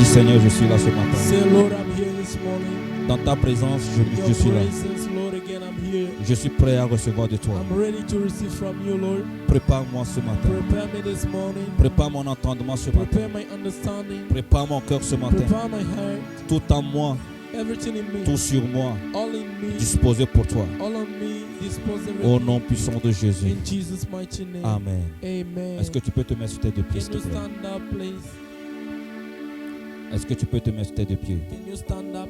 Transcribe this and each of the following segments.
Dis Seigneur, je suis là ce matin. Say, Lord, I'm here this morning. Dans ta présence, In je your suis là. presence, Lord, again, I'm here. Je suis prêt à recevoir de toi. I'm ready to receive from you, Lord. Prépare-moi ce matin. Prepare me this morning. Prépare mon entendement ce matin. Prepare my understanding. Prépare mon cœur ce matin. Prepare my heart. Tout en moi, Everything in me. tout sur moi, All in me. disposé pour toi. All on me. Dispose Au everything. nom puissant de Jésus. In Jesus' mighty name. Amen. Amen. Est-ce que tu peux te mettre sur tes deux pieds, Can s'il you te plaît? stand up, please? Est-ce que tu peux te mettre sur tes deux pieds? Can you stand up?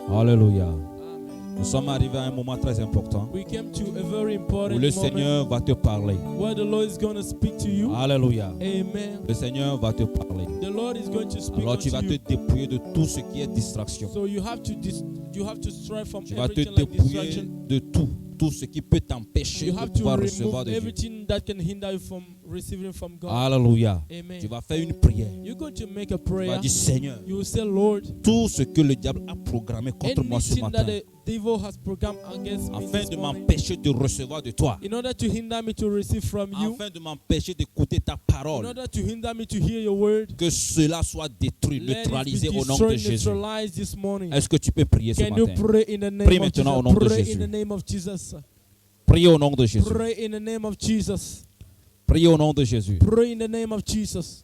Alléluia. Amen. Nous sommes arrivés à un moment très important We came to a very où important le moment Seigneur va te parler. where the Lord is going to speak to you. Alléluia. Amen. Le Seigneur va te parler. The Lord is going to speak Alors tu vas unto te you. dépouiller de tout ce qui est distraction. So you have to strive from Tu vas te everything like dépouiller distraction. de tout ce qui peut t'empêcher You de have to pouvoir recevoir remove de Dieu. everything that can hinder you from receiving from God. Alléluia. Amen. Tu vas faire une prière. You're going to make a Tu prayer. vas dire Seigneur, You will say, Lord, tout ce que le diable a programmé contre moi ce anything that matin, the devil has programmed against me afin this de morning, m'empêcher de recevoir de toi, in order to hinder me to receive from you, afin de m'empêcher d'écouter ta in parole, order to hinder me to hear your word, que cela soit détruit, let it be neutralisé au nom de destroyed, Jésus. neutralized this morning. Est-ce que tu peux prier ce Can you matin? pray in the name Prie of maintenant au Jesus? nom de Pray Jésus. in the name of Jesus. Priez au nom de Jésus. Pray in the name of Jesus. Priez au nom de Jésus. Pray in the name of Jesus.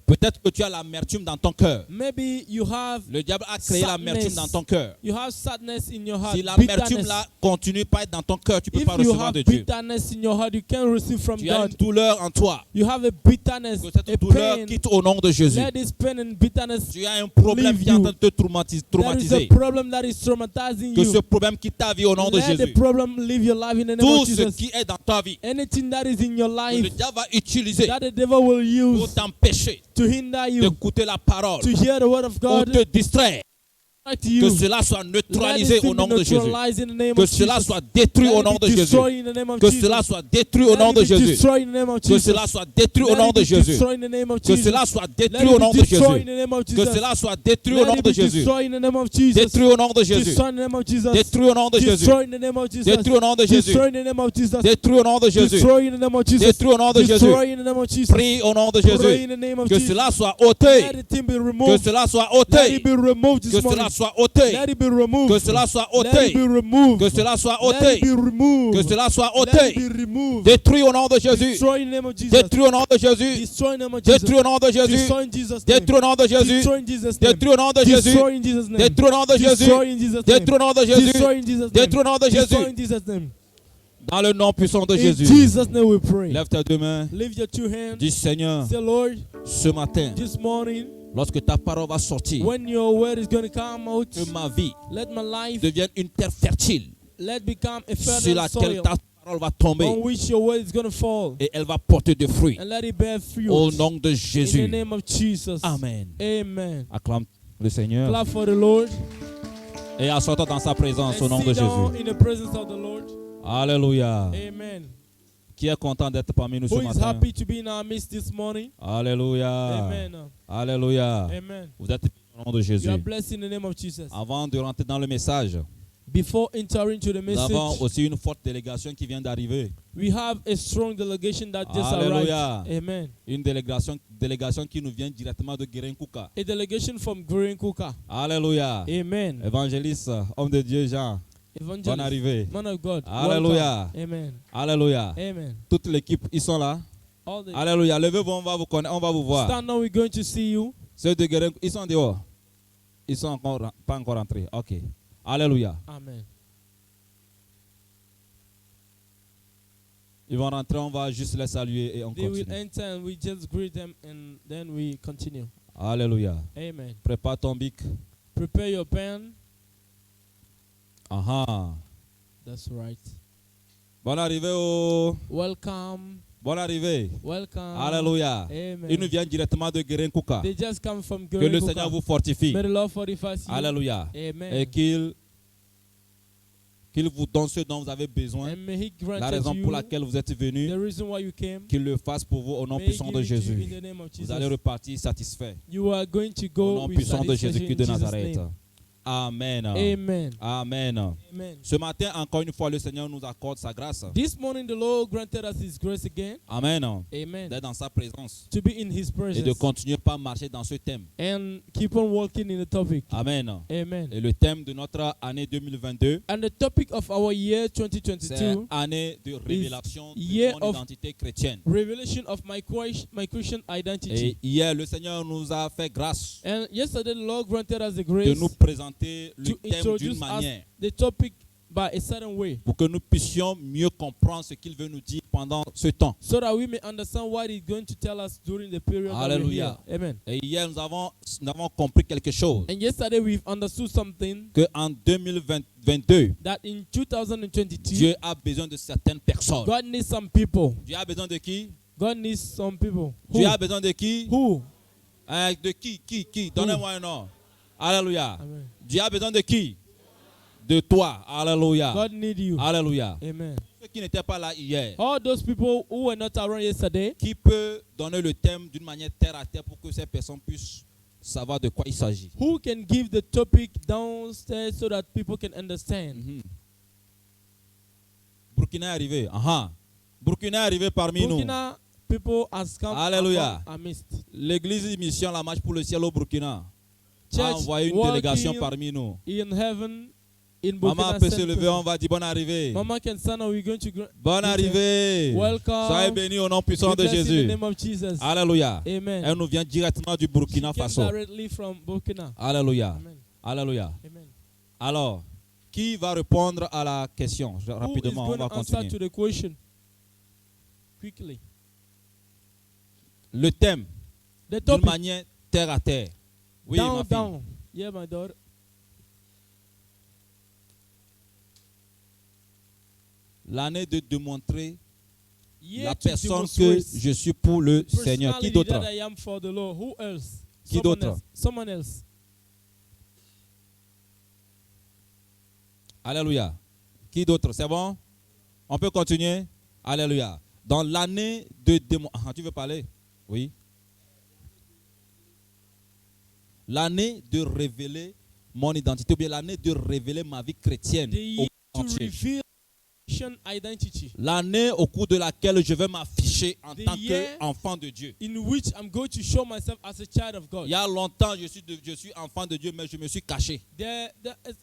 Peut-être que tu as l'amertume dans ton cœur. Maybe you have Le diable a créé l'amertume dans ton cœur. sadness in your heart. Si l'amertume bitterness. là continue pas être dans ton cœur, tu ne peux If pas you recevoir have de Dieu. bitterness in your heart, you can't receive from Tu as une God. douleur en toi. You have a bitterness, Que cette a douleur pain. quitte au nom de Jésus. Let this pain and bitterness. Tu as un problème leave qui est en you. train de te There is a traumatiser. problem that is traumatizing Que you. ce problème quitte ta vie au nom de Let the Jésus. problem leave your life in the name Tout of ce Jesus. qui est dans ta vie, Anything that is in your que le life diable va utiliser that the devil will pour use t'empêcher to hinder you d'écouter la parole to hear the word of ou God, te distraire, to que you. cela soit Let neutralisé it au be nom de Jésus. neutralized in the name Que of cela Jesus. soit détruit Let au it nom be de Jésus. destroyed in the name of Que Jesus. cela soit détruit au Let nom it de be Jésus. destroyed in the name of Que Jesus. cela soit détruit au Let nom it de be Jésus. destroyed in the name of Que Jesus. cela soit Let détruit au it nom be de destroyed Jésus. in the name of Que Jesus. cela soit détruit au Let nom it de be Jésus. destroyed in the name of Jesus. Détruit au nom de Jésus. Destroy in the name of Jesus. Détruit au nom de Jésus. Destroy in the name of Jesus. Détruit au nom de Jésus. Destroy in the name of Jesus. Détruit au nom de Jésus. Destroy in the name of Jesus. Détruit au nom de Jésus. Destroy in the name of Jesus. Prie au nom de Pray in Jésus. the name of Que Jesus. cela soit Let ôté. it be Que removed. cela soit Let ôté. it be removed this Que morning. cela soit ôté. Let it be removed. Que cela soit Let it ôté. be removed. Que cela soit Let ôté. it be removed. Que cela soit Let ôté. it be removed. Détruit au nom de Jésus. Destroy in the name of Jesus. Détruit au nom de Jésus. Destroy in the name of Jesus. Détruit au nom de Jésus. Destroy in Jesus' name. Détruit au nom de Jésus. Destroy in Jesus' name. Détruit au nom de Jésus. Destroy in Jesus' name. Détruit au nom de Jésus. Destroy in Jesus' name. Détruit au nom de Jésus. Destroy in Jesus' name. Détruit au nom de Destroy Jésus. in Jesus' name. Dans le nom puissant de In Jésus. Jesus' name we pray. Lève tes deux mains. Lift your two hands. Dis Seigneur, Say, Lord, ce matin, this morning, lorsque ta parole va sortir, when your word is going to come out, que ma vie let my life devienne une terre fertile let become a sur fertile laquelle soil ta parole va tomber on which your word is going to fall, et elle va porter des fruits. and let it bear fruit. Au nom de In the Jésus. name of Jesus. Amen. Amen. Acclame le Seigneur Clap for the Lord. et assois-toi dans sa présence au And nom de sit down Jésus. in the presence of the Lord. Alléluia. Amen. Qui est content d'être parmi nous ce Who is matin? happy to be in our midst this morning? Alléluia. Amen. Alléluia. Amen. Vous êtes au nom de You Jésus. are blessed in the name of Jesus. Avant de rentrer dans le message, Before entering to the nous avons message, aussi une forte délégation qui vient d'arriver. we have a strong delegation that just Hallelujah. arrived. Amen. Une délégation qui nous vient directement de Guérin-Kouka. A delegation from Green Kuka. Alléluia. Amen. Évangéliste, homme de Dieu, Jean. Bonne Evangelist, arrivée. man of God. Hallelujah. Welcome. Amen. Alléluia. Amen. Toute l'équipe, ils sont là. All the Alléluia. Levez-vous, on va vous connaître, on va vous voir. stand now, we're going to see you. Ceux de Guérin, ils sont dehors. Ils sont pas encore rentrés. Ok. Alléluia. Amen. Ils vont rentrer, on va juste les saluer et on They will continue. enter and we just greet them and then we continue. Alléluia. Amen. Prépare ton bic. Prepare your pen. Aha. That's right. Bonne arrivée au. Welcome. Bonne arrivée. Welcome. Alléluia. Amen. Ils nous viennent directement de Guérin-Kouka. They just come from Que le Green Seigneur Kuka. vous fortifie. May the Lord fortify you. Alléluia. Amen. Et qu'il vous donne ce dont vous avez besoin. And may He grant La it raison to pour you laquelle vous êtes venus, the reason why you came. qu'il le fasse pour vous au nom May He puissant give de it to you Jésus. in the name of Vous allez Jesus. repartir satisfait You are going to au go nom with puissant de satisfaction Jésus-Christ in de Jesus' Nazareth. name. Amen. Amen. Amen. Amen. Ce matin, encore une fois, le Seigneur nous accorde sa grâce. This morning, the Lord granted us His grace again. Amen. Amen. D'être dans sa présence To be in His et de presence continuer par marcher dans ce thème. and keep on walking in the topic. Amen. Amen. Et le thème de notre année 2022, And the topic of our year c'est 2022, année de révélation year de mon of- identité chrétienne. revelation of my Christian Et identity. hier, le Seigneur nous a fait grâce And yesterday, the Lord granted us the de grace nous présenter le to thème d'une introduce us manière the topic by a certain way, pour que nous puissions mieux comprendre ce qu'il veut nous dire pendant ce temps. so that we may understand what He's going to tell us during the period that we're Hallelujah. here. Amen. Et hier, nous avons compris quelque chose, And yesterday, we've understood something qu'en 2022, that in 2022, Dieu a besoin de certaines personnes. God needs some people. Dieu a besoin de qui? God needs some people. Dieu a besoin de qui? Who? De qui? Donnez-moi un nom. Alléluia. Amen. Dieu a besoin de qui? De toi. Alléluia. God need you. Alléluia. Amen. Ceux qui n'étaient pas là hier, All those people who were not around yesterday, qui peut donner le thème d'une manière terre à terre pour que ces personnes puissent savoir de quoi il s'agit? who can give the topic downstairs so that people can understand? Mhm. Burkina est arrivé. Aha. Burkina est arrivé parmi nous. Burkina people has come Alléluia. amidst. L'église Mission La Marche pour le Ciel au Burkina a Church envoyé une working délégation parmi nous. in heaven in Burkina Maman peut se Faso. lever, on va dire bonne arrivée. Mama can stand and we're going to Bonne arrivée. Welcome. Soyez bénis au nom puissant be de blessed in the Jésus. name of Jesus. Alléluia. Amen. Elle nous vient directement du Burkina She came Faso. directly from Burkina. Alléluia. Amen. Alléluia. Amen. Alors, qui va répondre à la question? Who is Rapidement, on going va to answer to continuer. the question? Quickly. Le thème, The d'une topic. manière terre à terre. Oui, ma down, fille. down. Yeah, my daughter. L'année de démontrer Yeah, la to personne que demonstrate je suis pour le Seigneur. Qui personality d'autre? that I am for the Lord. Who else? Qui Someone d'autre? else. Someone else. Alléluia. Qui d'autre? C'est bon? On peut continuer? Alléluia. Dans l'année de démontrer. Tu veux parler? Oui. L'année de révéler mon identité, ou bien l'année de révéler ma vie chrétienne The au year monde to entier. reveal Christian identity, L'année au cours de laquelle je vais m'afficher en The tant year- qu'enfant de Dieu. in which I'm going to show myself as a child of God. Il y a longtemps, je suis enfant de Dieu, mais je me suis caché.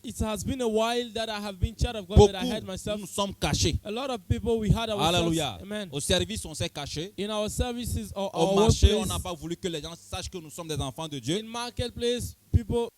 It has been a while that I have been child of God, that I Beaucoup, hid myself. nous sommes cachés. A lot of people, we had ourselves. Alléluia. Amen. Au service, on s'est caché. In our services or Au our marché, on workplace, n'a pas voulu que les gens sachent que nous sommes des enfants de Dieu. in marketplace, people,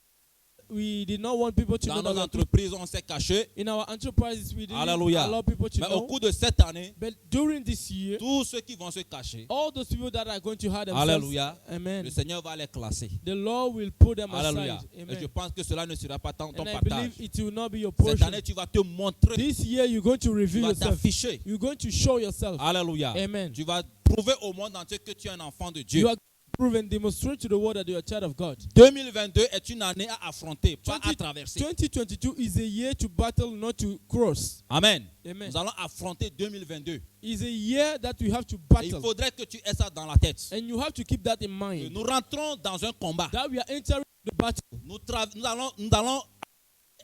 we did not want people to Dans know nos that. entreprises, on s'est caché. In our enterprises, we didn't Alléluia. allow people to Mais au know. cours de cette année, But during this year, tous ceux qui vont se cacher, all those people that are going to hide themselves, Alléluia, amen, le Seigneur va les classer. the Lord will put them Alléluia. aside. Et Amen. je pense que cela ne sera pas ton And I partage. believe it will not be your Cette portion. année, tu vas te montrer, This year, you're going to tu reveal vas yourself. t'afficher. You're going to show yourself. Alléluia. Amen. Tu vas prouver au monde entier que tu es un enfant de Dieu. You are prove and demonstrate to the world that you are a child of God. 2022 est une année à affronter, pas à 20 traverser. 2022 is a year to battle, not to cross. Amen. Amen. Nous allons affronter 2022. It's a year that we have to Et il battle. faudrait que tu aies ça dans la tête. And you have to keep that in Que mind. nous rentrons dans un combat. That we are entering the battle. Nous allons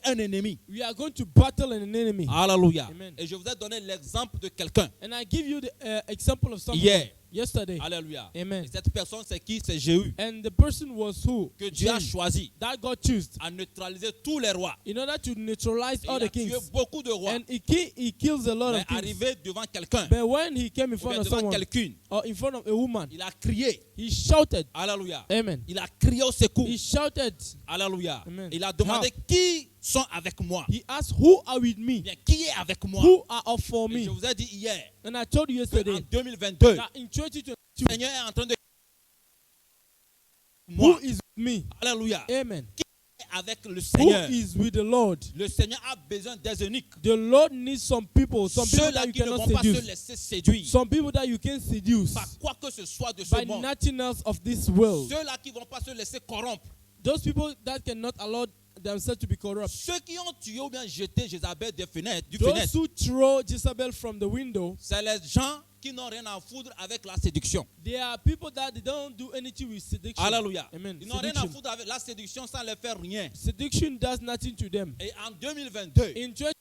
un ennemi. We are going to battle an enemy. Alléluia. Amen. Et je vous ai donné l'exemple de quelqu'un And I give you the example of someone hier. yesterday. Alléluia. Amen. Et cette personne, c'est qui? C'est Jéhu. And the person was who? Que Dieu a Jehu, choisi that God chose à neutraliser tous les rois. in order to neutralize Et all il a the tué kings. beaucoup de rois. And he kills a lot Mais of kings. arrivé devant quelqu'un, But when he came in ou front bien of devant someone quelqu'une, or in front of a woman, il a crié. he shouted. Alléluia. Amen. Il a crié au secours. He shouted. Alléluia. Amen. Il a demandé qui sont avec moi. He asked, who are with me? Bien, qui est avec moi? Who are up for Et me? je vous ai dit hier And I told you qu'en yesterday 2022, that in 2022, le Seigneur est en train de who moi. is with me? Alléluia. Amen. Avec le Who Seigneur. is with the Lord? Le Seigneur a besoin des uniques. The Lord needs some people Ceux-là that you qui ne cannot vont pas se seduce. laisser séduire Some people that you can seduce par quoi que ce soit de ce by monde. nothing else of this world. Ceux-là qui ne vont pas se laisser corrompre. Those people that cannot allow themselves to be corrupt. Ceux qui ont tué ou bien jeté Jézabel des fenêtres, du Those fenêtre, who throw Jezebel from the window, c'est les gens qui n'ont rien à foutre avec la séduction. There are people that they don't do anything with seduction. Alléluia. Amen. Ils n'ont rien à Seduction. foutre avec la séduction, ça ne leur fait rien. Seduction does nothing to them. Et en 2022, In church,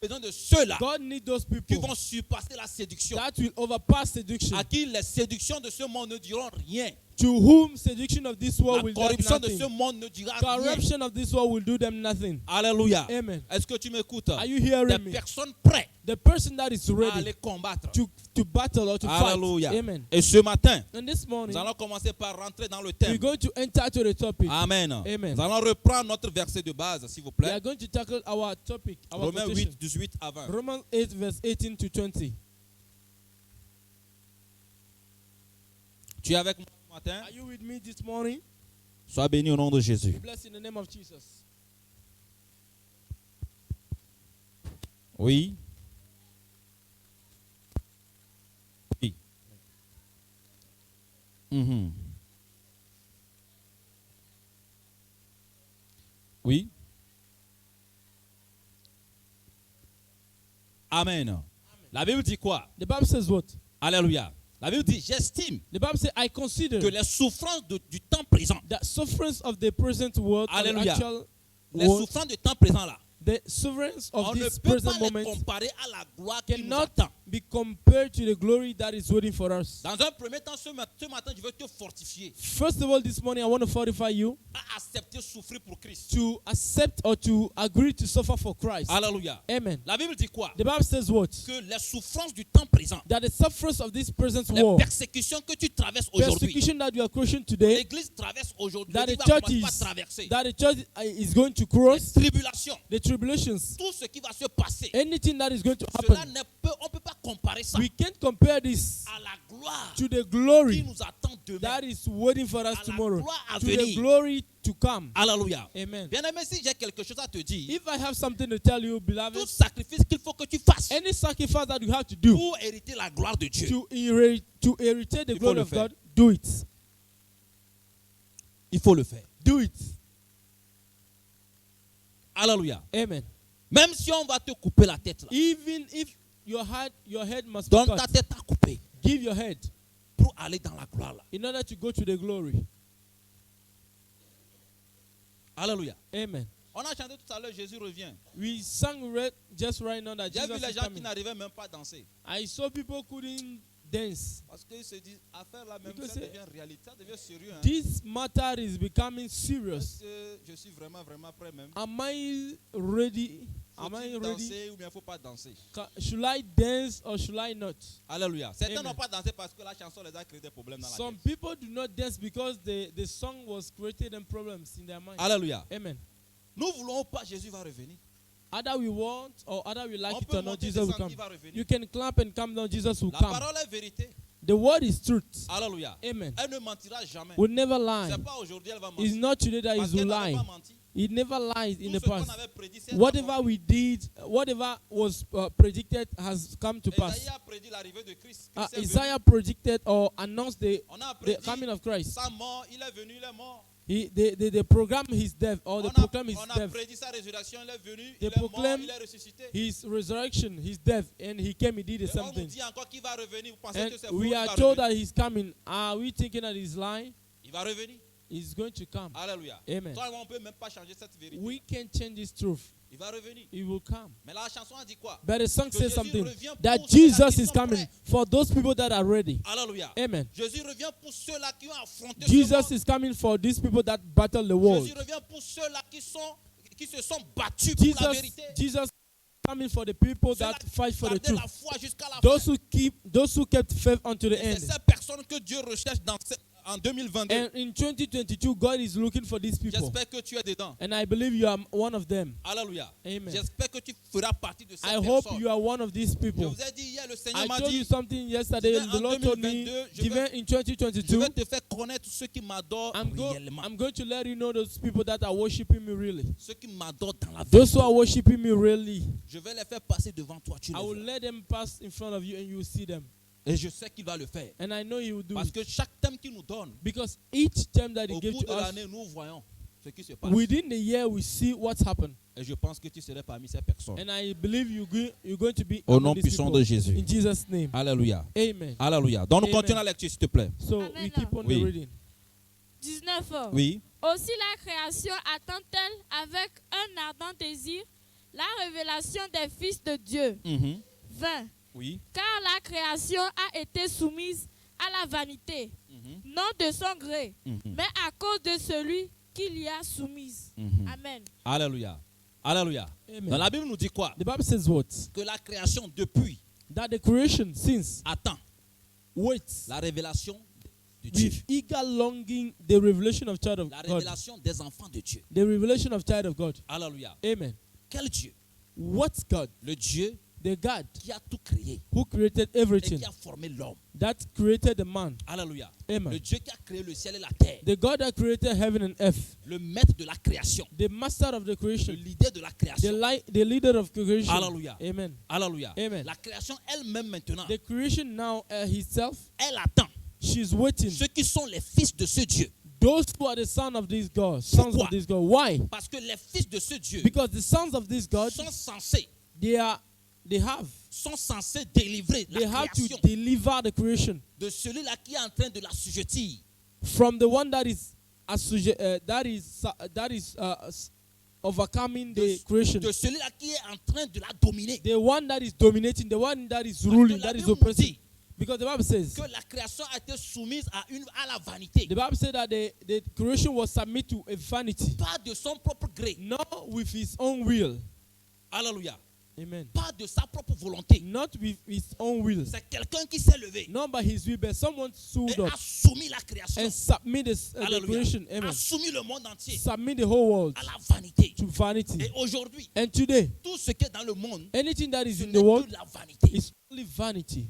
besoin de ceux-là God needs those qui people vont surpasser la séduction, that will overpass seduction. à qui les séductions de ce monde ne diront rien. To whom seduction of this La world will do corruption de ce nothing. monde ne dira rien. Corruption of this world will do them nothing. Alléluia. Amen. Est-ce que tu m'écoutes? Are you Des hearing me? personnes prêtes The person that is à ready aller combattre. to battle or to fight. Alléluia. Amen. Et ce matin, And this morning, nous allons commencer par rentrer dans le we're thème. going to enter to the topic. Amen. Amen. Nous allons reprendre notre verset de base, s'il vous We are plaît. going to tackle our topic, our Romains quotation. 8, 18 à 20. Romans 8, verse 18 to 20. Tu es avec moi ce matin? Are you with me this morning? Sois béni au nom de Jésus. Blessed in the name of Jesus. Oui. Oui. Mhm. Oui. Amen. La Bible dit quoi? The Bible says what? Alléluia. La Bible dit, j'estime The Bible says, I consider que les souffrances du temps présent, that sufferance of the present world, or the Alléluia. actual les world, souffrances du temps présent là, the sufferance on of ne this peut present pas les moment comparer à la gloire qui nous cannot attend. be compared to the glory that is waiting for us. Dans un premier temps, ce matin, je veux te fortifier First of all, this morning I want to fortify you à accepter souffrir pour Christ. to accept or to agree to suffer for Christ. Alléluia. Amen. La Bible dit quoi? The Bible says what? Que les souffrances du temps présent, That the sufferance of this present les world, persécutions que tu traverses aujourd'hui, persecution that you are crushing today, l'Église traverse aujourd'hui, that tu the vas church commencer par is traverser. that the church is going to Les cross, tribulations, the tribulations, tout ce qui va se passer, anything that is going to cela happen. on ne peut pas comparer ça We can't compare this à la gloire to the qui glory nous attend demain. that is waiting for us À la tomorrow, gloire à to the venir. glory to come. Alléluia. Amen. Bien-aimé, si j'ai quelque chose à te dire, If I have something to tell you, beloved, tout sacrifice qu'il faut que tu fasses any sacrifice that you have to do pour hériter la gloire de Dieu, to inherit the Il faut glory le of faire. God, do it. il faut le faire. Do it. Alléluia. Amen. Même si on va te couper la tête là, Even if your head must be donne ta cut, tête à couper give your head pour aller dans la gloire là. in order to go to the glory. Alléluia. Amen. On a chanté tout à l'heure, Jésus revient. We sang just right now that J'ai vu Jesus les is gens qui coming. n'arrivaient même pas à danser. I saw people couldn't dance. Parce qu'ils se disent, affaire là même, Because ça devient réalité, ça devient sérieux. Hein. This matter is becoming Est-ce serious. que je suis vraiment prêt même? Am I ready? Am I Faut-il ready? danser ou bien il ne faut pas danser? Should I dance or should I not? Alléluia. Certains Amen. n'ont pas dansé parce que la chanson les a créé des problèmes dans la Some tête. people do not dance because the song was creating them problems in their mind. Alléluia. Amen. Nous voulons pas, Jésus va revenir. Either we want or either we like On it peut or not, monter, Jesus will descendre, come. il va revenir. You can clap and come down, Jesus will La come. parole est vérité. The word is truth. Alléluia. Amen. Elle ne mentira jamais. Will never lie. C'est pas aujourd'hui elle va It's mentir. not today that Parce he will qu'elle n'avait lie. pas menti. He never lies in Tout the ce qu'on past. avait prédit, c'est Whatever we did, whatever was predicted has come to pass. Isaïe a prédit l'arrivée de Christ. Christ est venu. Isaiah predicted or announced On a the prédit coming of Christ. sa mort, il est venu, il est mort. They proclaim his death or they proclaim his On a death. prédit sa résurrection, il est venu, They il est mort, proclaim il est ressuscité. His resurrection, his death, and he came, he did Et on nous something. dit encore qu'il va revenir. Vous pensez And que c'est faux? we Il are va told revenir. that he's coming. Are we thinking that he's lying? Il va revenir. He's going to come. Alléluia. Amen. Toi, on ne peut même pas changer cette vérité. We can change this truth. Il va revenir. He will come. Mais la chanson a dit quoi? But the song Que says Jésus something revient that pour ceux-là Jesus qui is sont coming prêts. for those people that are ready. Alléluia. Amen. Jésus revient pour ceux-là qui ont affronté ce Jesus monde. is coming for these people that battle the world. Jésus revient pour ceux-là qui se sont battus pour la vérité. Jesus coming for the people Ceux-là that qui fight for the gardaient truth. la foi jusqu'à la Those fin. who kept faith unto the Et end. c'est ces personnes que Dieu recherche en 2022. And in 2022, God is looking for these people. J'espère que tu es dedans. And I believe you are one of them. Alléluia. Amen. J'espère que tu feras partie de ces I hope personnes. you are one of these Je people. vous ai dit hier, le Seigneur I m'a told you dit, something yesterday. je vais The en Lord told me, 2022, je even in je 2022, vais te faire connaître ceux qui m'adorent réellement. I'm going to let you know those people that are worshiping me really. Ceux qui m'adorent dans la vie. Those who are worshiping me really, Je vais les faire passer devant toi. Tu les I will verras. let them pass in front of you and you will see them. Et je sais qu'il va le faire. And I know he will do Parce it. que chaque thème qu'il nous donne, Because each time that he au gives bout to de us, l'année, nous voyons ce qui se passe. within the year we see what's happened. Et je pense que tu serais parmi ces personnes. And I believe you're going to be Au among nom these puissant people. de Jésus. In Jesus' name. Alléluia. Amen. Alléluia. Donc nous Amen. continuons la lecture, s'il te plaît. So Amen. we keep on Oui. the reading. 19. Oui. Aussi la création attend-elle avec un ardent désir la révélation des fils de Dieu. Mhm. 20. Oui. Car la création a été soumise à la vanité, Mhm. non de son gré, Mhm. mais à cause de celui qui l'y a soumise. Mhm. Amen. Alléluia. Alléluia. Amen. Dans la Bible nous dit quoi? The Bible says what? Que la création depuis That the creation since attend waits la révélation de Dieu. with eager longing the revelation of child of La God. révélation des enfants de Dieu. The revelation of child of God. Alléluia. Amen. Quel Dieu? What's God? Le Dieu The God qui a tout créé who created et everything, qui a formé l'homme. that created the man. Alléluia. Amen. Le Dieu qui a créé le ciel et la terre. The God that created heaven and earth. Le maître de la création. The master of the Le creation. leader de la The, création. the leader of creation. Alléluia. Amen. Alléluia. Amen. La création elle-même maintenant, The creation now herself, elle attend she's waiting. ceux qui sont les fils de ce Dieu. Those who are the son of this God, sons Pourquoi? of this God. Why? Parce que les fils de ce Dieu Because the sons of this God, sont censés sont censés délivrer they la have to création deliver the creation de celui-là qui est en train de l'assujettir. from the one that is overcoming the creation. De celui-là qui est en train de la dominer. The one that is dominating, the one that is Parce que ruling, la that is Bible oppressing. dit Because the Bible says, que la création a été soumise à la vanité. the Bible said that the creation was submitted to a vanity, Pas de son propre gré. not with his own will. Alléluia. Amen. Pas de sa propre volonté. Not with his own will. C'est quelqu'un qui s'est levé Not by his will, but someone stood et up a soumis la création. and submit the Alléluia. creation. A Amen. soumis le monde entier Submit the whole world à la vanité. to vanity. Et aujourd'hui, And today, tout ce qui est dans le monde, anything that is ce in n'est the world que la vanité. is only vanity.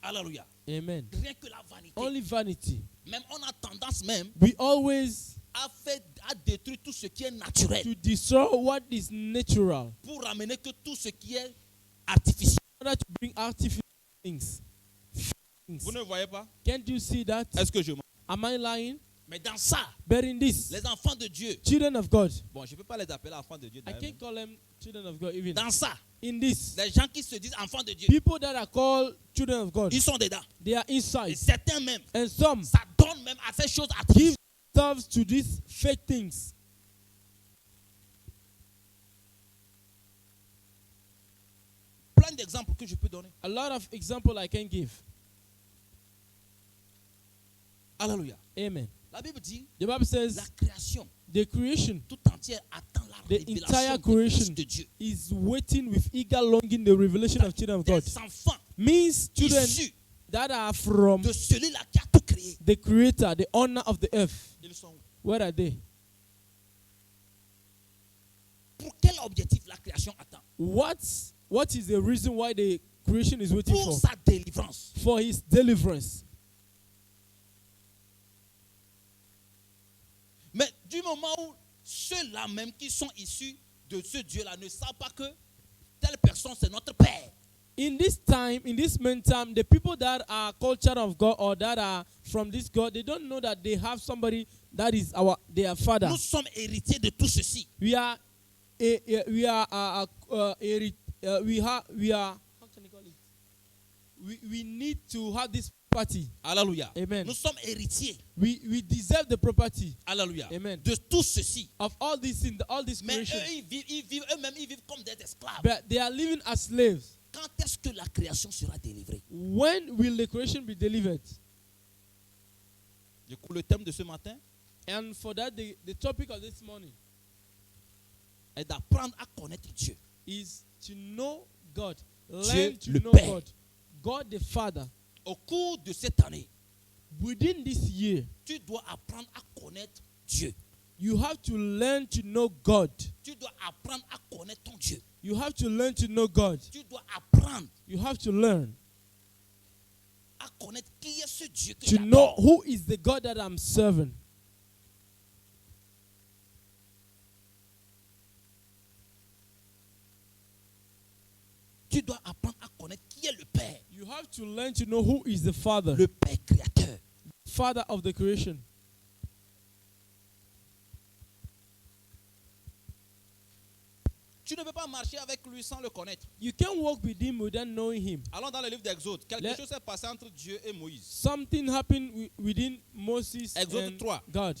Alléluia. Amen. Rien que la vanité. Only vanity. Même on a tendance même We always à détruire tout ce qui est naturel to destroy what is natural, pour ramener que tout ce qui est artificiel. in order to bring artificial things. Vous ne voyez pas? Can't you see that? Est-ce que je mens? Am I lying? Mais dans ça, But in this, les enfants de Dieu, children of God, bon, je ne peux pas les appeler enfants de Dieu. I d'ailleurs. can't call them children of God even. Dans ça, In this, les gens qui se disent enfants de Dieu, people that are called children of God, ils sont dedans. they are Et inside. certains même, And some ça donne même à ces choses give artificielles. themselves to these fake things. Plein d'exemples que je peux donner. A lot of example I can give. Alléluia. Amen. La Bible dit, The Bible says la création the creation tout entière attend la The révélation entire des creation fils de Dieu. is waiting with eager longing the revelation of children of God. Des enfants Means children issus that are from de celui-là qui a tout créé. the creator, the owner of the earth. Ils sont où? Where are they? Pour quel objectif la création attend? What is the reason why the creation is waiting Pour for? sa délivrance. For his deliverance. Mais du moment où ceux-là même qui sont issus de ce Dieu-là ne savent pas que telle personne c'est notre Père. In this time, in this meantime, the people that are called child of God or that are from this God, they don't know that they have somebody that is their father. Nous sommes héritiers de tout ceci. We are how can I call it? We need to have this property. Alléluia. Amen. Nous sommes héritiers. We deserve the property. Alléluia. Amen. De tout ceci. Of all these things, all this Mais creation. eux, ils vivent eux-mêmes, ils vivent comme des esclaves. But they are living as slaves. Quand est-ce que la création sera délivrée? When will the creation be delivered? Du coup, le thème de ce matin And for that, the topic of this morning est d'apprendre à connaître Dieu. is to know God. Dieu Learn to le know Père. God. God the Father. Au cours de cette année, Within this year, tu dois apprendre à connaître Dieu. you have to learn to know God. Tu dois apprendre à connaître ton Dieu. You have to learn to know God. Tu dois apprendre You have to learn à connaître qui est ce Dieu que to know j'adore. who is the God that I'm serving. Tu dois apprendre à connaître qui est le Père. You have to learn to know who is the Father, Le Père créateur. Father of the creation. Tu ne peux pas marcher avec lui sans le connaître. You can't walk with him without knowing him. Allons dans le livre d'Exode. Quelque Let- chose s'est passé entre Dieu et Moïse. Something happened within Moses Exode and 3. God.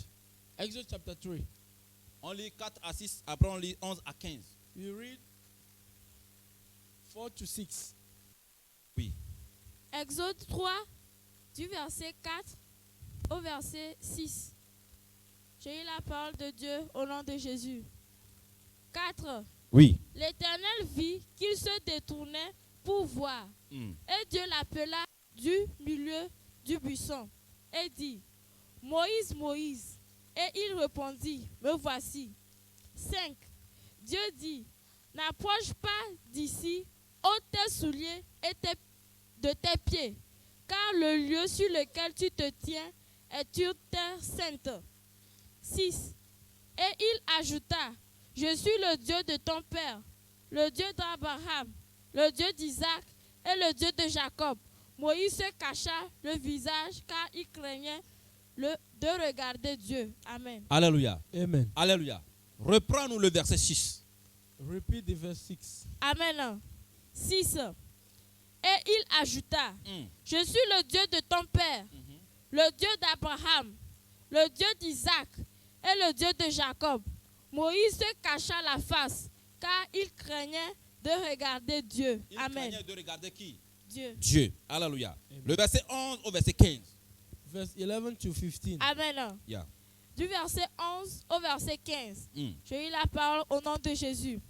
Exodus chapter 3. On lit 4 à 6, après on lit 11 à 15. We read 4 to 6. Oui. Exode 3, du verset 4 au verset 6. J'ai eu la parole de Dieu au nom de Jésus. 4. Oui. L'Éternel vit qu'il se détournait pour voir. Hmm. Et Dieu l'appela du milieu du buisson et dit, Moïse, Moïse. Et il répondit, me voici. 5. Dieu dit, n'approche pas d'ici, ôte tes souliers et de tes pieds, car le lieu sur lequel tu te tiens est une terre sainte. 6. Et il ajouta, je suis le Dieu de ton père, le Dieu d'Abraham, le Dieu d'Isaac et le Dieu de Jacob. Moïse se cacha le visage car il craignait de regarder Dieu. Amen. Alléluia. Amen. Alléluia. Reprends-nous le verset 6. Repeat the verse 6. Amen. 6. Et il ajouta, Hmm. je suis le Dieu de ton père, le Dieu d'Abraham, le Dieu d'Isaac et le Dieu de Jacob. Moïse se cacha la face car il craignait de regarder Dieu. Il Amen. craignait de regarder qui? Dieu. Dieu. Alléluia. Amen. Le verset 11 au verset 15. Verse 11 to 15. Amen. Yeah. Du verset 11 au verset 15. Hmm. J'ai eu la parole au nom de Jésus.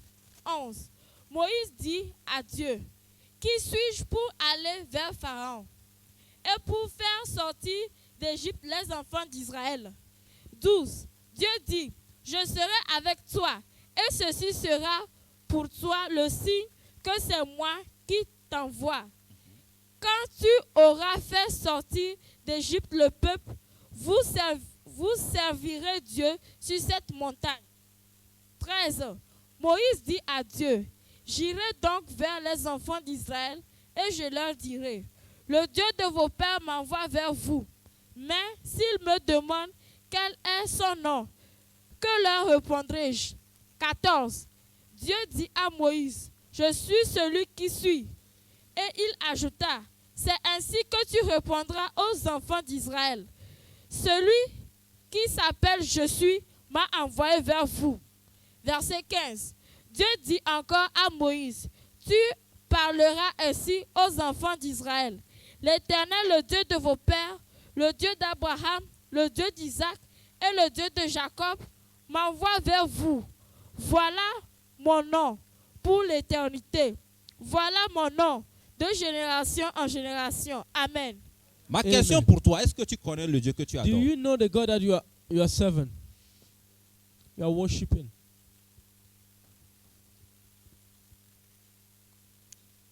11. Moïse dit à Dieu, qui suis-je pour aller vers Pharaon et pour faire sortir d'Égypte les enfants d'Israël? 12. Dieu dit, je serai avec toi et ceci sera pour toi le signe que c'est moi qui t'envoie. Quand tu auras fait sortir d'Égypte le peuple, vous servirez Dieu sur cette montagne. 13. Moïse dit à Dieu, j'irai donc vers les enfants d'Israël et je leur dirai, le Dieu de vos pères m'envoie vers vous. Mais s'ils me demandent quel est son nom, que leur répondrai-je? 14. Dieu dit à Moïse, je suis celui qui suis. Et il ajouta, c'est ainsi que tu répondras aux enfants d'Israël. Celui qui s'appelle je suis m'a envoyé vers vous. Verset 15. Dieu dit encore à Moïse, tu parleras ainsi aux enfants d'Israël. L'Éternel, le Dieu de vos pères, le Dieu d'Abraham, le Dieu d'Isaac et le Dieu de Jacob, m'envoie vers vous. Voilà mon nom pour l'éternité. Voilà mon nom de génération en génération. Amen. Ma Amen. question pour toi, est-ce que tu connais le Dieu que tu Do adores? you know the God that you are serving? You are worshiping.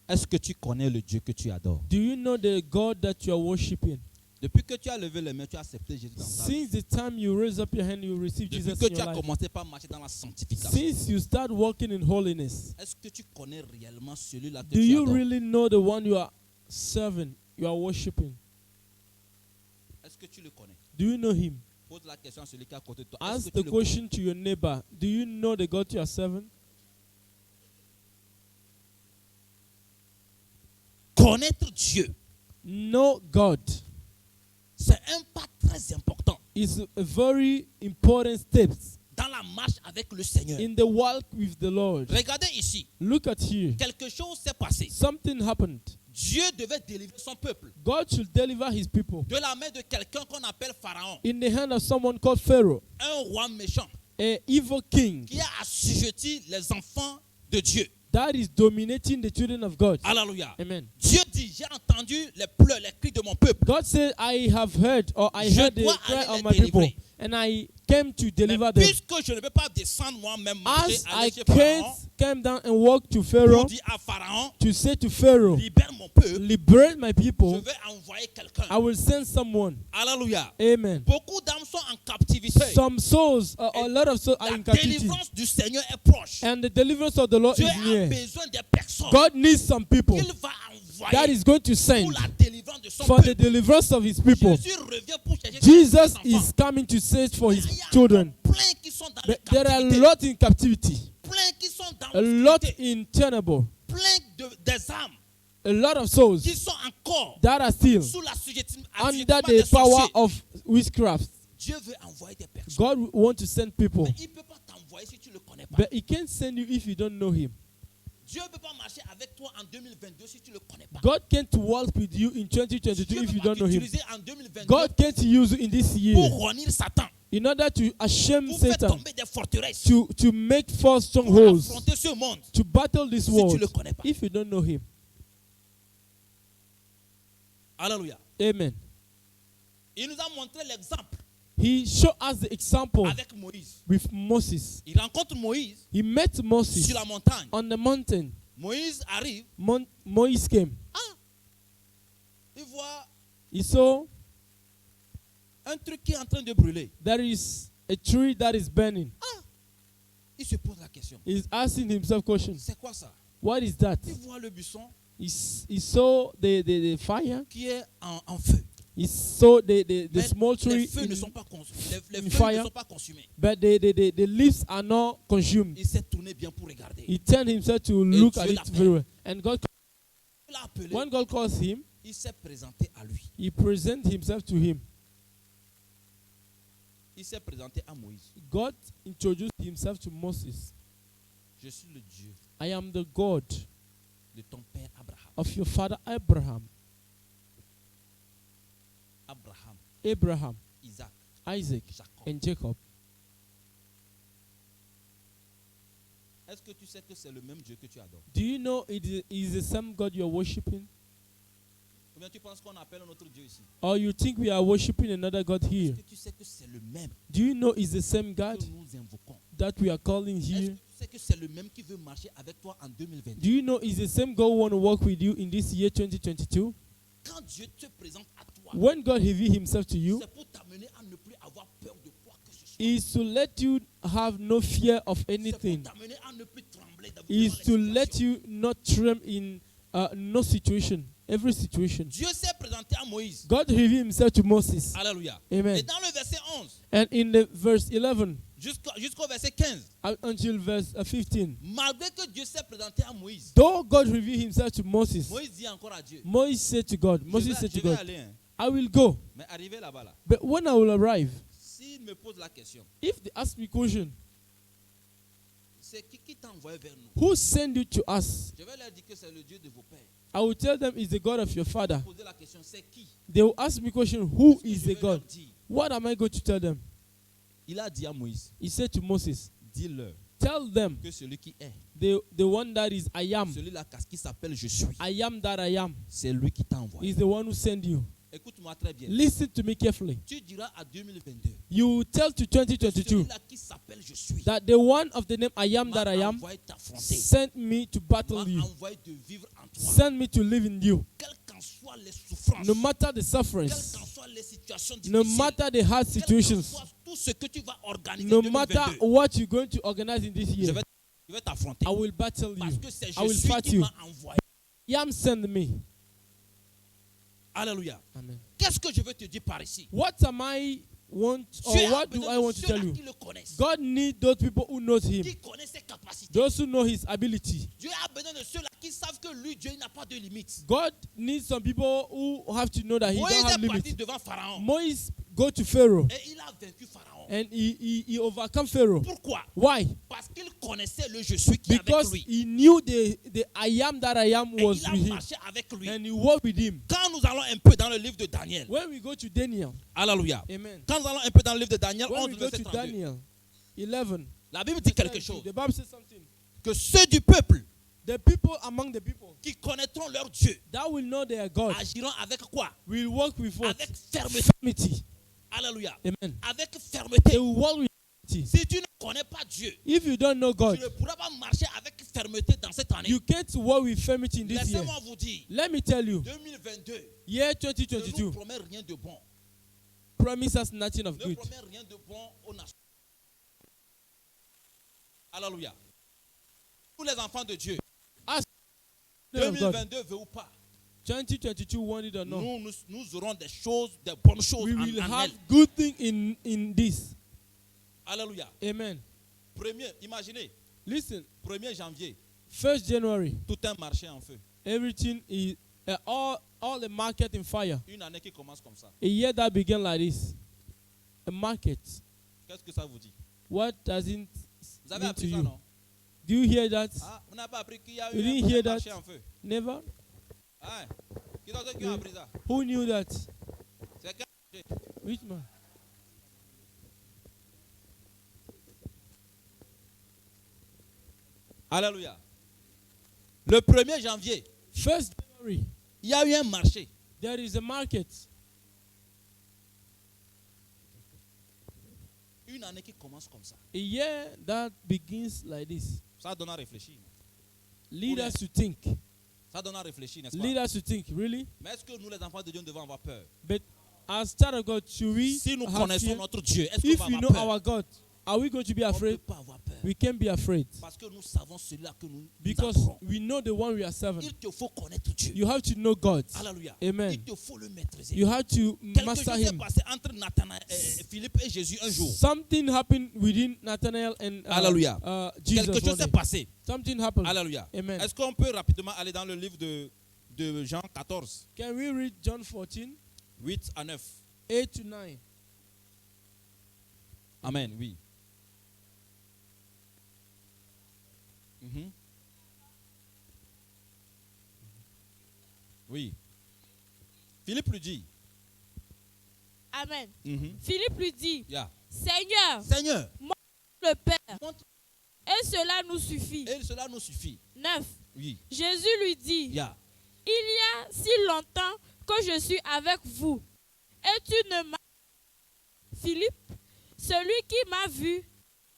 Est-ce que tu connais le Dieu que tu adores? Do you know the God that you are worshiping? Depuis que tu as levé les mains, tu as accepté Jésus dans ta vie. Since the time you raise up your hand, you receive Depuis Jesus que in tu your as life. commencé par marcher dans la sanctification. Since you start walking in holiness, Est-ce que tu connais réellement celui-là que do tu you adores? really know the one you are serving, you are worshiping? Est-ce que tu le connais? Do you know him? Pose la question à celui qui est à côté de toi. Est-ce Ask que the tu le connais? question to your neighbor. Do you know the God you are serving? Connaître Dieu, Know God c'est un pas très important is a very important step dans la marche avec le Seigneur. in the walk with the Lord. Regardez ici, Look at here. quelque chose s'est passé. Something happened. Dieu devait délivrer son peuple God should deliver his people de la main de quelqu'un qu'on appelle Pharaon, in the hand of someone called Pharaoh, un roi méchant an evil king qui a assujetti les enfants de Dieu. that is dominating the children of God. Alléluia. Amen. Dieu dit, j'ai entendu les pleurs, les cris de mon peuple. God said, I have heard, or I Je heard the dois cry aller of les my people, délivrer. and I came to Mais deliver them. puisque je ne peux pas descendre moi-même, marcher, As I aller chez Pharaon, can't come down and walk to Pharaoh pour dire à Pharaon, to say to Pharaoh, libère mon peuple, liberate my je people, vais envoyer quelqu'un. I will send someone. Alléluia. Amen. Beaucoup d'âmes sont en captivité. Some souls, a lot of souls are La in captivity, délivrance du Seigneur est proche. and the deliverance of the Lord Dieu is a near. besoin des personnes God needs some people qu'il va that envoyer is going to pour send la délivrance de son for the peuple. deliverance of his people. Jésus revient pour chercher Jesus ses enfants. is coming to search for his Il y a children. plein qui sont dans la But there are a captivité. lot in captivity. Plein qui sont dans A lot obscurité, in Chernobyl. plein des âmes A lot of souls qui sont encore that are still sous l'assujettissement under des the power sorciers. of witchcraft. Dieu veut envoyer des personnes. God want to send people, Mais il ne peut pas t'envoyer si tu ne le connais pas. but He can't send you if you don't know Him. Dieu ne peut pas marcher avec toi en 2022 si tu ne le connais pas. God can't walk with you in Dieu 2022 ne if peut you pas don't know Him. t'utiliser en 2022 God can't use you in this year pour renier Satan, in order to shame pour faire Satan, tomber des forteresses, to make false pour strongholds, affronter ce monde to battle this si tu ne world le connais pas. if you don't know Him. Alléluia. Amen. Il nous a montré l'exemple He showed us the example avec Moïse. with Moses. Il rencontre Moïse He met Moses sur la montagne. on the mountain. Moïse arrive. Moses came. Il voit He saw un truc qui est en train de brûler. there is a tree that is burning. Il se pose la question. He's asking himself questions. C'est quoi ça? What is that? Il voit le buisson He saw the fire. qui est en feu. He saw the Mais small les tree, feux ne sont pas consumés. Les in feux fire. ne sont pas consumés. but the leaves are not consumed. Il s'est tourné bien pour regarder. He turned himself to look at Dieu it l'appelle. very well. And God, Il l'a appelé. when God calls him, Il s'est présenté à lui. He presents himself to him. Il s'est présenté à Moïse. God introduced himself to Moses. Je suis le Dieu I am the God de ton père Abraham. of your father Abraham, Abraham, Isaac, Isaac, Jacob. and Jacob. Est-ce que tu sais que c'est le même Dieu que tu adores? Do you know it is the same God you are worshiping? Ou bien tu penses qu'on appelle notre Dieu ici? Or you think we are worshiping another God Est-ce here? que tu sais que c'est le même Do you know it's the same God que nous invoquons? that we are calling Est-ce here? que tu sais que c'est le même qui veut marcher avec toi en 2022? Do you know it's the same God who want to work with you in this year 2022? Quand Dieu te présente à toi, When God reveals himself to you, c'est pour t'amener à ne plus avoir peur de quoi que ce soit. is to let you have no fear of C'est pour anything. t'amener à ne plus trembler devant Is les to let situations. you not tremble in no situation, every situation. Dieu s'est présenté à Moïse. God revealed himself to Moses. Alléluia. Amen. Et dans le verset 11 And in the verse 11 jusqu'au verset 15, until verse 15, malgré que Dieu s'est présenté à Moïse, though God revealed himself to Moses, Moïse dit encore à Dieu, Moses said to God, Moses said je to vais God, aller, hein. I will go, Mais arrivé là-bas, là, but when I will arrive, s'il me pose la question, if they ask me question, c'est qui t'a envoyé vers nous? who sent you to us? Je vais leur dire que c'est le Dieu de vos pères. I will tell them it's the God of your father. Poser la question, c'est qui? They will ask me question, who Qu'est-ce que is je the vais leur God? dire? What am I going to tell them? Il a dit à Moïse, He said to Moses, dis-leur tell them que celui qui est, the one that is I am, celui-là qui s'appelle Je suis, I am that I am, c'est lui qui t'a envoyé. is the one who sent you. Écoute-moi très bien. Listen to me carefully. Tu diras à 2022, You will tell to 2022 celui-là qui s'appelle Je suis, that the one of the name I am that I m'a am envoyé t'affronter, sent me to battle m'a you, envoyé de vivre en toi. sent me to live in you. Quelles qu'en soient les souffrances, No matter the quelles sufferings, qu'en soient les situations no difficiles, matter the hard quel qu'en situations, soit tout ce que tu vas organiser no en matter 2022, what you're going to organize in this je year, vais t'affronter. I will battle Parce you. que c'est I Je will suis fight qui you. m'a envoyé. I am sent me. Alléluia. Amen. Qu'est-ce que je veux te dire par ici? What am I want, or Dieu a what do besoin I de want to tell ceux-là you? qui le connaissent, God needs those people who knows Him, qui connaissent ses capacités. those who know His ability. Dieu a besoin de ceux-là qui savent que lui, Dieu, il n'a pas de limite. God needs some people who have to know that He Moïse don't have est parti limits. devant Pharaon Moses go to Pharaoh et il a vaincu Pharaon. and he overcome Pharaoh. Pourquoi? Why? Parce qu'il connaissait le Je suis qui est avec Because lui. he knew the I am that I am Et was il a with him, marché avec lui. and he walked with him. Quand nous allons un peu dans le livre de Daniel, When we go to Daniel, alléluia. amen. Quand nous allons un peu dans le livre de Daniel, When 11, we go verset to 32, Daniel 11, la Bible dit quelque chose. the Bible says something. Que ceux du peuple The people among the people qui connaîtront leur Dieu that will know their God agiront avec quoi? will walk with what? Avec fermeté. Fertility. Alléluia. Amen. Avec They fermeté. will walk with fertility. Si tu ne connais pas Dieu, If you don't know God, tu ne pourras pas marcher avec fermeté dans cette année. you can't walk with fertility in this year. Laissez-moi vous dire, Let me tell you, 2022 year ne nous 2022 promet rien de bon. promise us nothing of Ne good. promet rien de bon aux nations. Alléluia. Tous les enfants de Dieu, Ask the of God. 2022 veut ou pas, 2022, want it or not, nous aurons des choses, des bonnes choses we en, will en have elle. good thing in this. Alléluia. Amen. Premier, imaginez, Listen, 1er janvier, 1st January, tout un marché en feu. everything is all the market in fire. Une année qui commence comme ça. A year that began like this, a market. Qu'est-ce que ça vous dit? What does it Vous avez mean to appris ça, you? non? Do you hear that? Ah, vous n'avez pas appris qu'il y a You eu didn't un hear marché that? en feu. Never. Ah, qui d'autre qui a appris ça? Who knew that? C'est quel marché? Which man? Alléluia. Le 1er janvier, 1st January, il y a eu un marché. there is a market. Une année qui commence comme ça. A year that begins like this. Ça donne à réfléchir. Lead Combien? us to think. Ça donne à réfléchir, n'est-ce Lead pas? us to think, really? Mais est-ce que nous, les enfants de Dieu, nous devons avoir peur? But as child of God, should we Si nous have connaissons fear? notre Dieu, est-ce qu'on If va we avoir know peur? our God, are we going to be On ne peut afraid? pas avoir peur. We can't be afraid. Parce que nous savons celui-là que nous Because adorons. we know the one we are serving. Il te faut connaître Dieu. You have to know God. Alléluia. Amen. Il te faut le maîtriser. You have to Quelque master chose s'est him. passé entre Nathanaël, Philippe et Jésus un jour. Something happened within Nathanael and Hallelujah. Jesus. Quelque chose one s'est day. passé. Something happened. Alléluia. Amen. Est-ce qu'on peut rapidement aller dans le livre de Jean 14, Can we read John 14, 8 à 9? 8 to 9? Amen, oui. Mhm. Oui. Philippe lui dit. Amen. Mhm. Philippe lui dit, Yeah. Seigneur, Seigneur, le Père, montre- et cela nous suffit. et cela nous suffit. 9. Oui. Jésus lui dit, Yeah. il y a si longtemps que je suis avec vous, et tu ne m'as... Philippe, celui qui m'a vu,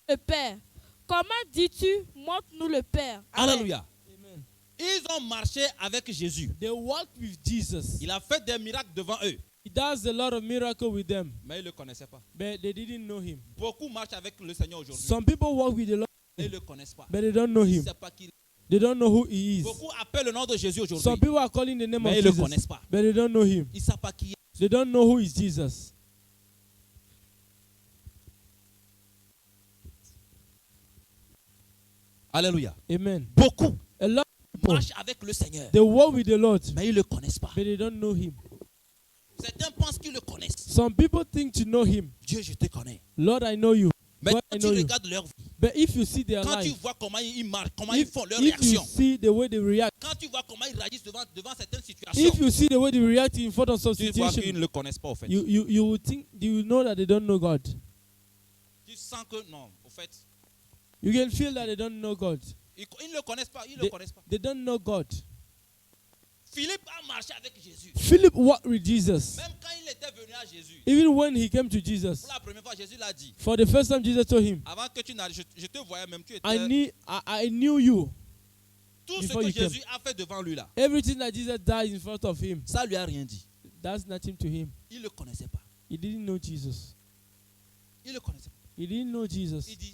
le Père. Comment dis-tu, montre-nous le Père? Amen. Alléluia. Amen. Ils ont marché avec Jésus. They walked with Jesus. Il a fait des miracles devant eux, He does a lot of miracles with them, mais ils ne le connaissaient pas. but they didn't know him. Beaucoup marchent avec le Seigneur aujourd'hui, Some people walk with the Lord, et ils ne le connaissent pas. but they don't know Ils ne him. savent pas qui il est. They don't know who he is. Beaucoup appellent le nom de Jésus aujourd'hui, Some people are calling the name mais of ils ne le Jesus, connaissent pas. but they don't know him. Ils ne savent pas qui il est. They don't know who is Jesus. Alléluia. Amen. Beaucoup A lot of people, marchent avec le Seigneur, they walk with the Lord, mais ils ne le connaissent pas. but they don't know him. Certains pensent qu'ils le connaissent. Some people think to know him. Dieu, je te connais. Lord, I know you. Mais God, I quand tu know you. regardes leur vie, But if you see their quand tu life, vois comment ils marchent, comment ils if, font leur if you réaction, see the way they react, quand tu vois comment ils réagissent devant certaines situations, if you see the way they react in front of some tu vois qu'ils situation, ne le connaissent pas au fait. you will think, you will know that they don't know God. Tu sens que non, au fait, You can feel that they don't know God. ils ne le connaissent pas, ils ne le connaissent pas. They don't know God. Philippe a marché avec Jésus. Philip walked with Jesus. Même quand il était venu à Jésus, Even when he came to Jesus, pour la première fois, Jésus l'a dit. for the first time Jesus told him, Avant que tu n'arrives, je te voyais même, tu étais. I knew you. Tout ce before que you came. Jésus a fait devant lui là, Everything that Jesus died in front of him, ça lui a rien dit. that's nothing to him. Il ne le connaissait pas. He didn't know Jesus. Il ne le connaissait pas. He didn't know Jesus. Il dit,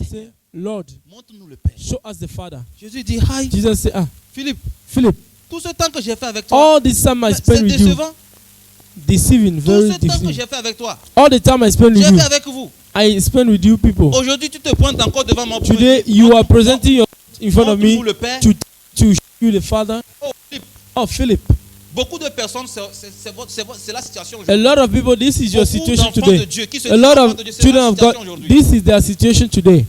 He Seigneur, said, Lord, montre-nous le Père. show us the Father. Jésus dit, hi, Jesus said, Philippe, Philip, tout ce temps que j'ai fait avec toi, all this time I c'est spent with you, décevant. deceiving, Tout very ce temps que deceiving. j'ai fait avec toi, All the time I spent with j'ai you, fait avec vous. I spent with you people. Aujourd'hui, tu te pointes encore devant moi. pour me Today, dire, you are presenting your in front of me montre-nous le Père. to show you the Father. Oh, Philippe, Oh, Philip. beaucoup de personnes, c'est la situation A aujourd'hui. lot of people, this is your Beaucoup situation d'enfants de today. Dieu qui se A disent lot enfants of de Dieu, c'est children leur of situation God, aujourd'hui. this is their situation today.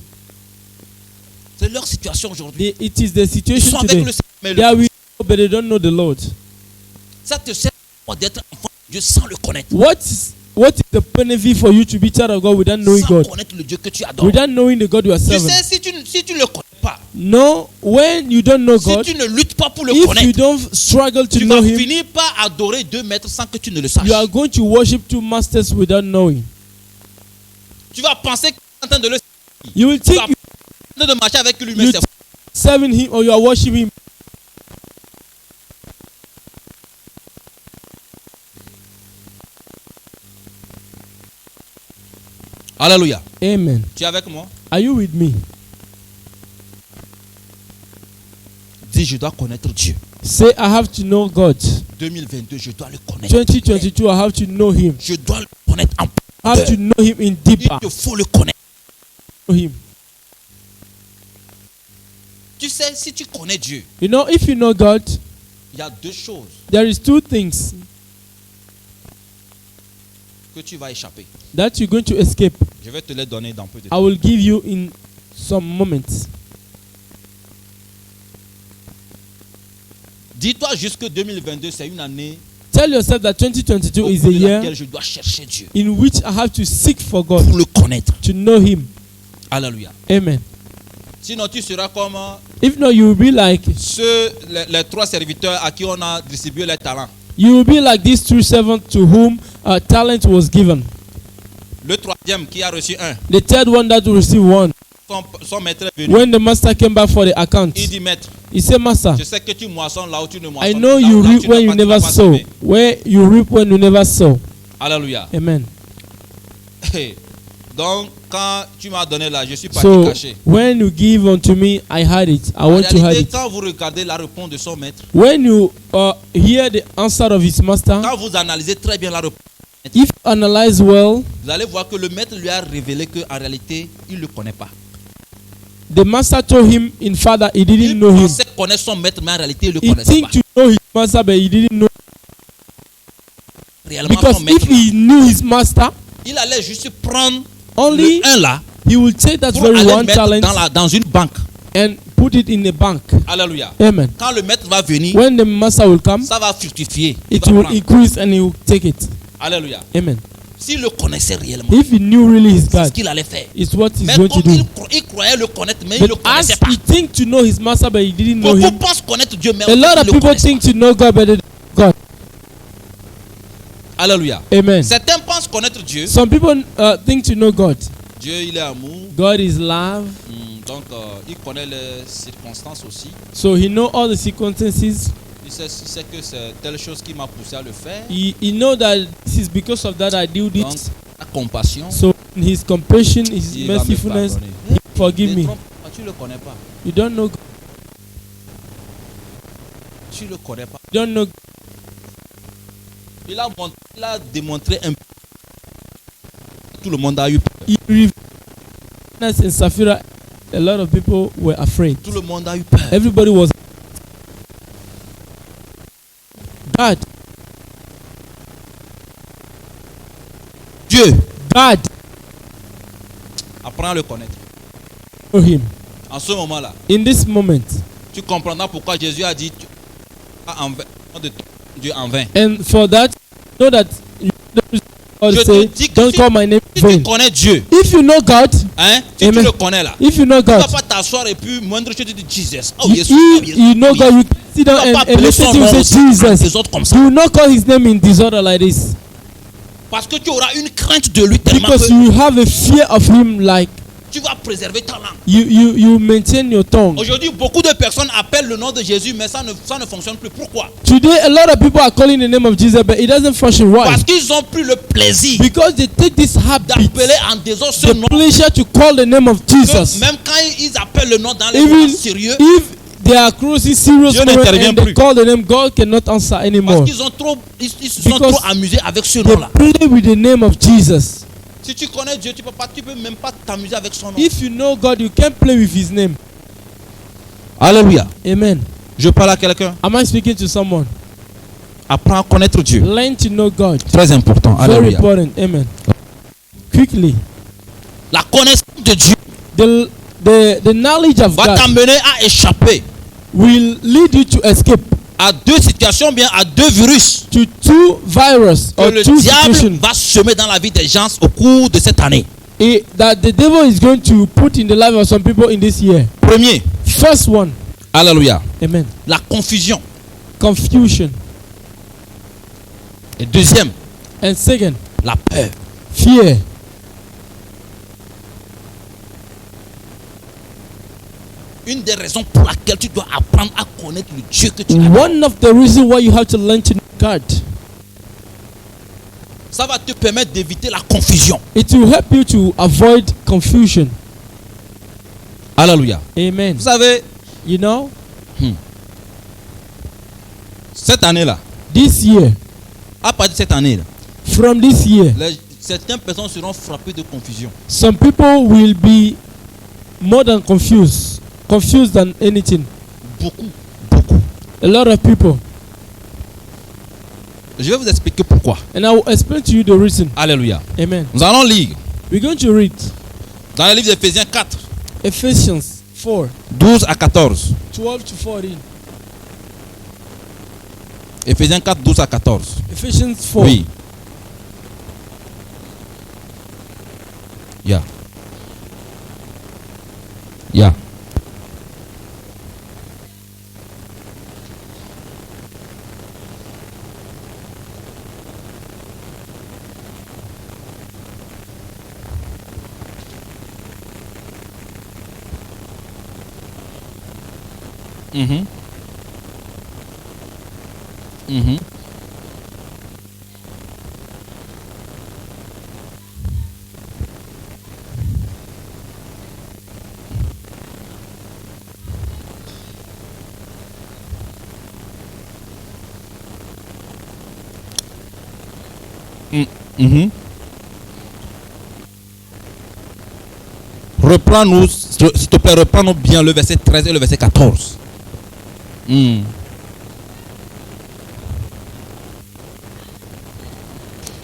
C'est leur situation aujourd'hui. It is the Ils situation sont avec today. le Seigneur, mais They are with you, but they don't know the Lord. ça te sert d'être enfant de Dieu sans le connaître. What is the benefit for you to be child of God without knowing Sans God? connaître le Dieu que tu adores. Without knowing the God you are Tu serving. sais, si tu ne le connais pas, No, when you don't know si God, tu ne luttes pas pour le if you connaître, don't struggle to tu know vas Him, finir par adorer 2 maîtres sans que tu ne le saches. you are going to worship two masters without knowing. Tu vas penser que tu es en train de le You will tu think vas you en train de marcher avec lui, mais You- c'est are serving Him or you are worshiping Him. Alléluia. Amen. Tu es avec moi? Are you with me? Dis, je dois connaître Dieu. Say, I have to know God. 2022, je dois le connaître. 2022, I have to know Him. Je dois le connaître en I have to know Him in Il deeper. te faut le connaître. Know Him. Tu sais, si tu connais Dieu, You know, if you know God, il y a deux choses there is two things que tu vas échapper. that you're going to escape. Je vais te les donner dans peu de I temps. will give you in some moments. Dis-toi juste que 2022, c'est une année Tell yourself that 2022 au is cours a de year laquelle je dois chercher Dieu in which I have to seek for God, pour le connaître. to know Him. Alléluia. Amen. Sinon, tu seras comme If not, you will be like les trois serviteurs à qui on a distribué les talents. you will be like these two servants to whom talent was given. Le troisième qui a reçu un, The third one that will receive one. son maître est venu. When the master came back for the account, Il dit, maître, he said, Master, je sais que tu moissonnes là où tu ne moissonnes I know là you où reap tu when n'as you pas never sow. semé. Where you reap when you never sow. Alléluia. Amen. Donc, quand tu m'as donné là, je suis parti So caché. when you give unto me, I had it. I En want to hide réalité, it. quand vous regardez la réponse de son maître, When you hear the answer of his master, quand vous analysez très bien la réponse, if you analyze well, vous allez voir que le maître lui a révélé qu'en réalité, il ne le connaît pas. the master told him, in father, he didn't Il know him. pensait connaître son maître, mais en réalité, il ne le He connaissait think pas. to know his master, but he didn't know. Réellement, Because son maître, if he knew his master, il allait juste prendre only le 1 là he will take that pour very aller one mettre talent dans une banque. and put it in a bank. Alléluia. Amen. Quand le maître va venir, When the master will come, ça va fructifier. Il it va will prendre. increase and he will take it. Alléluia. Amen. S'il le connaissait réellement, If he knew really his c'est ce God, qu'il allait faire. it's what he's Mais going to comme do. il croyait le connaître, mais il ne le But as connaissait pas. he think to know his master, but he didn't know Beaucoup him. pensent connaître Dieu, mais A en lot fait, of ils le people connaissent think pas. to know God better than God. Alléluia. Amen. Certains pensent connaître Dieu. Some people think to know God. Dieu, il est amour. God is love. Donc, il connaît les circonstances aussi. So he know all the circumstances. Il sait que c'est telle chose qui m'a poussé à le faire. He know that this is because of that I do Donc, this. la compassion, So in his compassion, his il va me mercifulness, pardonner. he forgive me. Tu ne le connais pas. You don't know God. Tu ne le connais pas. You don't know. Il a démontré un peu. Tout le monde a eu peur. He revealed in Sapphira. A lot of people were afraid. Tout le monde a eu peur. Everybody was. God. Dieu, God. apprends à le connaître. Know him. En ce moment-là, In this moment. tu comprendras pourquoi Jésus a dit de Dieu en vain. And for that, know that God Je te say, dis que don't si- call my name Si vain. tu connais Dieu, If you know God, hein, si tu Amen. le connais là, if you know tu ne vas God, pas t'asseoir et puis moindre chose tu dis Jesus. Oh, if Jésus, oh, Jésus, you know oh, God, Jésus. you sit Tu down ne vas pas and appeler listen son to him nom say aussi, les Jesus. autres comme ça. You will not call his name in disorder like this. Parce que tu auras une crainte de lui tellement Because que you have a fear of him, like tu vas préserver ta langue. you maintain your tongue. Aujourd'hui, beaucoup de personnes appellent le nom de Jésus, mais ça ne fonctionne plus. Pourquoi? Today, a lot of people are calling the name of Jesus, but it doesn't function. Why? Parce qu'ils ont plus le plaisir Because they take this habit, d'appeler en désordre ce the nom. pleasure to call the name of Que Jesus. même quand ils appellent le nom dans les Even moments sérieux, if they are closing serious Dieu moment n'intervient and they plus. call the name, God cannot answer parce anymore. qu'ils ils se sont Because trop amusés avec ce They nom-là. play with the name of Jesus. Si tu connais Dieu, tu peux même pas t'amuser avec son nom. If you know God, you can't play with his name. Alléluia. Amen. Je parle à quelqu'un. Am I speaking to someone? Apprends à connaître Dieu. Learn to know God. Très important. Very Alléluia. important. Amen. Quickly. La connaissance de Dieu The knowledge of va God t'amener à échapper will lead you to escape à deux situations, bien à deux virus to two virus que or le two diable situations va semer dans la vie des gens au cours de cette année. that the devil is going to put in the life of some people in this year. Premier, First one. alléluia, Amen. la confusion. Confusion. Et deuxième, And second, la peur. fear. Une des raisons pour laquelle tu dois apprendre à connaître le Dieu que tu as. One of the reasons why you have to learn to know God. Ça va te permettre d'éviter la confusion. It will help you to avoid confusion. Alléluia. Amen. Vous savez, You know, cette année-là, this year, à partir de cette année-là, from this year, certaines personnes seront frappées de confusion. some people will be more than confused. confused than anything. Beaucoup, beaucoup. A lot of people. Je vais vous expliquer pourquoi. And I will explain to you the reason. Alléluia. Amen. Nous allons lire We're going to read dans le livre d'Éphésiens 4, Ephesians 4, 12 à 14. 12 to 14. Éphésiens 4, 12 à 14. Ephesians 4. Oui. Yeah. Yeah. Mhm. Mhm. Mhm. Reprends-nous, s'il te plaît, reprends-nous bien le verset 13 et le verset 14.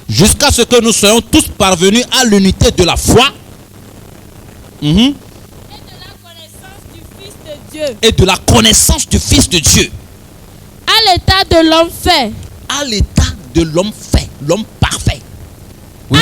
Jusqu'à ce que nous soyons tous parvenus à l'unité de la foi. Et de la connaissance du Fils de Dieu. Et de la connaissance du Fils de Dieu. À l'état de l'homme fait. À l'état de l'homme fait, l'homme parfait. Oui.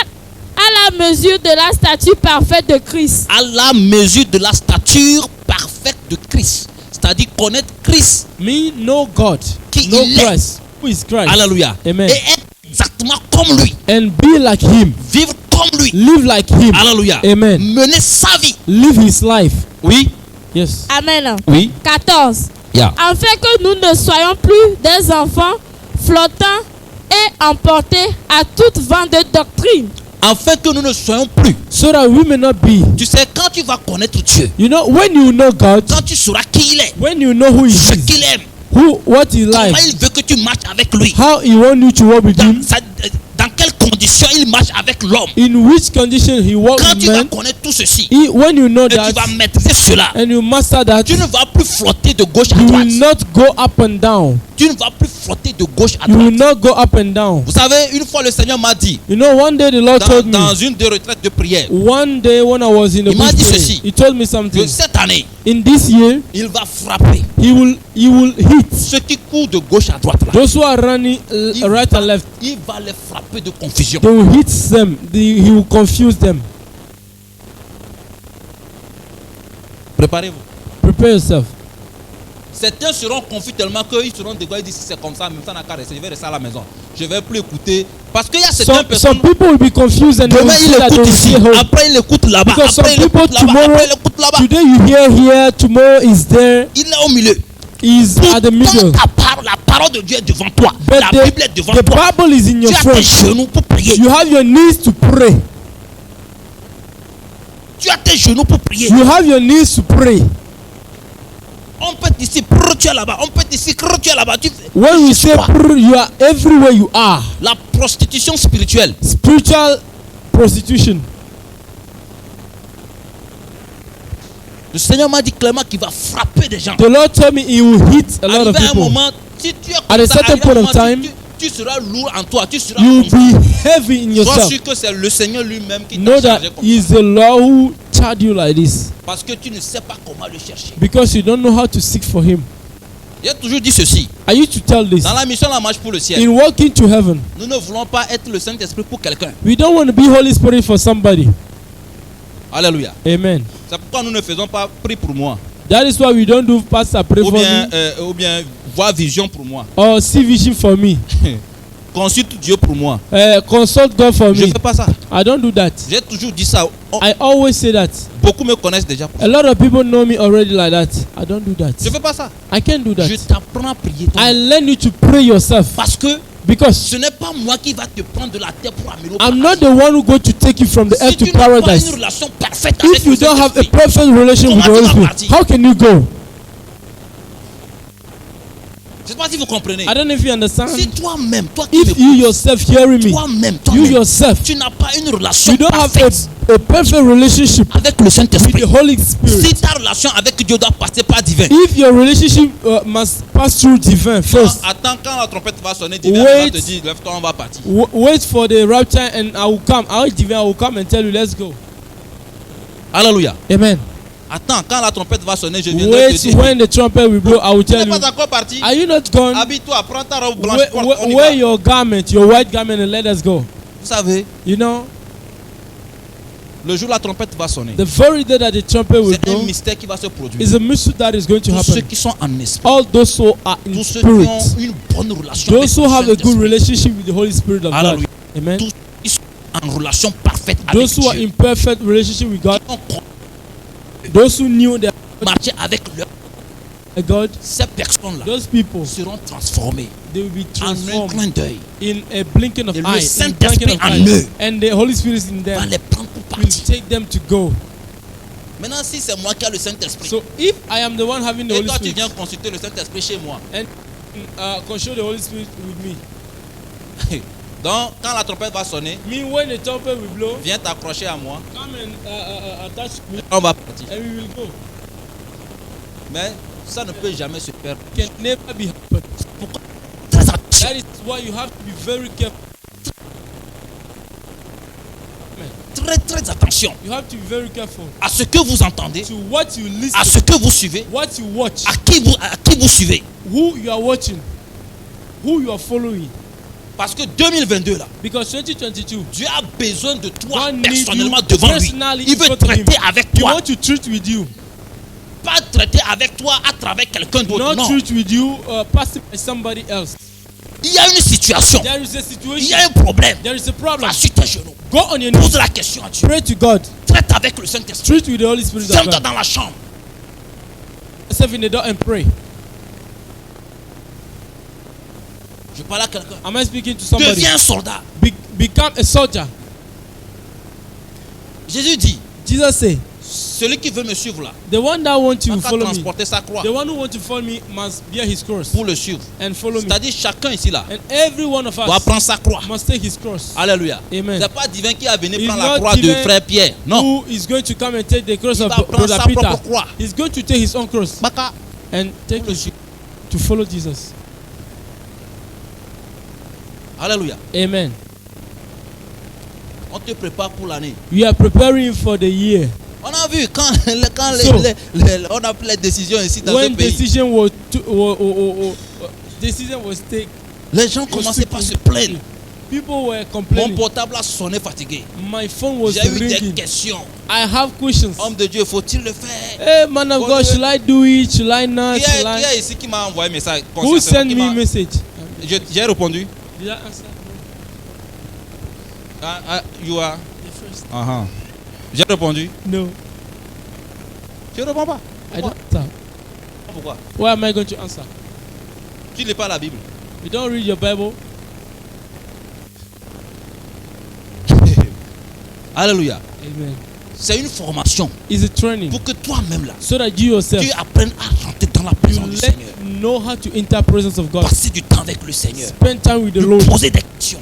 À la mesure de la stature parfaite de Christ. À la mesure de la stature parfaite de Christ. C'est-à-dire connaître Christ. Me know God. Qui Know il est. Christ. Who is Christ? Alléluia. Amen. Et être exactement comme lui. And be like him. Vivre comme lui. Live like him. Alléluia. Amen. Mener sa vie. Live his life. Oui. Yes. Amen. Oui. 14. Yeah. Afin que nous ne soyons plus des enfants flottants et emportés à toute vent de doctrine. Afin que nous ne soyons plus. So that we may not be. Tu sais, quand tu vas connaître Dieu, You know, when you know God, quand tu sauras qui il est, when you know who he ce is, qu'il aime, what he comment likes, il veut que tu marches avec lui, how he wants you to walk with him, dans quelles conditions il marche avec l'homme. in which condition he walks Quand with tu vas men. connaître tout ceci, When you know et tu that vas maîtriser cela, and you master that, tu ne vas plus flotter de gauche à you droite. will not go up and down. Tu ne vas plus flotter de gauche à You will droite. not go up and down. Vous savez, une fois le Seigneur m'a dit, You know, one day the Lord told me, dans une des retraites de prière, one day when I was in the Il m'a dit bush ceci. praying, he told me something. que cette année, In this year, il va frapper he will hit ceux qui courent de gauche à droite. Là. those who are running right and left. Il va les frapper de confusion. They will hit them. He will confuse them. Préparez-vous. Prepare yourself. Certains seront confus tellement qu'ils seront dégoûtés. Ils disent si c'est comme ça, même ça n'a qu'à rester. Je vais rester à la maison. Je ne vais plus écouter. Parce qu'il y a certaines personnes. Some people will be confused and they will Demain, say il that they écoute will ici. stay home. Après, il écoute là-bas. Because some Après, il people écoute là-bas. tomorrow, Après, il écoute là-bas. today you hear here, tomorrow is there, Il est au milieu. is at the middle. La parole de Dieu est devant toi. But La Bible est devant the toi. Bible is in your Tu as tes front. genoux pour prier. You have your knees to pray. Tu as tes genoux pour prier. You have your knees to pray. On peut être ici, tu es là-bas. On peut être ici, tu es là-bas. When we say pray, you are everywhere you are. La prostitution spirituelle. Spiritual prostitution. Le Seigneur m'a dit clairement qu'il va frapper des gens. The Lord told me he will hit a lot of Arrivé à un people. moment, si tu es At comme a ça, certain arrivé à un point of moment, time, tu seras lourd en toi. Tu seras You will comme ça. be heavy in Sois yourself. sûr que c'est le Seigneur lui-même qui Know t'a that chargé comme he is ça. the Lord who charged you like this. Parce que tu ne sais pas comment le chercher. Because you don't know how to seek for him. J'ai toujours dit ceci. I used to tell this. Dans la mission La Marche pour le ciel, In walking to heaven, nous ne voulons pas être le Saint-Esprit pour quelqu'un. we don't want to be Holy Spirit for somebody. Alléluia. Amen. C'est pourquoi nous ne faisons pas prie pour moi. That is why we don't do pastor pray for me Ou bien voir vision pour moi. or see vision for me. Consulte Dieu pour moi. Consult God for Je ne me. fais pas ça. I don't do that. J'ai toujours dit ça. I always say that. Beaucoup me connaissent déjà pour ça. A lot of people know me already like that. I don't do that. Je ne fais pas ça. I can't do that. Je t'apprends à prier. I learn you to pray yourself. Parce que Because ce n'est pas moi qui va te prendre de la terre pour amener au I'm paradis. not the one who go to take you from the Si earth tu to n'as pas une paradise. relation parfaite avec If you le don't have a Saint-Esprit, perfect relation with the Comment Holy tu vas Spirit, partir? how can you go? Je ne sais pas si vous comprenez. I don't know if you understand. Si toi-même, toi qui If you yourself hearing me, toi-même, you yourself, tu n'as pas une relation you don't have parfaite a perfect relationship avec le with Saint-Esprit. the Holy Spirit. Si ta relation avec Dieu doit passer par divin. If your relationship must pass through divine first, Attends quand la trompette va sonner, divin Wait. va te dire, lève-toi, on va partir. wait for the rapture and I will come. I will come and tell you, let's go. Alléluia. Amen. Attends, quand la trompette va sonner, je viendrai te Wait dire. when the trumpet will blow. I will Tu tell n'es you. pas encore parti. Are you not gone? Habille-toi, prends ta robe blanche. Wear, porte, on y wear va. your garment, your white garment, and let us go. Vous savez, You know, le jour où la trompette va sonner, the very day that the trumpet will c'est un blow mystère qui va se produire. is a mystery that is going to Tous ceux happen. qui sont en esprit, All those who are in tous ceux qui ont spirit, une bonne relation avec those who le have a good Saint-Esprit, relationship with the Holy Spirit of God. Hallelujah. Amen. tous qui sont en relation parfaite avec Those who are Dieu, in perfect relationship with God, qui ont those who knew their marché avec leur, God, ces personnes-là those people, seront transformées they will be en un transformed clin d'œil. in a blinking of Et le eye, in Saint-Esprit blinking of en eye, eux and the Holy Spirit in Va them les prendre pour will partie. take them to go. Maintenant, si c'est moi qui ai le Saint-Esprit, So if I am the one having the et Holy toi tu Spirit, viens consulter le Saint-Esprit chez moi, control the Holy Spirit with me. donc quand la trompette va sonner, Me, when the trumpet will blow, viens t'accrocher à moi, come and attach me, on va partir. and we will go. Mais ça ne peut jamais se faire. Can never be happen. Très attention. That is why you have to be very careful. Très très attention You have to be very careful à ce que vous entendez, to what you listen, à ce que vous suivez, what you watch, à qui vous suivez. who you are watching, who you are following. Parce que 2022 là, Because 2022, Dieu a besoin de toi God needs personnellement you devant lui. personally Il in veut front of him. traiter avec He toi, wants to treat with you, pas traiter avec toi à travers quelqu'un d'autre. not Non, treat with you, passing by somebody else. il y a une situation, There is a il y situation, a un problème. there is a problem. Va sur tes genoux, Go on your knees, pose la question à Dieu, pray to God, traite avec le Saint-Esprit, treat with the Holy Spirit of ferme-toi God. dans la chambre. Step in the door and pray. Je parle à quelqu'un. Am I speaking to somebody? Deviens un soldat. Become a soldier. Jésus dit, Jesus said, celui qui veut me suivre là, the one that wants to n'a qu'à follow me, transporter sa croix the one who wants to follow me must bear his cross pour le suivre. and follow me. C'est-à-dire chacun ici là And every one of doit us prendre sa croix. must take his cross. Alléluia. Amen. C'est pas divin qui a venu It's prendre la not croix de divin frère Pierre. Non. Who is going to come and take the cross Il of va prendre Brother sa Peter? propre croix. He's going to take his own cross Baka, and take pour le it suivre. to follow Jesus. Alléluia. Amen. On te prépare pour l'année. We are preparing for the year. On a vu quand So, on a pris les décisions ici dans ce When pays. decision was taken, Les gens commençaient par se plaindre. people were Mon complaining. portable a sonné fatigué. My phone was J'ai eu des ringing. questions. I have questions. Homme de Dieu, faut-il le faire? Hey, man of God, should I do it? Should I not? Qui Should est I? ici qui m'a envoyé un message? Who consciemment, sent qui me m'a- a message? J'ai répondu. Did I answer? You are. The first. J'ai répondu. No, Je ne réponds pas. I don't answer. Pourquoi? Why am I going to answer? Tu ne lis pas la Bible. You don't read your Bible. Alléluia. Amen. C'est une formation It's a training pour que toi-même là, so that you yourself tu apprennes à rentrer dans la you présence du let Seigneur. know how to enter presence of God. Passer du temps avec le Seigneur. Spend time with the Lui Lord. poser des questions.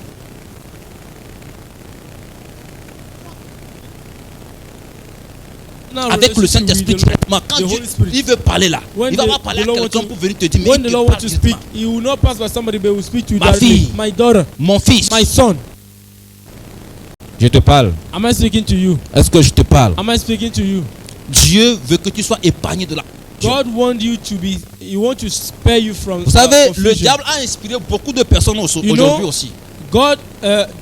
Now, Avec le relationship Saint-Esprit with the directement. Quand the Dieu Holy Spirit. il veut parler là, When il va the- pas parler the à Lord quelqu'un wants to- pour venir te dire, mais When il the te Lord parle wants to speak, directement. He will not pass by somebody, but will speak to you Ma directly. fille. My daughter, Mon fils, my son, je te parle. am I speaking to you? Est-ce que je te parle? Am I speaking to you? Dieu veut que tu sois épargné de la. God wants you to be. He wants to spare you from. Vous savez, le confusion. diable a inspiré beaucoup de personnes aujourd'hui You know, aussi, God,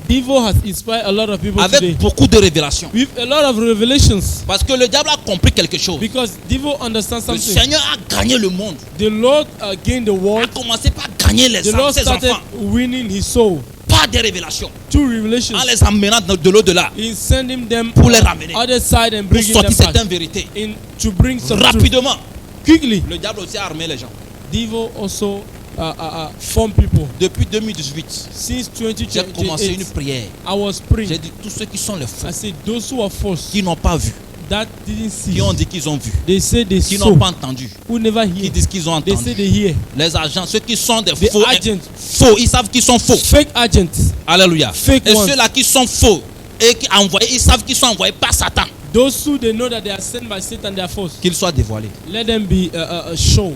devil has inspired a lot of people avec today beaucoup de révélations. with a lot of revelations Parce que le diable a compris quelque chose. because devil understands Le something. Seigneur a gagné le monde. The Lord gained the A world. commencé par gagner les The Lord ses started enfants winning his soul par des révélations, through revelations. en les emmenant de l'au-delà In sending them pour les ramener, other side and pour bringing sortir them back certaines vérités. in to bring some truth Rapidement, quickly. le diable aussi a armé les gens. Devil also form people. Depuis 2018, Since j'ai commencé une 2028, prière. I was J'ai praying. dit tous ceux qui sont les faux, I said those who are false, qui n'ont pas vu, that didn't see, qui ont dit qu'ils ont vu, they say they qui saw, n'ont pas entendu, who never qui hear, disent qu'ils ont they say entendu. they hear. Les agents, ceux qui sont des The faux, agents, ils savent qu'ils sont faux. fake agents, Alléluia. Fake Et ones. ceux-là qui sont faux et qui envoient, ils savent qu'ils sont envoyés par Satan. those who they know that they are sent by Satan, they are false. Qu'ils soient dévoilés. Let them be shown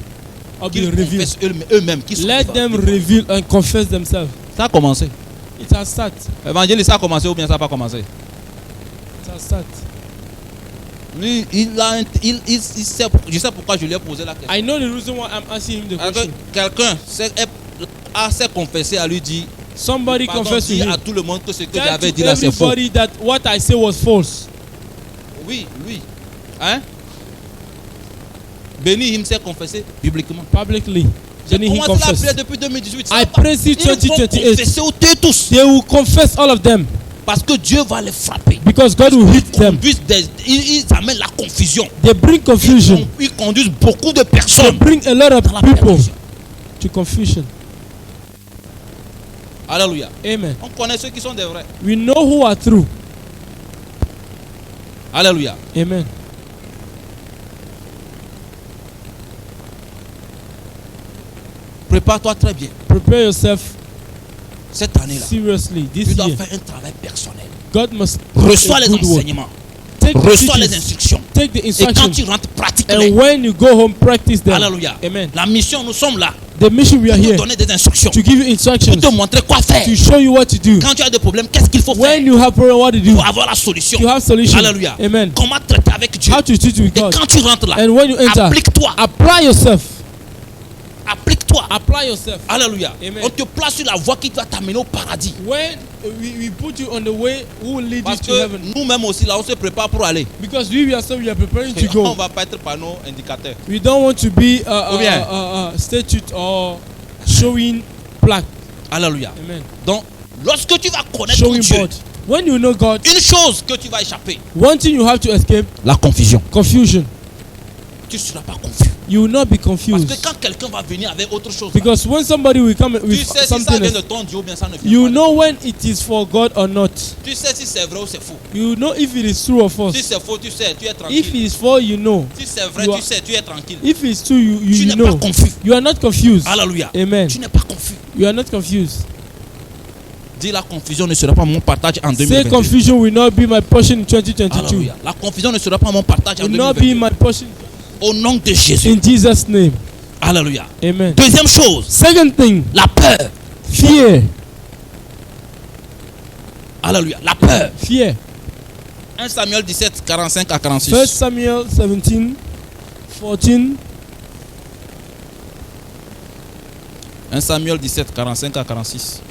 or be Qu'ils revealed. confessent eux-mêmes. Qu'ils soient Let them reveal and confess themselves. Ça a commencé. It has start. Évangile, ça a commencé ou bien ça n'a pas commencé? It has start. Lui, il sait, je sais pourquoi je lui ai posé la question. I know the reason why I'm asking him the question. Quelqu'un s'est confessé à lui dire, Somebody pardon, confessed to dis him. à tout le monde que ce que Tell j'avais to dit là c'est faux. everybody that what I say was false. Oui. Hein? Béni, il s'est confessé bibliquement. Publicly. J'ai Then he commencé la prière confessed. depuis 2018. I praise you Ils vont 2028. confesser tous. They will confess all of them Parce que Dieu va les frapper. because God will hit them. Ils amènent la confusion. They bring confusion. Ils conduisent beaucoup de They personnes bring a lot of dans la people perdition. to confusion. Alléluia. Amen. On connaît ceux qui sont des vrais. We know who are true. Alléluia. Amen. Prépare-toi très bien. Prepare yourself Cette année-là, seriously tu this dois year. faire un travail personnel. God must Reçois a les good work. enseignements. Take the Reçois les teachings, instructions. take the Et quand instructions, tu rentres, pratique-les. and when you go home, practice them. Alléluia. Amen. La mission, nous sommes là The mission we are pour te here donner des instructions. to give you Pour instructions, te montrer quoi faire. to show you what to do. Quand tu as des problèmes, qu'est-ce qu'il faut faire When you have problem, what to do. pour avoir la solution. You have solution. Alléluia. Amen. Comment traiter avec Dieu. How to treat with Et God. quand tu rentres là, And when you enter, applique-toi. apply yourself. Applique-toi. Apply yourself. Alléluia. Amen. On te place sur la voie qui va t'amener au paradis. When we put you on the way, who will lead you Parce to que heaven? nous-mêmes aussi, là, on se prépare pour aller. Because we ourselves, we are preparing to Et on ne go. va pas être par nos indicateurs. We don't want to be Ou bien? statute or showing plaque. Alléluia. Amen. Donc, lorsque tu vas connaître Showing Dieu, board. When you know God, une chose que tu vas échapper, one thing you have to escape: la confusion. confusion. Tu ne seras pas confus. You will not be Parce confused. que quand quelqu'un va venir avec autre chose, là, Because when somebody will come tu with sais si ça something vient de else, ton Dieu ou bien ça ne vient you pas. know when it is for God or not. Tu sais si c'est vrai ou c'est faux. You know if it is true or false. Si c'est faux, tu sais, tu es If tranquille. it is for, you know. Si c'est vrai, you tu are- sais, tu es tranquille. If it's true, you Tu n'es pas know. confus. You are not confused. Alléluia. Amen. Tu n'es pas confus. You are not confused. Dis la confusion ne sera pas mon partage en Say 2022. confusion will not be my portion in 2022. Alléluia. La confusion ne sera pas mon partage en Will not be 2022. my portion Au nom de Jésus. in Jesus' name. Alléluia. Amen. Deuxième chose, Second thing, la peur. fear. Alléluia. La peur. Fear. 1 Samuel 17, 45 à 46. 1 Samuel 17, 14. 1 Samuel 17, 45 à 46.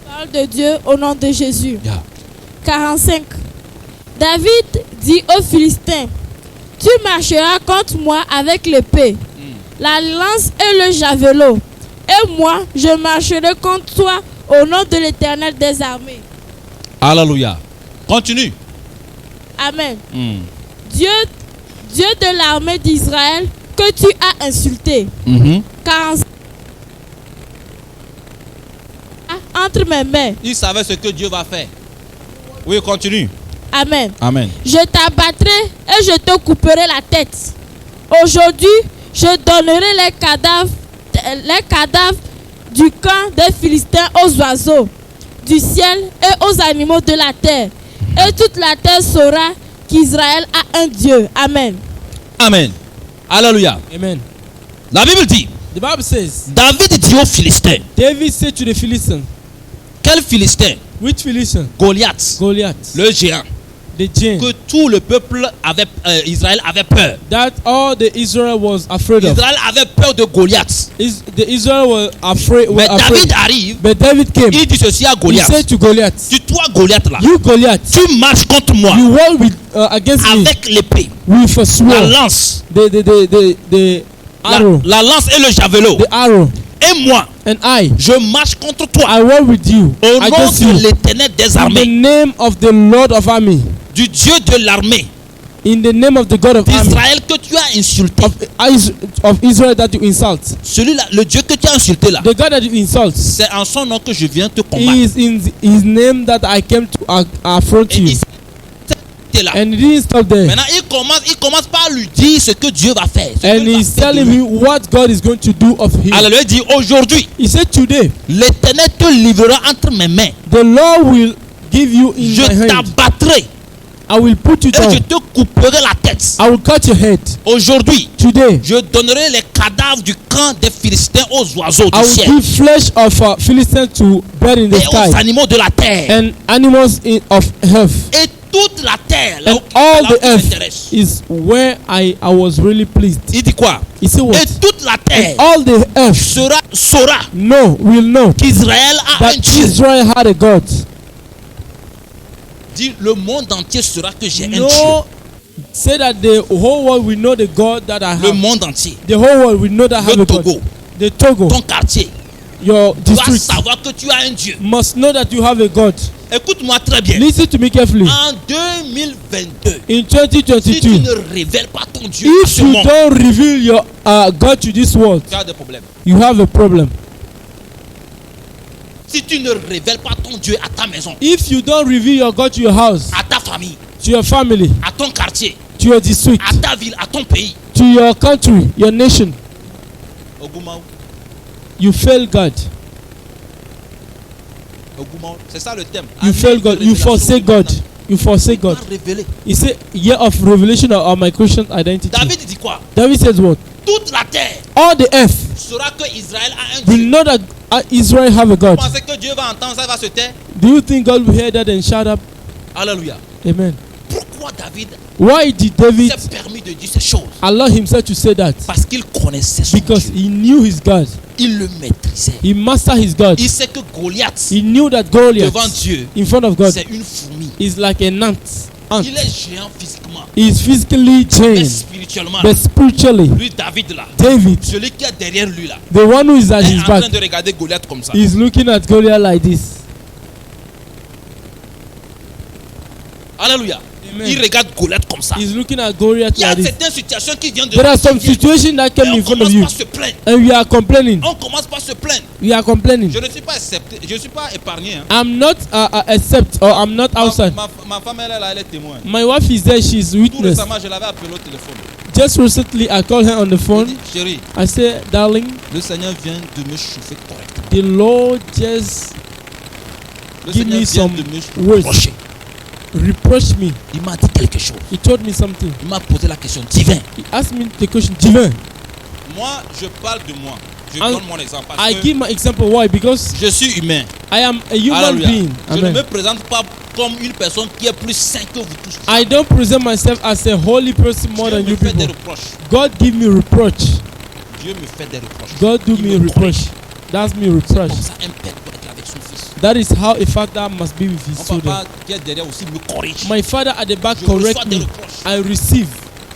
Parole de Dieu au nom de Jésus. Yeah. 45. David dit aux Philistins: Tu marcheras contre moi avec l'épée, la lance et le javelot, et moi je marcherai contre toi au nom de l'Éternel des armées. Alléluia. Continue. Amen. Dieu de l'armée d'Israël que tu as insulté. 45. Entre mes mains. Il savait ce que Dieu va faire. Oui, continue. Amen. Amen. Je t'abattrai et je te couperai la tête. Aujourd'hui, je donnerai les cadavres du camp des Philistins aux oiseaux du ciel et aux animaux de la terre. Et toute la terre saura qu'Israël a un Dieu. Amen. Amen. Alléluia. Amen. La Bible dit, The Bible says, David dit aux Philistins. David said to the Philistines, Quel Philistin? which Philistine? Goliath, Goliath, le géant. the giant, Que tout le peuple avait, Israël avait peur. that all the Israel was afraid of. Israël avait peur de Goliath. The Israel were afraid. Mais David arrive, But David came. il dit ceci à He Goliath. said to Goliath, Dis toi Goliath là, "You Goliath, tu marches contre moi you war with against me avec l'épée, with a la sword, lance, the arrow, la lance et le javelot. the arrow, Et moi, and I je marche contre toi I war with you au nom against de you l'Éternel des in the armées, name of the Lord of army, du Dieu de l'armée in the name of the God of army d'Israël que tu as insulté, of Israel that you insult. celui-là, le Dieu que tu as insulté là, The God that you insult, c'est en son nom que je viens te combattre. is in his name that I came to affront Et you. il s'est là. And he didn't stop there. Maintenant, il commence par lui dire ce que Dieu va faire. ce que And Dieu va he's faire de telling lui. him what God is going to do of him. Alors, il dit aujourd'hui, He said, today, l'Éternel te livrera entre mes mains. the Lord will give you in Je my hand. t'abattrai I will put you et je down. te couperai la tête. I will cut your head. Aujourd'hui, Today, je donnerai les cadavres du camp des Philistins aux oiseaux I du will ciel give flesh of Philistines to bird in the et aux sky animaux de la terre. and animals of earth. Et toute la terre, là And où all là où the qui earth m'intéresse. is where I was really pleased. Il dit quoi? He said what? Et toute la terre And all the earth saura will know qu'Israël a un that Dieu. Israel had a God. Dit le monde entier saura que j'ai un Dieu. No, say that the whole world will know the God that I Le have. monde entier. The whole world will know that I have Le a God. Togo, The Togo, ton quartier, your doit district, savoir que tu as un Dieu. must know that you have a God. Écoute-moi très bien. Listen to me carefully. En 2022, In si tu 2022, ne révèles pas ton Dieu à if ce you monde, don't reveal your God to this world, tu as des problèmes. you have a problem. Si tu ne révèles pas ton Dieu à ta maison, If you don't reveal your God to your house, à ta famille, to your family, à ton quartier, to your district, à ta ville, à ton pays, to your country, your nation, Ogumaou, you fail God. Ogumaou, c'est ça le thème. You fail God. You forsake God. You forsake God. Révélé. He said, year of revelation of my Christian identity. David dit quoi? David says what? Toute la terre All the earth saura que Israël a un will Dieu. know that Israel have a Vous God. pensez que Dieu va entendre ça, va se taire? Do you think God will hear that and shout up? Alléluia. Amen. Pourquoi David Why did David s'est permis de dire ces choses? allow himself to say that? Parce qu'il connaissait son Because Dieu. he knew his God. Il le maîtrisait. He mastered his God. Il sait que Goliath, He knew that Goliath devant Dieu, in front of God c'est une fourmi. is like an ant. Il est géant physiquement, He is physically mais chained, spirituellement. but spiritually, Lui, David là, David, celui qui est derrière lui là, the one who is at est his en train back, de regarder Goliath comme ça. is looking at Goliath like this. Alléluia. Amen. Il regarde Goliath comme ça. He's looking at Goliath Il y a like this. certaines situations qui viennent de There are some qui viennent. situations that Et came on in front of commence you, par se plaindre. and we are complaining. On commence par se plaindre. We are complaining. Je ne suis pas accepté, je ne suis pas épargné. Hein. I'm not accept or I'm not outside. Ma femme elle est là, elle est témoin. My wife is there. She's Tout witness. récemment, je l'avais appelé au téléphone. Just recently, I called her on the Je phone. dis, chérie, I said, darling, le Seigneur vient de me chauffer correctement. the Lord just Le Give Seigneur me vient some de me words. reprocher. reproached me. Il m'a dit quelque chose. He told me something. Il m'a posé la question divin. He asked me the question, Divin. Moi, je parle de moi. Je And donne mon exemple. Parce I que give my example. Why? Because je suis humain. I am a human Alléluia. being. Je ne Amen. me présente pas comme une personne qui est plus sainte que vous tous. I don't present myself as a holy person more Dieu than me you fait des people. reproches. God give me reproach. Dieu me fait des reproches. God do Il me me reproach. That's me C'est reproach. comme ça un père doit être avec son fils. That is how a father must be with his Mon children. papa qui est derrière aussi me corrige. My father at the back Je reçois correct des me. reproches. I receive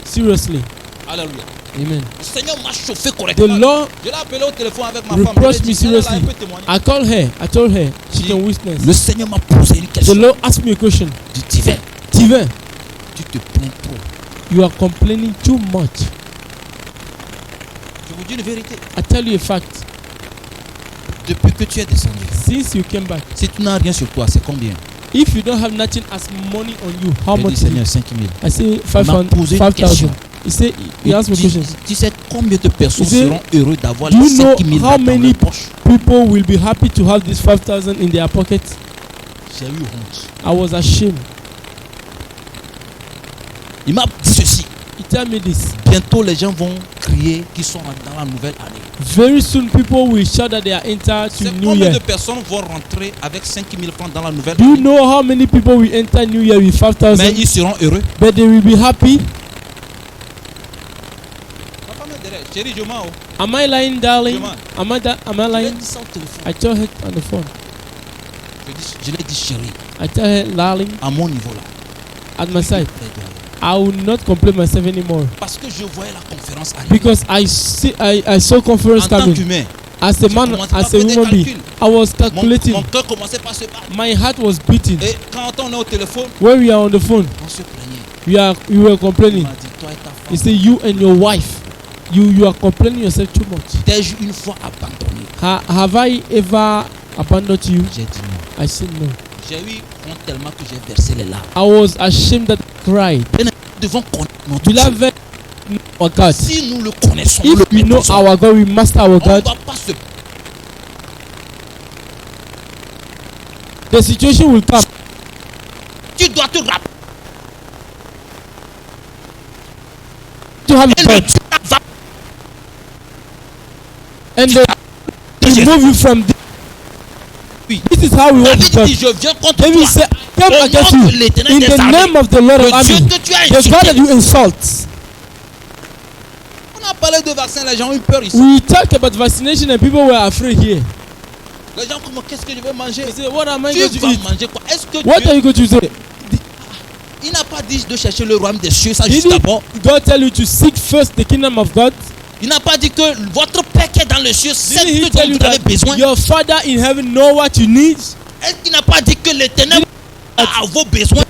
seriously. Alléluia. Amen. Le Seigneur m'a chauffé The correctement. Lord Je l'ai appelé au téléphone avec ma reproached femme. me Je lui ai dit, elle, seriously. elle peut témoigner. I called her. I told her she Si can witness. Le Seigneur m'a posé une The question. Lord asked me a question. Du divin. Divin, Tu te plains trop. you are complaining too much. Je vous dis une vérité. I tell you a fact. Depuis que tu es descendu, Since you came back, si tu n'as rien sur toi, c'est combien? if you don't have nothing as money on you, how J'ai much? dit, Seigneur, 5 000. I say m'a posé une 5,000. question. He said he asked me a question. Tu sais combien de personnes Is it- seront heureux d'avoir Do les you 5 know 000 how dans many leur poche? people will be happy to have this 5,000 in their pocket? J'ai eu honte. I was ashamed. Il m'a dit ceci. He tell me this. Bientôt, les gens vont crier qu'ils sont dans la nouvelle année. Very soon people will shout that they are entered to C'est New combien Year. de personnes vont rentrer avec 5 000 francs dans la nouvelle Do you année? know how many people will enter New Year with Mais 5,000? ils seront heureux. But they will be happy. Ma femme est derrière. Chérie, je mens. Am I lying, darling? Demande. Am I Je l'ai lying? dit ça au téléphone. I told her on the phone. Je l'ai dit, chérie, I tell her, darling, à mon niveau là. at my side, je vais derrière. I will not complain myself anymore Parce que je voyais la conférence arriver. because I saw En conference tant coming. qu'humain, As a man, commencé à as a faire des human being, calculs. I was mon calculating. cœur commençait par se battre. My heart was beating. Et quand on est au téléphone, When we are on the phone, on se plaignait. we were Il complaining. m'a dit, toi et ta He said, you and your wife, you are complaining yourself too much. T'ai-je une fois abandonné? Have I ever abandoned you? J'ai dit non. I said no. J'ai eu honte tellement que j'ai versé les larmes. I was ashamed that I cried. Nous devons connaître notre Dieu. Beloved, our God. Si nous le connaissons, nous If le we know maîtrisons, our God, we master our on ne God. va pas se... The situation will come. Tu dois te rappeler. To have Et le God, Dieu va and they remove you from this. Oui. This is how we want David to dit, God. je viens contre David toi. said, come Au against nom you de l'Éternel in des the armées. name of the Lord of Le Dieu armies, que tu as the God that insulté. you insult. On a parlé de vaccin, les gens ont eu peur ici. We talked about vaccination and people were afraid here. Les gens comment qu'est-ce que je vais manger? They say, what am I Tu going to vas eat? manger quoi? Est-ce que What Dieu, are you going to say? il n'a pas dit de chercher le royaume des cieux, ça Did juste d'abord. God tell you to seek first the kingdom of God? Il n'a pas dit que votre Père qui est dans les cieux sait Didn't he ce tell dont you vous avez that besoin. your Father in heaven know what you need? Est-ce qu'il n'a pas dit que l'Éternel a vos besoins?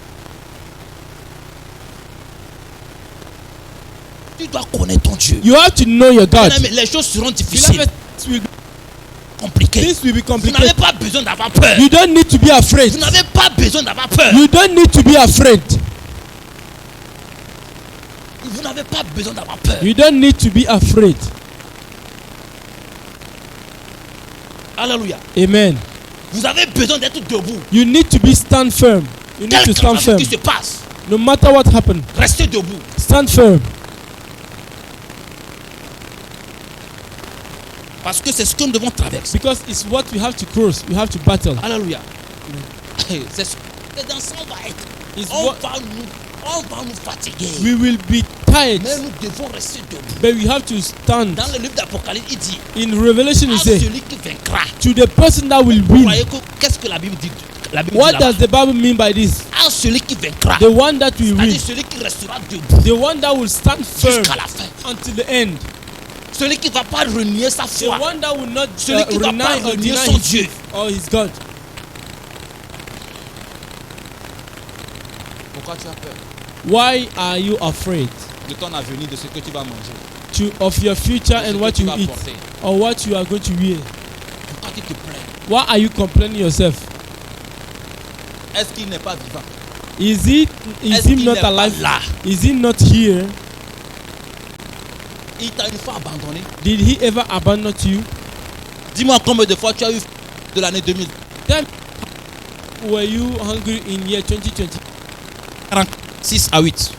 Tu dois connaître ton Dieu. You have to know your God. Mais les choses seront difficiles, Beloved, things will be- compliquées. things will be Vous n'avez complicated. pas besoin d'avoir peur. You don't need to be afraid. Vous n'avez pas besoin d'avoir peur. You don't need to be afraid. Vous n'avez pas besoin d'avoir peur. You don't need to be afraid. Alléluia. Amen. Vous avez besoin d'être debout. You need to be stand firm. You need Quel to que stand soit ce firm. qui se passe, No matter what happened, restez debout. stand firm. Parce que c'est ce que nous devons traverser. Because it's what we have to cross. We have to battle. Alléluia. C'est ce que dans ça on va être. It's On what va nous fatiguer. we will be tired, Mais nous devons rester debout. but we have to stand. Dans le livre d'Apocalypse, il dit In Revelation, à it says, celui qui vaincra. to the person that will Vous win. voyez qu'est-ce que la Bible dit? La Bible What dit là-bas. does the Bible mean by this? À celui qui vaincra. The one that will win. C'est-à-dire celui qui restera debout The one that will stand firm jusqu'à la fin. until the end. Celui qui ne va pas renier sa The foi. one that will not Celui qui ne va pas rely or renier deny son his Dieu. or his God. Pourquoi tu as peur Why are you afraid de ton avenir, de ce que tu vas manger, of your future de ce and que what tu you vas eat porter? or what you are going to wear? Pourquoi tu te plains? Why are you complaining yourself? Est-ce qu'il n'est pas vivant? Is Est-ce he qu'il not n'est pas alive? là? Is he not here? Il t'a une fois abandonné. Did he ever abandon you? Dis-moi combien de fois tu as eu de l'année 2000. Were you hungry in year 2020? 6 à 8.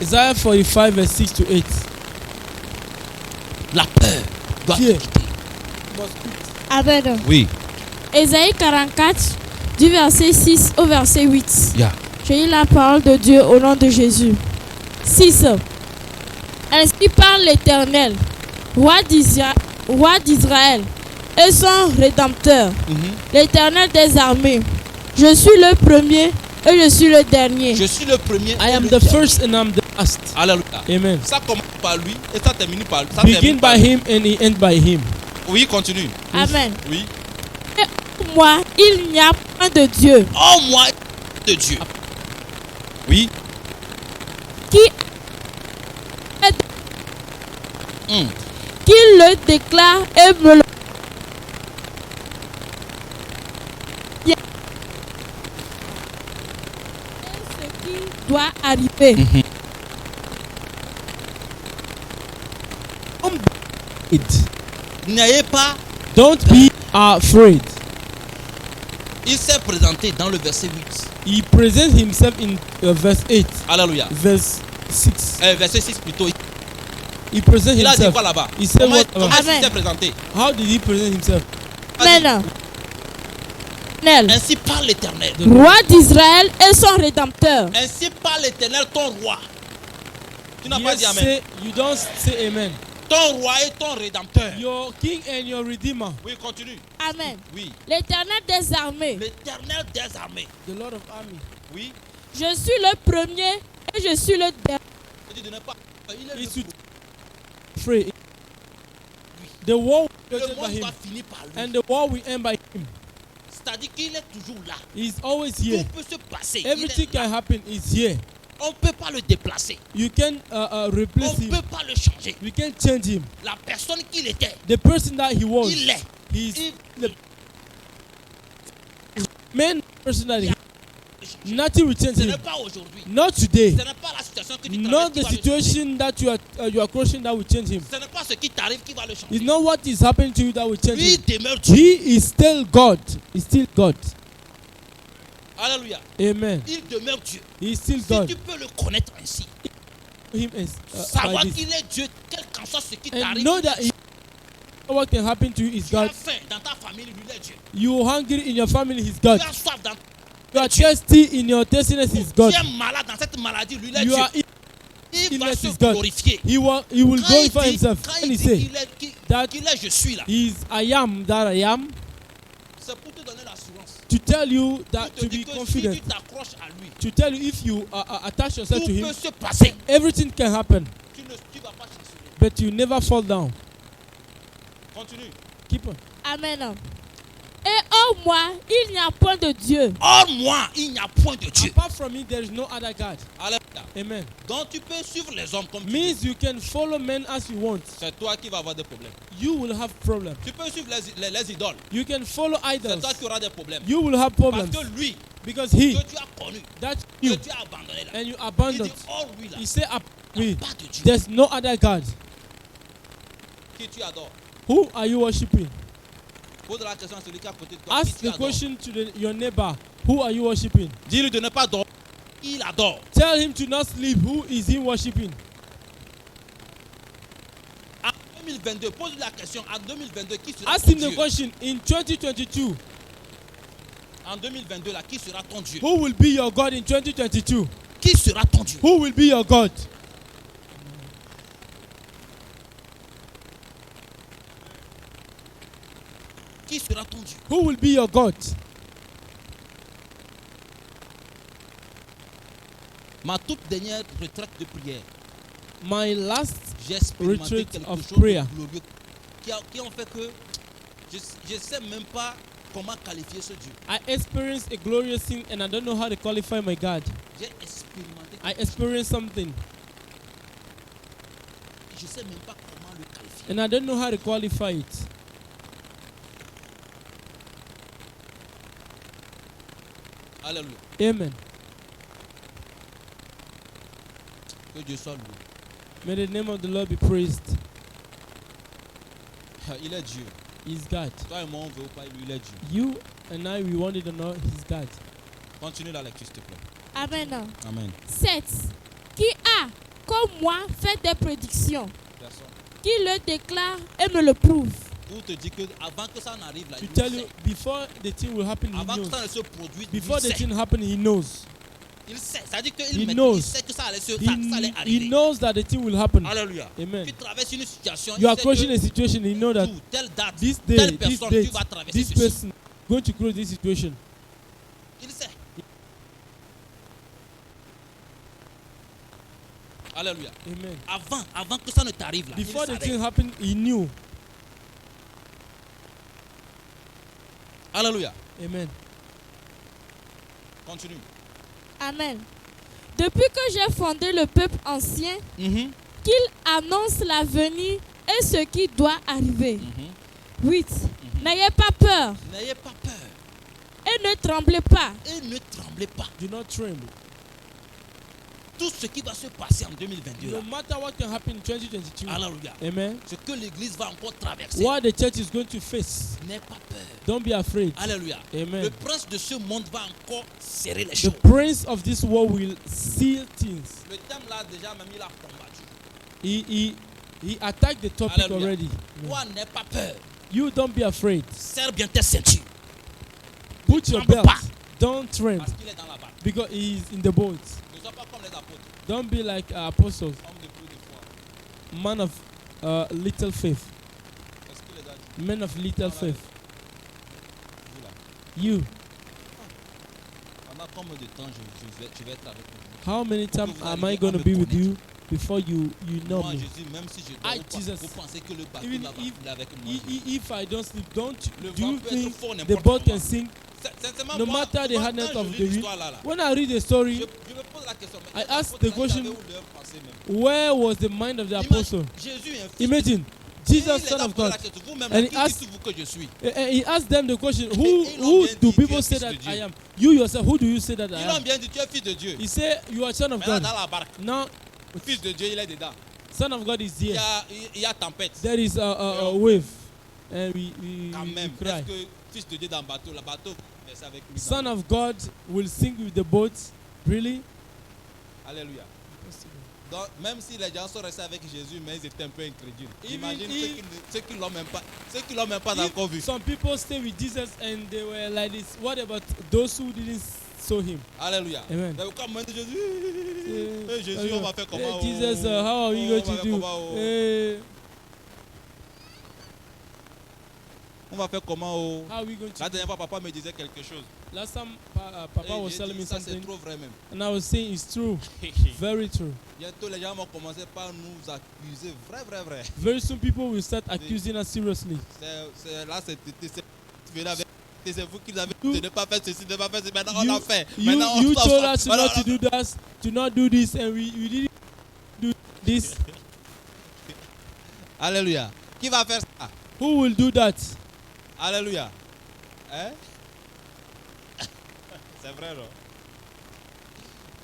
Isaiah 45 verse 6 to 8. La peur doit te Fear. quitter. Amen. Oui. Ésaïe 44, du verset 6 au verset 8. Yeah. Je lis la parole de Dieu au nom de Jésus. 6. Ainsi parle l'Éternel, roi d'Israël et son rédempteur, l'Éternel des armées. Je suis le premier et je suis le dernier. Je suis le premier. I et am le the dernier. first and I'm the last. Alléluia. Amen. Ça commence par lui et ça termine par lui. Ça Begin termine par by lui. him and he end by him. Oui, continue. Amen. Oui. Pour moi, il n'y a point de Dieu Oh, moi, de Dieu. Oui. qui le déclare et me le ce qui doit arriver. N'ayez pas. Don't be afraid. Il s'est présenté dans le verset 8. He presents himself in verse 8, Alléluia. verse 6. Verset 6 plutôt. He presents Il a dit himself. quoi là-bas? He said Comment what comment about- est-ce qu'il s'est présenté? How did he present himself? Amen. Amen. Ainsi parle l'Éternel. Roi d'Israël et son rédempteur. Ainsi parle l'Éternel, ton roi. Tu n'as pas dit Yes, Amen. you don't say amen. Ton roi et ton rédempteur. Your king and your redeemer, Oui, continue. Amen. Oui. L'Éternel des armées. L'Éternel des armées. the Lord of armies. Oui. Je suis le premier et je suis le dernier. Il dit de ne pas. Il est He le should pray. The war will be Le judged by monde him, va finir par lui. and the war will end by him. C'est-à-dire qu'il est toujours là. He's always here. Tout peut se passer. Everything Il est là. can happen. Is here. On ne peut pas le déplacer. You can On replace ne him. peut pas le changer. You can change him. La personne qu'il était, The person that he was, il est. he's Il the main person that he. le changer. Nothing will change Ce him. n'est pas aujourd'hui. Not today. Ce n'est pas la situation que tu Not traverses the qui va le changer. situation that you are crossing that will change him. Ce n'est pas ce qui t'arrive qui va le It's changer. not what is happening to you that will change Lui him. demeure Dieu. He is still God. He's still God. Alléluia. Amen. Il demeure Dieu. He is still Si God. tu peux le connaître ainsi, Him is savoir like this. qu'il est Dieu, quel qu'en soit ce qui And t'arrive, know that what can happen to you is tu as God. faim dans ta famille, lui il est Dieu. You hungry in your family, He's God. Tu as soif dans You are thirsty in your thirstiness, He's God. Tu es malade dans cette maladie, lui il est You Dieu. are Il va illness se is God. glorifier. He will Quand il glorify dit, Himself. quand When il He dit say that that qu'il est je suis là, He is I am that I am, c'est pour te donner l'assurance. to tell you Pour that te to dire be que confident, si tu t'accroches à lui, to tell you if you attach yourself tout to peut Him, se passer. everything can happen, Tu ne vas pas chanceler. but you never fall down. Continue. Keep on. Amen. Et hors moi, il n'y a point de Dieu. Hors moi, il n'y a point de Dieu. Apart from me, there is no other God. Alléluia. Amen. Donc tu peux suivre les hommes comme tu veux. Means you can follow men as you want. C'est toi qui vas avoir des problèmes. You will have problems. Tu peux suivre les idoles. You can follow C'est idols. toi qui auras des problèmes. You will have Parce problems que lui, because he que tu as connu, that que you tu as abandonné là, and you il abandoned. dit hors lui là, He said, il n'y me, a pas de Dieu. there's no other God. Qui tu adores? Who are you worshiping? Pose la question à celui qui est à côté de toi. Qui Ask tu the adores? question to your neighbor. Who are you worshiping? Dis-lui de ne pas dormir. Il adore. Tell him to not sleep. Who is he worshiping? En 2022, pose la question. En 2022, qui sera Ask ton him the Dieu? question. In 2022, En 2022, là, qui sera ton Dieu? who will be your God in 2022? Qui sera ton Dieu? Who will be your God? Qui sera ton Dieu? Who will be your God? Ma toute dernière retraite de prière, My last j'ai expérimenté Retreat quelque of chose prayer. de glorieux qui ont fait que je ne sais même pas comment qualifier ce Dieu. I experienced a glorious thing and I don't know how to qualify my God. J'ai expérimenté I quelque chose. experienced something Je ne sais même pas comment le qualifier. and I don't know how to qualify it. Alléluia. Amen. Que Dieu soit loué. May the name of the Lord be praised. Il est Dieu. He's God. Toi et moi, on veut ou pas, lui, il est Dieu. You and I, we want it or not, He's God. Continue la lecture, s'il te plaît. Amen. Amen. 7. Qui a, comme moi, fait des prédictions, Personne. qui le déclare et me le prouve. Pour te dire que avant que ça n'arrive là, To il tell le you, sait. before the thing will happen, He Avant que knows. ça ne se produise, Before il the sait. thing happen, He knows. Il sait. C'est-à-dire He qu'il knows. il sait que ça allait, ça allait He arriver. knows that the thing will happen. Alléluia. Amen. Tu traverses une situation, You are il sait crossing que a situation, you know that tout, telle date, this day, telle this personne, tu date, vas traverser this ceci. person going to cross this situation. Il sait. Alléluia. Amen. Avant que ça ne t'arrive là, Before il the savait. thing happened, He knew. Alléluia. Amen. Continue. Amen. Depuis que j'ai fondé le peuple ancien, qu'il annonce la venue et ce qui doit arriver. 8. N'ayez pas peur N'ayez pas peur et ne tremblez pas. et ne tremblez pas. Do not tremble. Tout ce qui va se passer en 2022 là, No matter what can happen in 2022. alléluia, Amen. ce que l'église va encore traverser, What the church is going to face, n'aie pas peur. don't be afraid. Alléluia. Amen. Le prince de ce monde va encore serrer les The choses. prince of this world will seal things. Le thème là déjà même il a combattu. He attacked the topic Hallelujah. already. Toi n'aie pas peur. You don't be afraid. Serre bien tes ceintures. Put your tremble belt. pas. Don't tremble Parce qu'il est dans la barque. because he is in the boat. Ne sois pas comme les apôtres. Don't be like apostles, Hommes de peu de foi. man of little faith. Qu'est-ce qu'il les a dit? Men of little faith. Vous là. You. Pendant combien de temps je vais être avec vous? How many times vous am arrivez I going à to me be with connaître? you before you know Moi me? Jésus, même si je I, dors ou pas, Jesus. vous pensez que le bateau Even là va if- couler avec moi? If I don't sleep, don't Le do you vent peut être think fort the n'importe boat comment. can sink? Sincèrement, No moi, matter the quand hardness je of lis the wind. l'histoire là, When I read the je story, me pose la question. I Mais asked les the apôtres, question, ils avaient où leur pensée même? where was the mind of the Imagine, apostle? Jésus est un fils. Imagine, Et Jesus, les son gars of posent God. la question, vous-même, And qui he asked- dites-vous que je suis? And he asked them the question, Ils who l'ont bien do dit, tu people es say fils that de Dieu. I am? You yourself, who do you say that I Ils l'ont am? bien dit, tu es fils de Dieu. He said, you are son of Maintenant, God. dans la barque, Now, fils de Dieu, il est dedans. son of God is Il y here. il y a tempête. There is a wave. And we Quand même, cry. est-ce que fils de Dieu dans le bateau, le bateau est avec lui? Son of God will sink with the boat. Really? Alléluia. Donc, même si les gens sont restés avec Jésus, mais ils étaient un peu incrédules. Even Imagine if- ceux qui l'ont même pas, If encore vu. some people stay with Jesus and they were like this, what about those who didn't saw him? Alléluia. Amen. Donc, comme on dit Jésus, Eh, Jésus, on va faire comment? eh, Jesus, how are we Oh, going on va to faire do? comment, oh? Eh, On va faire comment? Oh? how are we going to La do? dernière fois, papa me disait quelque chose. Last time, Papa Et was j'ai telling dit, me ça, c'est something, trop vrai même. and I was saying it's true, very true. Bientôt, les gens vont commencer par nous accuser. Vrai. Very soon, people will start accusing us seriously. Tu venais avec. C'est vous qui avez You- dit de ne pas faire ceci, de ne pas faire ceci. Maintenant, on a fait. You Maintenant, on told fait. us Voilà, not to do that, to not do this, and we didn't do this. Alléluia. Qui va faire ça? Who will do that? Alléluia. Hein? C'est vrai, non?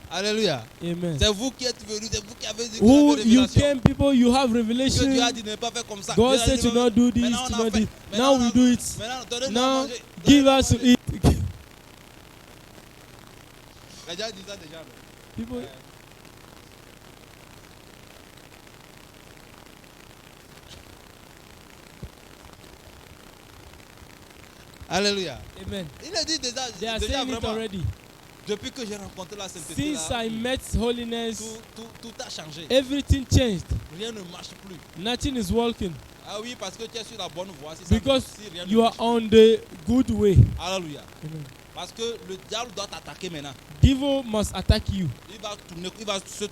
Alléluia. Amen. C'est vous qui êtes venus, c'est vous qui avez dit que Who vous avez you révélation. came, people, you have Que Dieu revelation. a dit de ne pas faire comme ça. God Dieu a said dit to not do this, Maintenant, to on a not fait. do. Maintenant, Now on a we do fait. it. Maintenant, donnez-nous à Now manger. give Donnez-nous à us to manger. eat. Les gens disent ça déjà. non? People, Alléluia. amen. Il a dit déjà, They are déjà saying it vraiment. already. Depuis que j'ai rencontré la sainteté, Since là, I met holiness, tout a changé. everything changed. Rien ne marche plus. Nothing is working Ah oui, parce que tu es sur la bonne voie. Si ça because si rien ne you are marche on the good way. plus. Alléluia. Amen. Parce que le diable doit t'attaquer maintenant. Devil must attack you. Il va se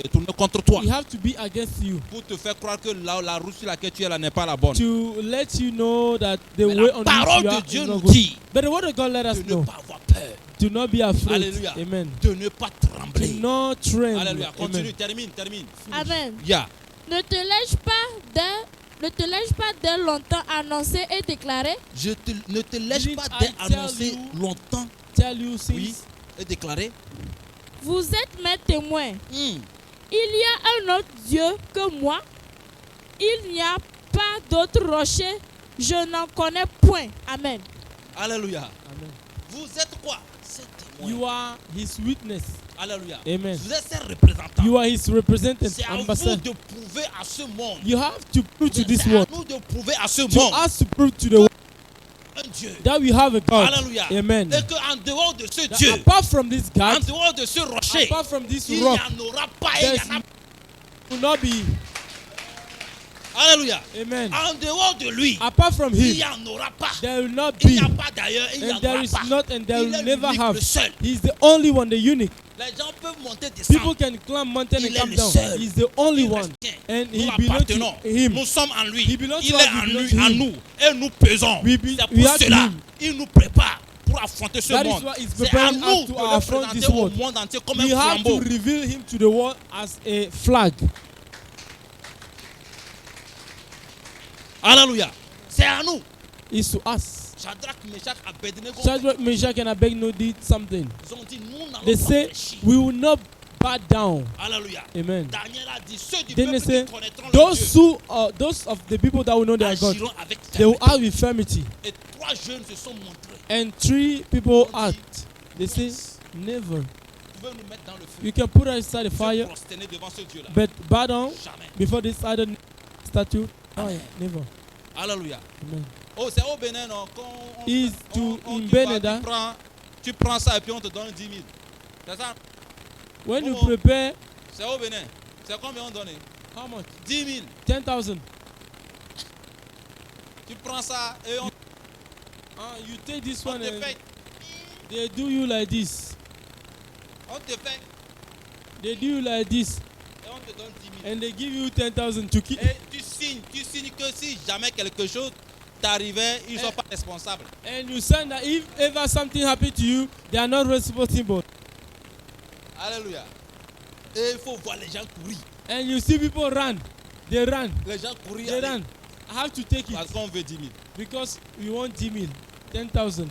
tourner contre toi He have to be against you pour te faire croire que la route sur laquelle tu es là n'est pas la bonne. to let you know that the Mais way la on which parole you de are Dieu is nous not good. dit But the word of God let us de ne know. pas avoir peur, Do not be afraid. Alléluia. Amen. de ne pas Do trembler. not tremble. Alléluia. Continue, Amen. termine. Amen. Yeah. Ne te l'ai-je pas dès longtemps annoncé et déclaré? Ne te laisse Didn't pas I annoncer tell you? longtemps, Tell you since oui, et déclarer. Vous êtes mes témoins. Hmm. Il y a un autre Dieu que moi. Il n'y a pas d'autre rocher. Je n'en connais point. Amen. Alléluia. Amen. Vous êtes quoi? Ces témoins. You are his witness. Alléluia. Amen. Vous êtes ses représentants. You are his representative, C'est à vous ambassador. de prouver à ce monde. You have to prove to this C'est à world, nous de prouver à ce to monde us to prove to the world un Dieu. that we have a God. Alléluia. Amen. Et qu'en dehors de ce That Dieu, apart from this en God, dehors de ce rocher, apart from this il n'y rock, en aura pas et il there's y en a. will not be. Alléluia. Amen. En dehors de lui, Apart from il him, n'y en aura pas. there will not Il be, n'y a pas d'ailleurs, il n'y en and there aura is pas. not, and there Il will est never l'unique, have. le seul. He's the only one, the unique. Les gens peuvent monter, People descendre. can climb mountain Il and est come le down. seul. He's the only Il one, reste bien. and he Nous belongs appartenons. to him. Nous sommes en lui. He belongs Il to est us, en we belong lui, to en him. nous. Et nous pesons. We C'est we pour have to cela. him. Il nous prépare pour affronter ce That is monde. why he's C'est à preparing nous us to de le affront présenter this au world. monde entier comme We un have to flambeau. reveal him to the world as a flag. Alléluia. C'est à nous. It's to us. Shadrach, Meshach, Abednego, Shadrach, Meshach, and Abednego did something. ils ont dit nous n'allons They pas say fléchir. we will not bow down. Alléluia. Amen. Daniel a dit ceux du Then they peuple say qui connaîtront leur those Dieu those of the people that will know their God, agiront avec they will fermeté. have infirmity. Et 3 jeunes se sont montrés. And 3 people act. They say never. Vous pouvez nous mettre dans le feu. You can put us inside the Se fire, prosterner devant ce Dieu-là. but bow down Jamais. before this idol statue. Oh, yeah, never. Alléluia. Amen. Oh, c'est au Bénin, non? Is to tu Beneda. tu prends ça et puis on te donne 10 000. C'est ça? When you Oh. prepare, C'est au Bénin. C'est combien on donne? how much? 10 000. 10,000. Tu prends ça et on You take this te one and fait. they do you like this. On te fait They do you like this, et on te donne 10 000. and they give you 10,000 to keep. Et tu signes que si jamais quelque chose t'arrivait, ils ne sont pas responsables. And you sign that if ever something happened to you, they are not responsible. Alléluia. Et il faut voir les gens courir. And you see people run. They run. Les gens courir. They aller. run. I have to take it Parce qu'on veut 10 000. because we want 10,000, 10,000.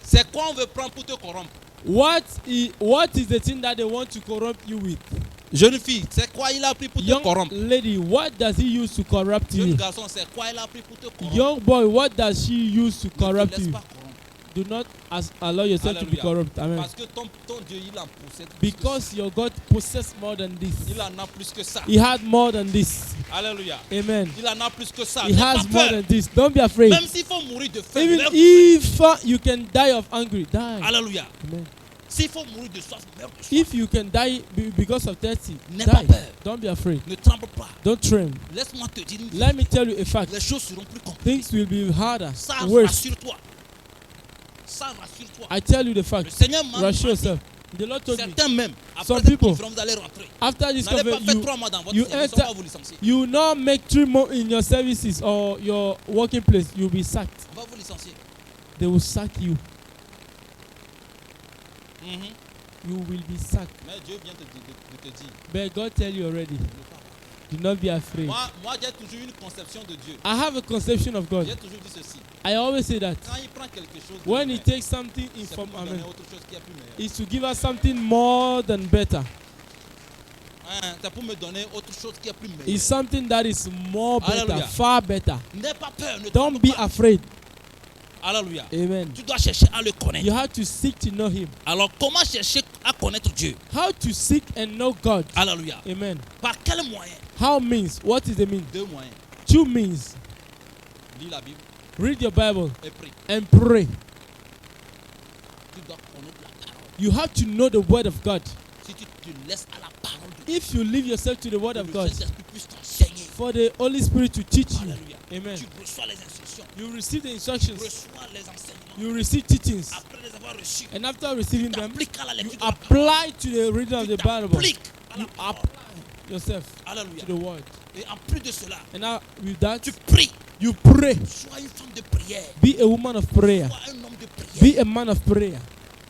C'est quoi on veut prendre pour te corrompre? What is the thing that they want to corrupt you with? Jeune fille, c'est quoi il a pris pour te Young corrompre? lady, what does he use to corrupt Jeune you? garçon, c'est quoi il a pris pour te corrompre? Young boy, what does she use to Ne te corrupt laisse you? pas corrompre. Do not allow yourself to be Alléluia. corrupt. Amen. Parce que ton Dieu, il en possède plus que Because ça. your God possesses more than this. Il en a plus que ça. He had more than this. Alléluia. Amen. Il en a plus que ça. He N'aie has pas more peur. than this. Don't be afraid. Même s'il faut mourir de faim. Even meurs de if you can die of hunger, die. faim. Alléluia. Amen. S'il faut mourir de soif, meurs de soif. If you can die because of thirsty, N'aie pas die. peur. Don't be afraid. Ne tremble pas. Don't tremble. Laisse-moi te dire une Let me tell you a fact. les choses seront plus compliquées. Things will be harder, Ça, worse. rassure-toi. Ça, rassure-toi. I tell you the Le fact. Seigneur m'a Assure dit, yourself. The Lord told me. certains même, après Some cette people, conférence, vous allez rentrer. After this Vous n'allez pas conference, faire 3 mois dans votre you service, on enter- va vous licencier. you will not make 3 months in your services or your working place. You'll be sacked. On va vous licencier. They will sack you. Mhm. You will be sacked. Mais Dieu vient de te dire. But God tell you already. ne pas avoir. Do not be afraid. Moi j'ai toujours une conception de Dieu. I have a conception of God. J'ai toujours dit ceci. I always say that Quand il prend quelque chose, de when He meilleur, takes something in c'est from pour nous donner Amen, autre chose qui est plus meilleur. is to give us something more than better. Hein, c'est pour me donner autre chose qui est plus meilleur. It's something that is more better, Hallelujah. far better. N'aie pas peur, ne Don't tremble be pas. afraid. Alléluia. Amen. Tu dois chercher à le connaître. You have to seek to know Him. Alors comment chercher à connaître Dieu? How to seek and know God. Alléluia. Amen. Par quel moyen? How means? What is the mean? 2 moyens. 2 means. Lis la Bible Read your Bible et prie. and pray. Tu dois connaître la parole. You have to know the Word of God. Si tu te laisses à la parole de Dieu, If you leave yourself to the Word of le God, Saint-Esprit puisse t'enseigner. for the Holy Spirit to teach you. Alléluia. Amen. Tu reçois les instructions. You receive the Tu instructions. reçois les enseignements. You receive teachings. Après les avoir reçus, And after receiving tu them, appliques à la you lecture de la parole. apply to the reading of Tu the Bible. t'appliques à la You parole. apply yourself Alléluia. to the Word. Et en plus de cela, And now with that, tu pries. you pray. Sois une femme de prière. Be a woman of prayer. Sois un homme de prière. Be a man of prayer.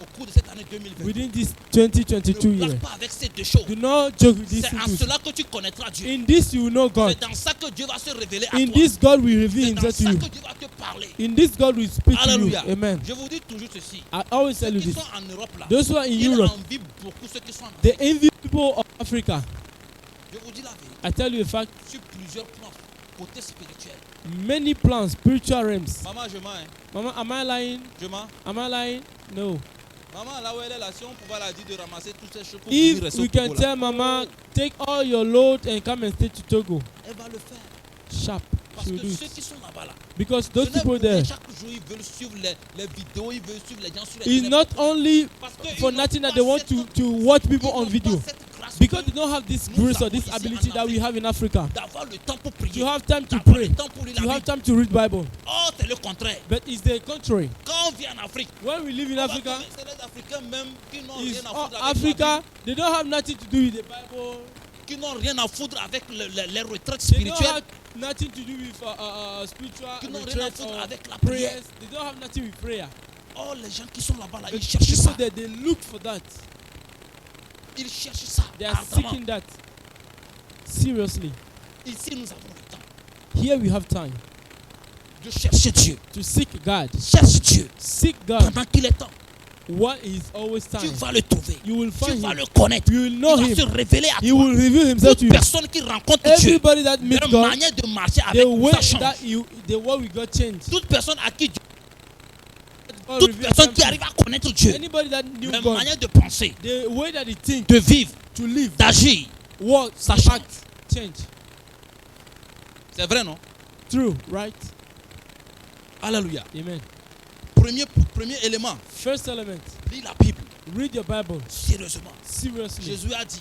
Au cours de cette année 2020, Within this 2022 ne year. blague pas avec ces deux choses. Do not joke with these C'est en things. cela que tu connaîtras Dieu. In this you will know God. C'est dans ça que Dieu va se révéler à In toi. this God will reveal C'est dans Himself to ça you. que Dieu va te parler. In this God will speak to you. Alléluia. Amen. Je vous dis toujours ceci. I always Ceux tell you qui this. sont en Europe là, Those who are in ils Europe, envient beaucoup ceux qui sont en they Afrique. envy people of Africa. Je vous dis la vérité. I tell you a fact. Sur plusieurs plans, côté spirituel. Many plans, spiritual realms. Maman, je mens. Hein. Mama, am I lying? Je mens. Am I lying? No. Maman, là où elle est là, si on pouvait la dire de ramasser toutes ces choses pour venir If rester we au can Togo, là, tell Mama, take all your load and come and stay to Togo, elle va le faire. sharp, Parce she will que do ceux it. qui sont là-bas là, Because ce those n'est people pour there, rien, chaque jour ils veulent suivre les vidéos, ils veulent suivre les gens sur les it's not only Parce que for ils n'ont nothing that pas they want cette- to watch people ils on n'ont video. pas cette grâce Because que they don't have this nous grace or avons this ici ability en that we have in Africa. d'avoir le temps pour prier. You have time to d'avoir pray. le temps pour lire You la have Bible. time to read Bible. Oh, c'est le contraire. But it's the contrary. Quand on vit en Afrique, When we live in on va Africa, trouver- c'est les Africains même qui n'ont is rien à foutre avec la Africa, they don't have nothing to do with the Bible. Bible, qui n'ont rien à foutre avec les retraites They don't spirituelles. have nothing to do with spiritual Qui n'ont rien à retreats foutre or avec la prière. prayers. They don't have nothing with prayer. Oh, les gens qui sont là-bas, là, The ils cherchent people ça. there, they look for that. Ils cherchent ça. They are ardemment. seeking that. Seriously. Ici, nous avons le temps Here we have time de chercher Dieu. to seek God. Cherche Dieu Seek God. pendant qu'il est temps. What is always Tu time? vas le trouver. You will Tu find vas Him. le connaître. You will know Il va se Him. révéler à He toi. will reveal Himself to Toute you. personne qui rencontre Dieu, Everybody that meets leur God, manière de marcher the avec way ça change. that the way we got changed. Toute personne à qui Dieu, God toute reveals personne qui something. arrive à connaître Dieu, Anybody that knew leur God, manière de penser, the way that he thinks, de vivre, to live, d'agir, walk, ça to change. act, change. C'est vrai, non? True, right? Alléluia. Amen. Premier élément, First element, lis la Bible read your Bible sérieusement. seriously. Jésus a dit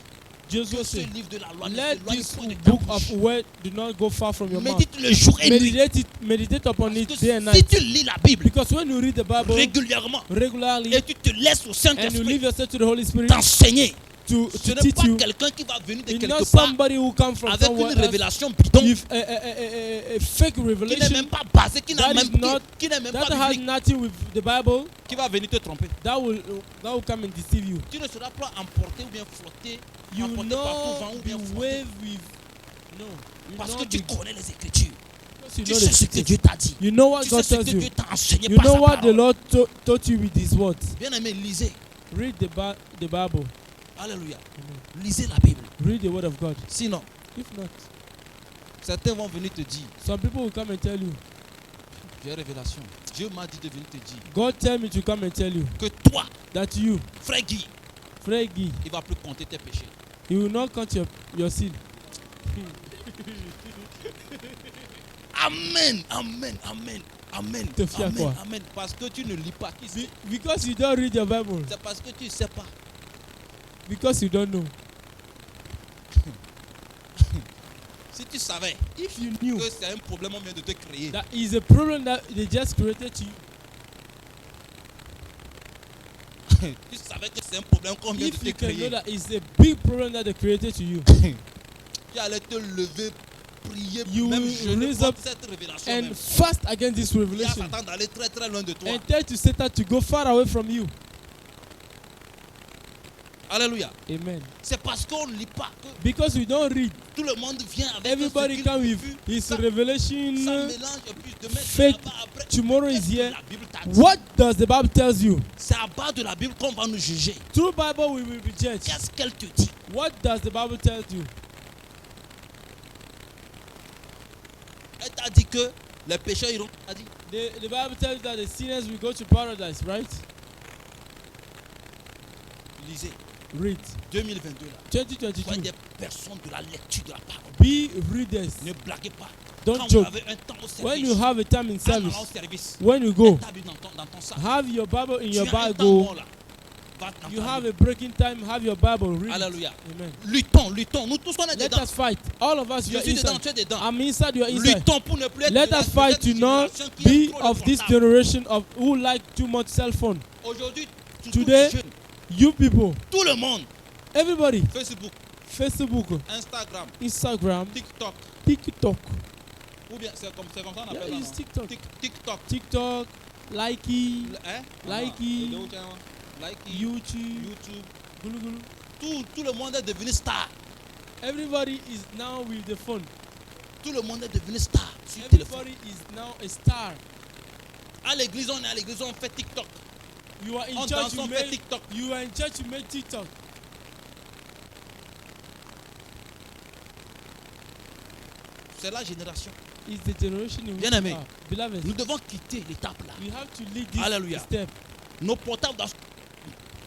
que Jesus ce said, livre de la loi ne let s'éloigne this point de ta book of bouche. word do not go far from your mouth. Médite le jour et nuit. Meditate upon Parce it que day and si night. tu lis la Bible Because when you read the Bible régulièrement regularly et tu te laisses au and you Saint-Esprit leave yourself to the Holy Spirit t'enseigner, to Ce n'est teach pas you. quelqu'un qui va venir de It's quelque not part somebody who comes from avec somewhere une else révélation bidon with a fake qui n'est revelation même pas basée, qui n'a that même, is not- qui n'est même that pas has biblique, nothing with the Bible. qui va venir te tromper. That will come and deceive you. Tu ne seras pas emporté ou bien flotté, You emporté par tout know vent ou the bien flotté. wave with no. You Parce know que tu the- connais les Écritures. because you Tu know sais the ce que scriptures. Dieu t'a dit. You know what Tu God sais ce tells que you. Dieu t'a enseigné You par know sa what the parole. Lord taught you with His words. Bien aimé, lisez. Read the Bible. Alléluia. Amen. Lisez la Bible. Read the Word of God. Sinon, If not, certains vont venir te dire, some people will come and tell you. j'ai révélation. Dieu m'a dit de venir te dire God tell me to come and tell you que toi, that you, frère Guy, Fregi, il va plus compter tes péchés. He will not count your sin. Amen, amen, amen, amen, Te fies à amen, quoi? amen. Parce que tu ne lis pas. Because you don't read your Bible. C'est parce que tu ne sais pas. Because you don't know. Si tu savais If you knew que c'est un problème, on vient de te créer. that is a problem that they just created to you. Tu savais que c'est un problème qu'on vient de If te you can know créer. that it's a big problem that they created to you, Tu allais te lever, prier, You même will jeûner raise contre up cette révélation. and Même. fast against this Il y a revelation, Satan d'aller très très loin de toi. and tell to Satan to go far away from you. Alléluia. Amen. C'est parce qu'on ne lit pas que Because we don't read. tout le monde vient avec Everybody ce qu'il come a with vu. his Ça revelation. mélange et puis demain Faith. c'est là-bas après. Tomorrow is Qu'est-ce que here. la Bible t'a dit? What does the Bible tells you? C'est à bas de la Bible qu'on va nous juger. Through Bible we will be judged. Qu'est-ce qu'elle te dit? What does the Bible tell you? Elle t'a dit que les pécheurs iront. Elle a dit, The Bible tells you that the sinners will go to paradise, right? lisez, Read. 2022 là. 2022. Soyez des personnes de la lecture de la parole. Be readers. Ne blaguez pas. Don't Quand joke. vous avez un temps au When you service, have a time in en service, allant au service, when you go, ta Bible dans ton sac. have your Bible in Tu your as un temps Bible. mort là. Va dans You ta have Bible. a breaking time, have your Bible. Read. it. Alléluia. Amen. Luttons, luttons. Nous tous on est Let dedans. us fight. All of us, Je you are suis dedans, inside. tu es dedans. I'm inside, you are inside. Luttons pour ne plus être Let de us cette fight to not génération qui aime be trop le of this portable. generation of who like too much cell phone. Aujourd'hui, surtout Today, les jeunes, you people, tout le monde, everybody, Facebook, Facebook, Instagram, Instagram, TikTok, TikTok. ou bien c'est comme ça on Yeah, appelle it's ça. TikTok. TikTok. TikTok, Likey, Hein? Likey, Et d'autres, hein? Likey, YouTube, YouTube. Gulu Gulu. Tout le monde est devenu star. Everybody is now with the phone. Tout le monde est devenu star sur le téléphone. Everybody is now a star. À l'église, on est à l'église, on fait TikTok. You are in On church, danse, you on fait make, TikTok. you are in church, you make TikTok. C'est la génération. It's the generation in which Bien aimé. we are. Beloved, Nous devons quitter l'étape là. we have to lead this Alléluia. step. Nos portables doivent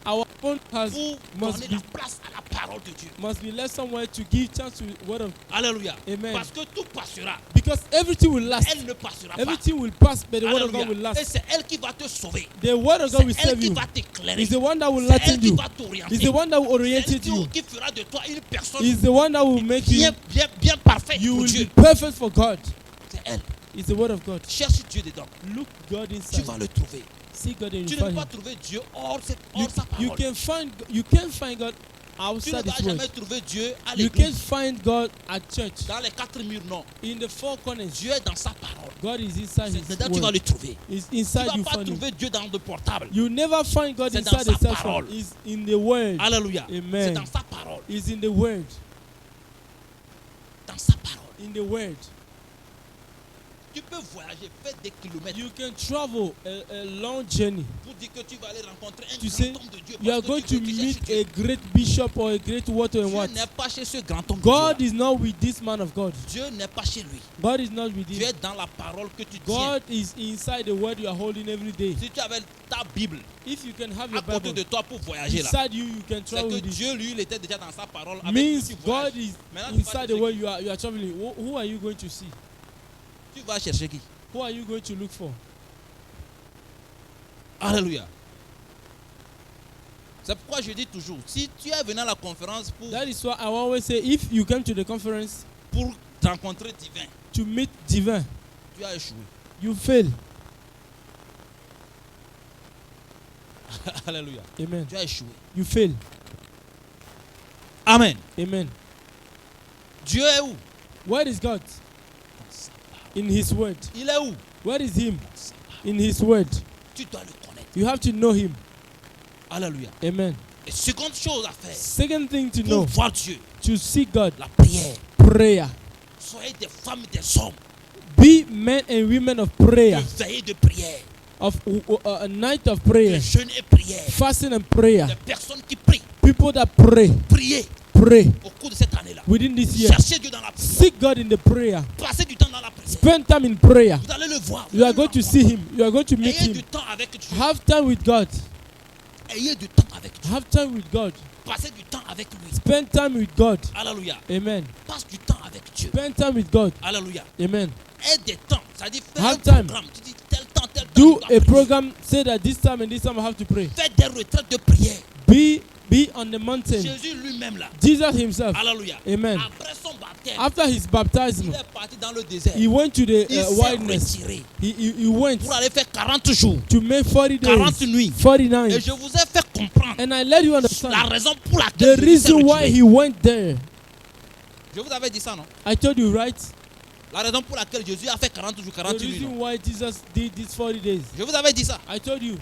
Our phone has pour must donner be la place à la parole de Dieu. must be left somewhere to give chance to the word of Alléluia. Amen. Parce que tout passera. because everything will last. Elle ne passera pas. Everything will pass, but the word of God Alléluia. will Et last. c'est elle qui va te sauver. The word of God will C'est elle save qui you. va t'éclairer. It's the one that will C'est elle lighten qui you. va t'orienter. It's the one that will C'est orientate elle you. qui fera de toi une personne It's the one that will make you. bien parfaite You pour will Dieu. be perfect for God. C'est elle. It's the word of God. Cherche Dieu dedans. Look God Tu inside. vas le trouver. See God and Tu you ne peux find pas Him. trouver Dieu hors sa You parole. can't find God Tu ne outside vas His jamais word. trouver Dieu à You can't l'église. find God at church. Dans les quatre murs, non. In the four corners, Dieu est dans sa parole. God is inside C'est His dedans que tu vas word. le trouver. It's Tu ne inside vas you pas find Him. trouver Dieu dans le portable. You never find God C'est dans inside sa the cell parole. phone. It's in the word. Alléluia. Amen. C'est dans sa parole. It's in the word. Dans sa parole. In the word. Tu peux voyager, faire des kilomètres You can travel a long journey. pour dire que tu vas aller rencontrer un Tu grand sais, homme de Dieu. You are parce going que to tu cherches meet Dieu. a great bishop or a great what and what. Dieu n'est pas chez ce grand homme God de Dieu. is not with this man of God. Dieu n'est pas chez lui. God is not with Dieu him. est dans la parole que tu tiens. God is inside the word you are holding every day. Si tu avais ta Bible If you can have à your côté de Bible toi pour voyager là, beside you, you can c'est travel que with it. Dieu, lui, il était déjà dans sa parole. Avec Means lui, tu voyages. God is Maintenant, tu vas inside the chercher word qui? you are traveling. Who are you going to see? Tu vas chercher qui? Who are you going to look for? Alléluia. C'est pourquoi je dis toujours, si tu es venu à la conférence pour That is why I always say, if you come to the conference rencontrer divin, to meet divine, tu as échoué. you fail. Alléluia. Amen. Tu as échoué. You fail. Amen. Amen. Dieu est où? Where is God? In His word. Il est où? Where is Him? In His word. Tu dois le connaître. You have to know Him. Alléluia. Amen. Et seconde chose à faire Second thing to pour know, voir Dieu, to see God. la prière. Prayer. Soyez des femmes et des hommes Be men and women of prayer. de veillée de prière, Of a night of de prayer. jeûne et prière, Fasting and prayer. des personnes qui prient. People that pray. Priez Pray. au cours de cette année-là. Within this year. Cherchez Dieu dans la prière. Seek God in the prayer. Passez du temps dans la prière. Spend time in prayer. Vous allez le voir. Vous You are allez going le to see rencontrer. Him. You are going to meet Ayez Him. du temps avec Dieu. Have time with God. Ayez du temps avec Dieu. Have time with God. Passez du temps avec lui. Spend time with God. Alléluia. Amen. Passe du temps avec Dieu. Spend time with God. Alléluia. Amen. Aie des temps. Ça dit faire Have un time. programme. Tu dis tel temps, tel temps. Do tu dois a prier. program. Say that this time and this time I have to pray. Faites des retraites de prière. Be on the mountain. Jésus lui-même là. Jesus Himself. Alléluia. Amen. Après son baptême, After His baptism, il est parti dans le désert. He went to the Il s'est wilderness. retiré He went pour aller faire 40 jours, to make 40 40 days, nuits. 40 Et nights. je vous ai fait comprendre And I let you la understand raison pour the laquelle Jésus s'est reason why retiré. He went there. Je vous avais dit ça, non? I told you, right? La raison pour laquelle Jésus a fait 40 jours, The 40 nuits. reason non? why Jesus did these 40 days. Je vous avais dit ça. I told you.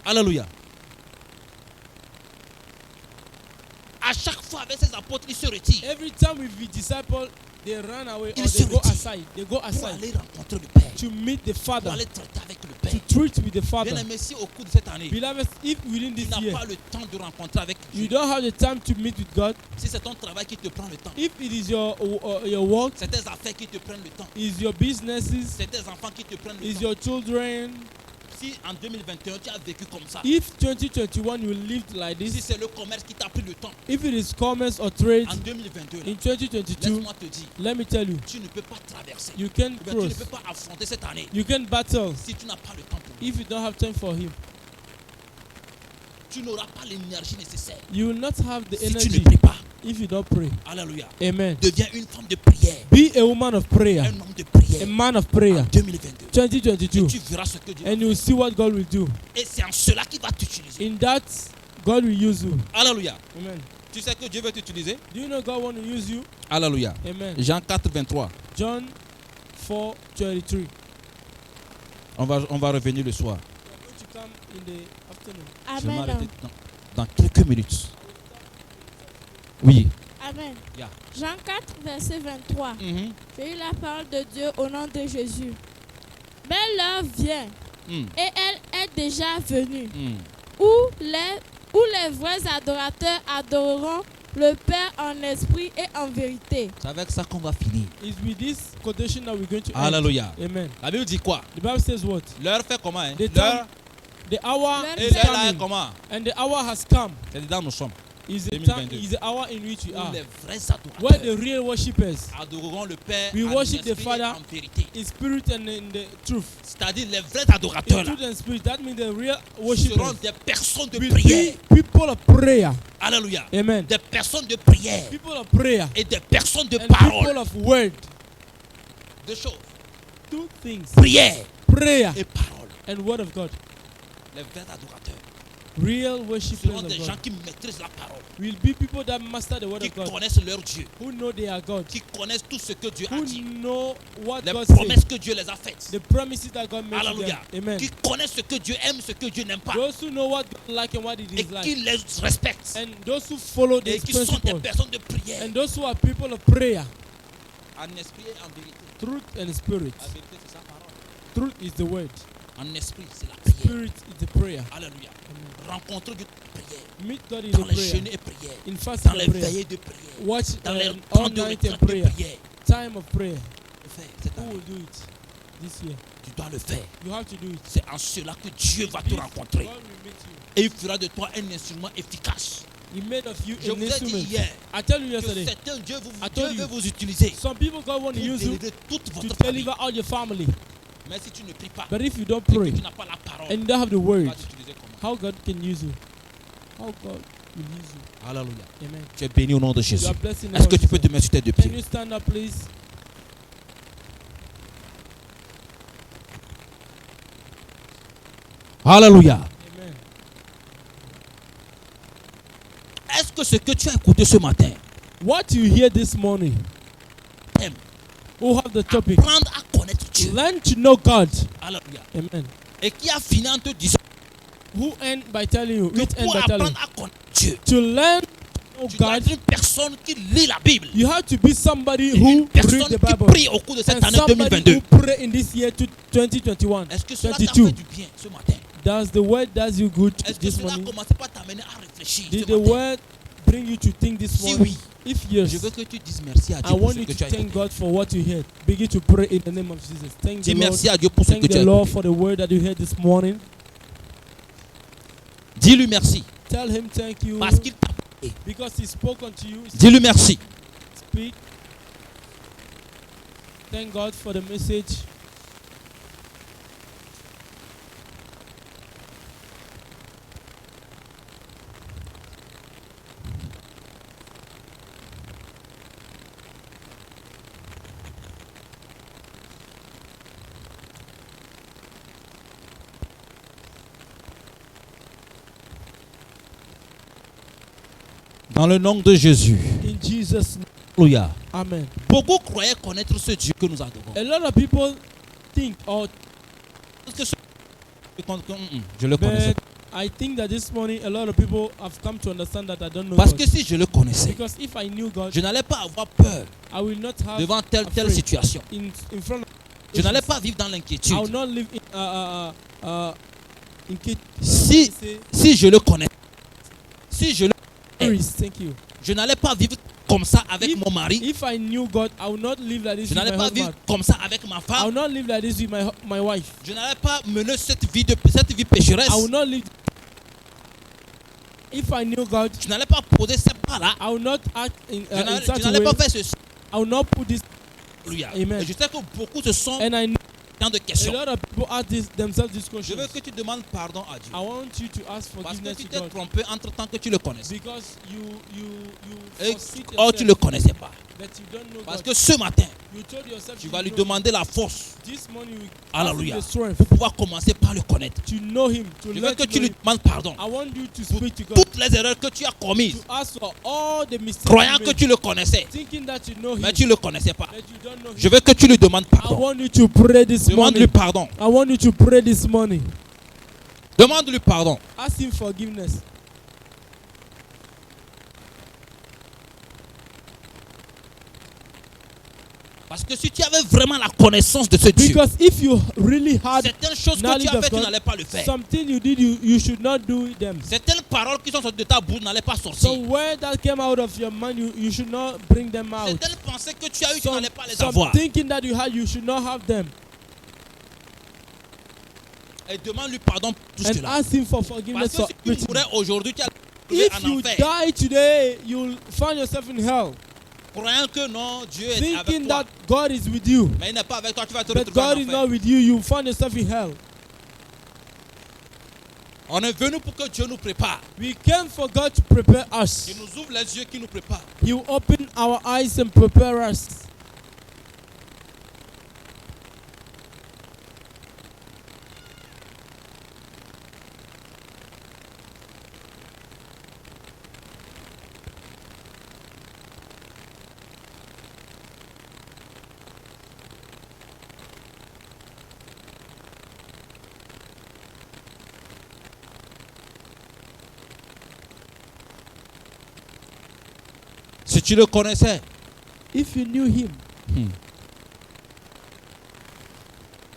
Alléluia. À chaque fois avec ses apôtres, il se retire Every time with his disciples, they run away or Il they se go retire. aside. They go pour aside aller rencontrer le Père, to meet the pour Father, aller traiter avec le to Père. treat with the Father. Bien aimé, si au cours de cette année, Beloved, if within tu this n'as year pas le temps de rencontrer avec you Dieu, don't have the time to meet with God, si c'est ton travail qui te prend le temps, if it is your work, c'est tes affaires qui te prennent le temps, is your businesses, c'est tes enfants qui te prennent le is temps. your children, Si en 2021 tu as vécu comme ça, if 2021 you lived like si this, c'est le commerce qui t'a pris le temps, if it is commerce or trade en 2022, là, in 2022, laisse-moi te dire, let me tell you, tu ne peux pas traverser, you can tu ne cross, peux pas affronter cette année you can battle si tu n'as pas le temps pour lui. if you don't have time for Him. Tu n'auras pas l'énergie nécessaire You will not have the si tu ne energy pries pas. if you don't pray. Alléluia. Amen. Deviens une femme de prière, Be a woman of prayer, un homme de prière a man of prayer. en 2022. 2022, Tu verras ce que Dieu va and you will see what God will do. faire. Et c'est en cela qu'il va t'utiliser. In that, God will use you. Alléluia. Amen. Tu sais que Dieu veut t'utiliser? Do you know God want to use you? Alléluia. Amen. Jean 4, 23. John 4:23. On va revenir le soir. We are going to come in the afternoon. Je vais Amen. m'arrêter dans quelques minutes. Oui. Amen. Yeah. Jean 4, verset 23. Mhm. J'ai eu la parole de Dieu au nom de Jésus. Mais l'heure vient, Mm. et elle est déjà venue, Mm. où les vrais adorateurs adoreront le Père en esprit et en vérité. C'est avec ça qu'on va finir. It's with this quotation that we're going to end. Alléluia. Amen. La Bible dit quoi? The Bible says what? L'heure fait comment? Hein? The L'heure The hour L'heure et is l'heure là est coming, comment? and the hour has come. C'est dedans nous sommes. Is the 2022. time? Is the hour in which we Où are? les vrais Where adorateurs the real worshippers, adoreront le Père We en worship the esprit et Father. en vérité. in spirit and in the truth. C'est-à-dire les vrais In adorateurs là, truth and spirit. That means the real seront worshippers des personnes de will prière. be people of prayer. Alléluia. Amen. Des personnes de prière People of prayer et des personnes de and people parole. of word. Deux choses. Two things: Prière prayer et parole. and word of God. Les vrais adorateurs Real worshippers seront of des gens God qui maîtrisent la parole, will be people that master the word qui of God, connaissent leur Dieu, who know they are God, qui connaissent tout ce que Dieu a who dit, know what les God promesses says, que Dieu les a faites. the promises that God made to them. Alléluia. Amen. Qui connaissent ce que Dieu aime, ce que Dieu n'aime pas, Those who know what God like and what it et is qui like, les respectent, and those who follow et these qui sont des principles, personnes de prière and those who are people of prayer, en esprit et en vérité. truth and spirit. La vérité, c'est sa parole. Truth is the word. En esprit, c'est la prière. Spirit is the prayer. Alléluia. Amen. Rencontrer Dieu de prière, Meet God in dans the les prayer, jeûnes et prières, in fasting dans les and prayer. veillées de prière, Watch dans les all temps de night and retraite de prayer. prière. Time of prayer. Le faire cette Who année. will do it this year? Tu dois le faire. You have to do it. C'est en cela que Dieu va te This, rencontrer. God will meet you. Et il fera de toi un instrument efficace. He made of you Je an vous ai dit instrument. hier I tell you que yesterday, certains Dieu I told veut you. vous utiliser some people God want pour to use you délivrer toute to votre famille. deliver all your family. Mais si tu ne pries pas, But if you don't et que pray tu n'as pas la parole, and you don't have the il word, va t'utiliser comment? how God can use you? How God will use you? Alléluia. Amen. Tu es béni au nom de You Jésus. are blessed in the Est-ce name que of tu peux Jesus. te mettre sur tes deux Can pieds? you stand up, please? Alléluia. Amen. que ce que tu as écouté ce matin, What you hear this morning, thème, who have the topic, apprendre à connaître Dieu. learn to know God. Alléluia. Amen. Et qui a fini en te disant Who end by telling you, que which end pour by telling apprendre à connaître Dieu, to learn to know tu dois God, être une personne qui lit la Bible. you have to be somebody Et who une personne read the qui Bible. prie au cours de cette And année somebody 2022. who pray in this year to 2021, Est-ce que cela t'a 22. fait du bien ce matin? Does the word does you good Est-ce que this cela a morning? commencé par t'amener à réfléchir Did ce the matin? word bring you to think this Si morning? oui, If yes, je veux que tu dises merci à I Dieu pour want ce you que to tu as thank écouté. God for what you heard. Begin to pray in the name of Jesus. Thank Dis the Lord. merci à Dieu pour ce Thank que tu the as Lord écouté. for the word that you heard this morning. Dis-lui merci Tell him thank you parce qu'il t'a parlé. because he spoke unto you. Dis-lui merci. Speak. Thank God for the message. Dans le nom de Jésus. In Jesus' name. Alléluia. Amen. Beaucoup croyaient connaître ce Dieu que nous adorons. A lot of people think, or Parce que ce- Je le connaissais. but I think that this morning a lot of people have come to understand that I don't know Parce God. que si je le connaissais, Because if I knew God, je n'allais pas avoir peur I will not have devant telle afraid. situation. in front of Je n'allais pas vivre dans l'inquiétude. I will not live in Si- Si je le connais, si je le worries. Thank you. je n'allais pas vivre comme ça avec If- mon mari. If I knew God, I would not live like this Je with n'allais my pas vivre husband. comme ça avec ma I femme. will not live like this with my wife. Je n'allais pas mener cette vie pécheresse. I will not live. If I knew God, Je n'allais pas poser ces pas-là. I will not act in Je such a n'allais way. pas faire ceci. I will not put this. Alléluia. Amen. Et je sais que beaucoup se sont And I know dans de a questions. lot of people ask themselves this Je question. veux que tu demandes pardon à Dieu. I want you to ask Parce que forgiveness tu to t'es God trompé entre temps que tu le connaissais. because you Et, forsake or tu ne le yourself connaissais pas. that you don't know Parce God. que ce matin, You told yourself tu you vas lui know. demander la force. This morning you ask Alléluia. him the strength Pour pouvoir commencer par le connaître. to know Him, to Je veux learn que to tu know lui Him. demandes pardon. I want you to Pour speak to God, toutes les erreurs que tu as commises. to ask for all the mistakes Croyant you que made, tu le connaissais. thinking that you know Him, Mais tu ne le connaissais pas. that you don't know Him. Je veux que tu lui demandes I pardon. want you to pray this Demande-lui morning. pardon. I want you to pray this morning. Demande-lui pardon. Ask Him forgiveness. Parce que si tu avais vraiment la connaissance de ce Dieu, Because if you really had certaines choses que tu knowledge as of fait, tu God, n'allais pas le faire. something you did, you should not do them. Certaines paroles qui sont sorties de ta bouche n'allaient pas sortir. Some word that came out of your mind, you should not bring them out. Certaines pensées que tu as eues, tu Some, n'allais pas les some avoir. thinking that you had, you should not have them. Et demande-lui pardon pour tout And cela. ask Him for Parce forgiveness que for si tu everything. mourais aujourd'hui, tu allais te retrouver If en you enfer. die today, you'll find yourself in hell, Croyant que non, Dieu est avec thinking toi. that God is with you. Mais il n'est pas avec toi, tu vas te But retrouver en God is enfer. not with you, you'll find yourself in hell. On est venu pour que Dieu nous prépare. We came for God to prepare us. Il nous ouvre les yeux qui nous prépare. He will open our eyes and prepare us. Si tu le connaissais, If you knew Him,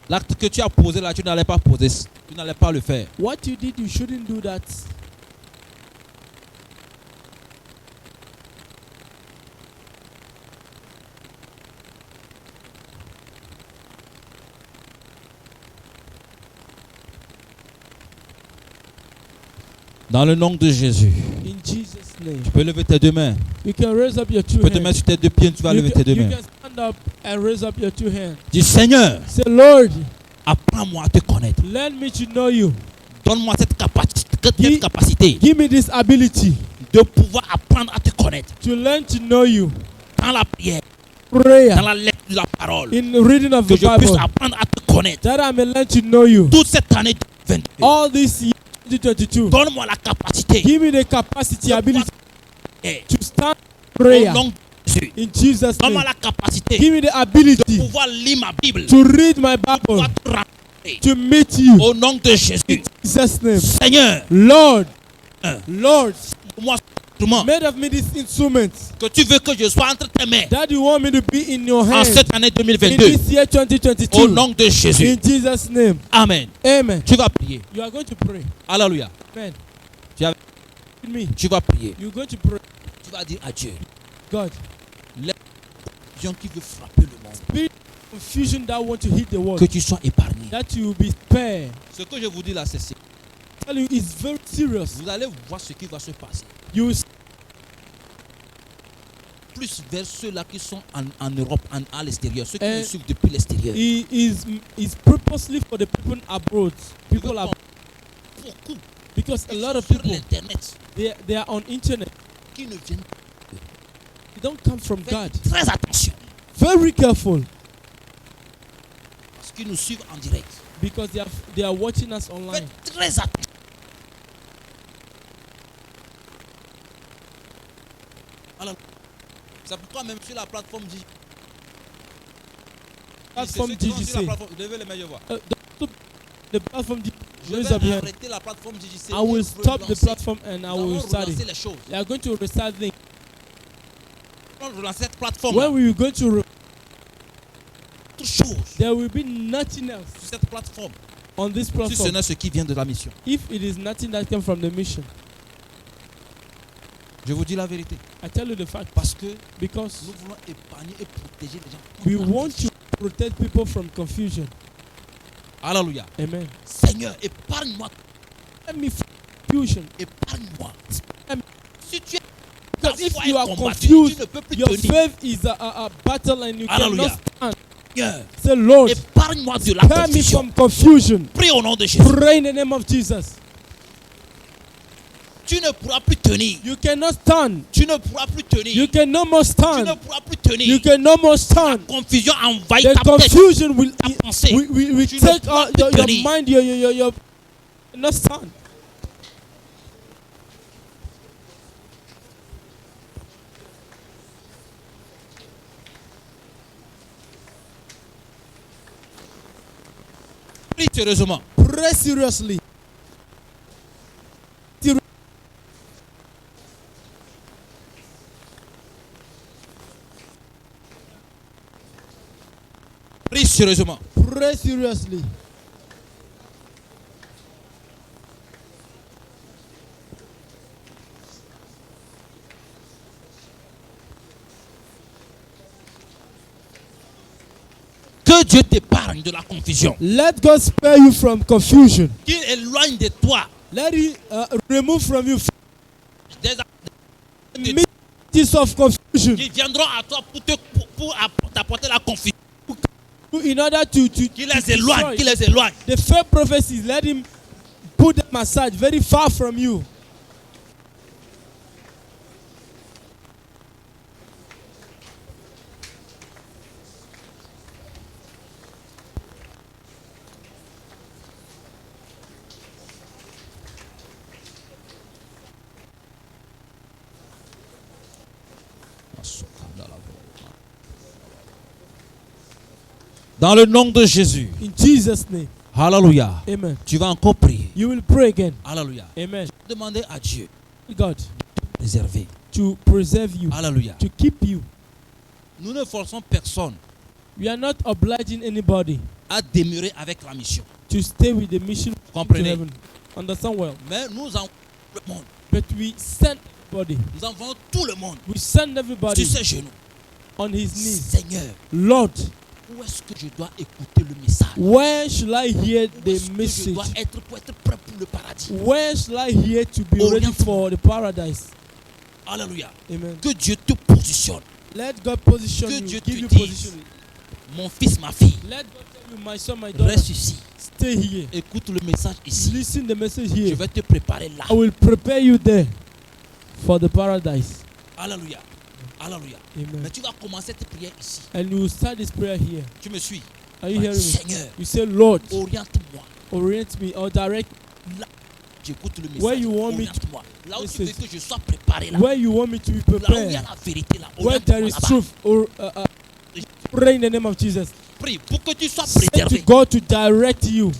l'acte que tu as posé là, tu n'allais pas poser, tu n'allais pas le faire. what you did, you shouldn't do that. Dans le nom de Jésus, In Jesus' name. tu peux lever tes deux mains. You can raise up your two Tu peux te hands. mettre sur tes deux pieds, tu vas lever tes deux You mains. can stand up and raise up your two hands. Dis Seigneur, Say, Lord, apprends-moi à te connaître. let me to know you. Donne-moi cette capacité Give me this ability de pouvoir apprendre à te connaître to learn to know you. dans la prière, Prayer, dans la lecture de la parole. in reading of Que the je puisse Bible, apprendre à te connaître that I may learn to know you. toute cette année 2022. All this year, 2022, Donne-moi la capacité give me the capacity, ability prière. to stand Au prayer nom de Jésus. in Jesus' Donne-moi name. la capacité Give me the de ability pouvoir lire ma Bible. to read my Pour Bible, pouvoir te rencontrer. to meet you Au nom de Jésus. in Jesus' name. Seigneur, Lord, Hein. Lord, pour moi, instrument made of me this instrument que tu veux que je sois entre tes mains that you want me to be in your en hands cette année in 2022. this year Au 2022. nom de Jésus. In Jesus' name. Amen. Amen. Tu vas prier. You are going to pray. Alléluia. Amen. Tu as- With me. Tu vas prier. You're going to pray. Tu vas dire à Dieu. God, Viens qui veut frapper le monde. spirit of confusion that want to hit the world, Que tu sois épargné. that you will be spared. Ce que je vous dis là, c'est ça. I tell you, it's very serious. Vous allez voir ce qui va se passer. You will Plus vers ceux-là qui sont en Europe, à l'extérieur. Ceux qui Eh, nous suivent depuis l'extérieur. He is purposely for the people abroad. Je veux People are beaucoup because a lot of sur people l'internet they are on internet. qui ne viennent pas. They don't come from God. Faites très attention. Very careful Parce qu'ils nous suivent en direct. because they are watching us online. Faites très attention. Alors, c'est pourquoi même sur la plateforme Platform Sur la DGC. plateforme, levez les mains, je vois. The platform Je raise vais up here. arrêter la plateforme DGC. I will et stop the relancer. platform and I Nous will allons start relancer it. les choses. They are going to restart things. Nous allons relancer cette plateforme. When we are going to Toute chose there will be nothing else sur cette plateforme. on this Si ce platform n'est ce qui vient de la mission. if it is nothing that came from the mission. Je vous dis la vérité. I tell you the fact Parce que because nous voulons épargner et protéger les gens. we contre la want to protect people from confusion. Alléluia. Amen. Seigneur, épargne-moi. Let me from confusion. Épargne-moi. Si tu es Because ta if foi you est are combattue, confused, tu ne peux plus your tenir. faith is a battle and you Hallelujah. cannot stand. Seigneur, Say, Lord, épargne-moi de la spare me confusion. from confusion. Prie au nom de Jésus. Pray in the name of Jesus. Tu ne pourras plus tenir. You cannot stand. Tu ne pourras plus tenir. You can no more Tu ne stand. pourras plus tenir. You can no more stand. Confusion envahit The ta tête. confusion will ta pensée. we Tu ne take pourras your plus tenir. mind, your not stand. Prie sérieusement. Pray seriously. Prie sérieusement. Pray seriously. Que Dieu t'épargne de la confusion. Let God spare you from confusion. Qu'il éloigne de toi Let He remove from you des midst of confusion. qui viendront à toi pour t'apporter la confusion. In order to Qu'il les éloigne, destroy. qu'il les éloigne. The fake prophecies, let Him put them aside, very far from you. Dans le nom de Jésus. In Jesus' name. Alléluia. Amen. Tu vas encore prier. You will pray again. Alléluia. Amen. Demandez à Dieu God de préserver. to preserve you, Alléluia. to keep you. Nous ne forçons personne We are not obliging anybody à demeurer avec la mission. to stay with the mission to Comprenez? heaven. Understand well? Mais nous envoyons le monde. But we send everybody. Nous envoyons tout le monde We send everybody sur ses genoux. on his knees. Seigneur, Lord, où est-ce que je dois écouter le message? where should I hear Où the est-ce que je message? dois être pour être prêt pour le paradis? Where shall I hear to be ready Oriente-moi. for the paradise? Alléluia. Amen. Que Dieu te positionne. Let God position Que you. Dieu Give te you dise. position. Mon fils, ma fille, Let God tell you, my son, my daughter, reste ici. stay here. Écoute le message ici. Listen the message Je here. vais te préparer là. I will prepare you there for the paradise. Alléluia. Alléluia. Amen. Mais tu vas commencer tes prières ici. And you will start this prayer here. Tu me suis? Are you hearing me? Seigneur, You say, Lord, oriente-moi orient me or direct là j'écoute le message. Where you want me to- oriente-moi. Là où tu veux Message. que je sois préparé là. Where you want me to be Là où il y a prepared. la vérité là. Where there Oriente-moi is là-bas. truth. Or, pray in the name of Jesus. Prie pour que tu sois Say to préservé. God to direct you.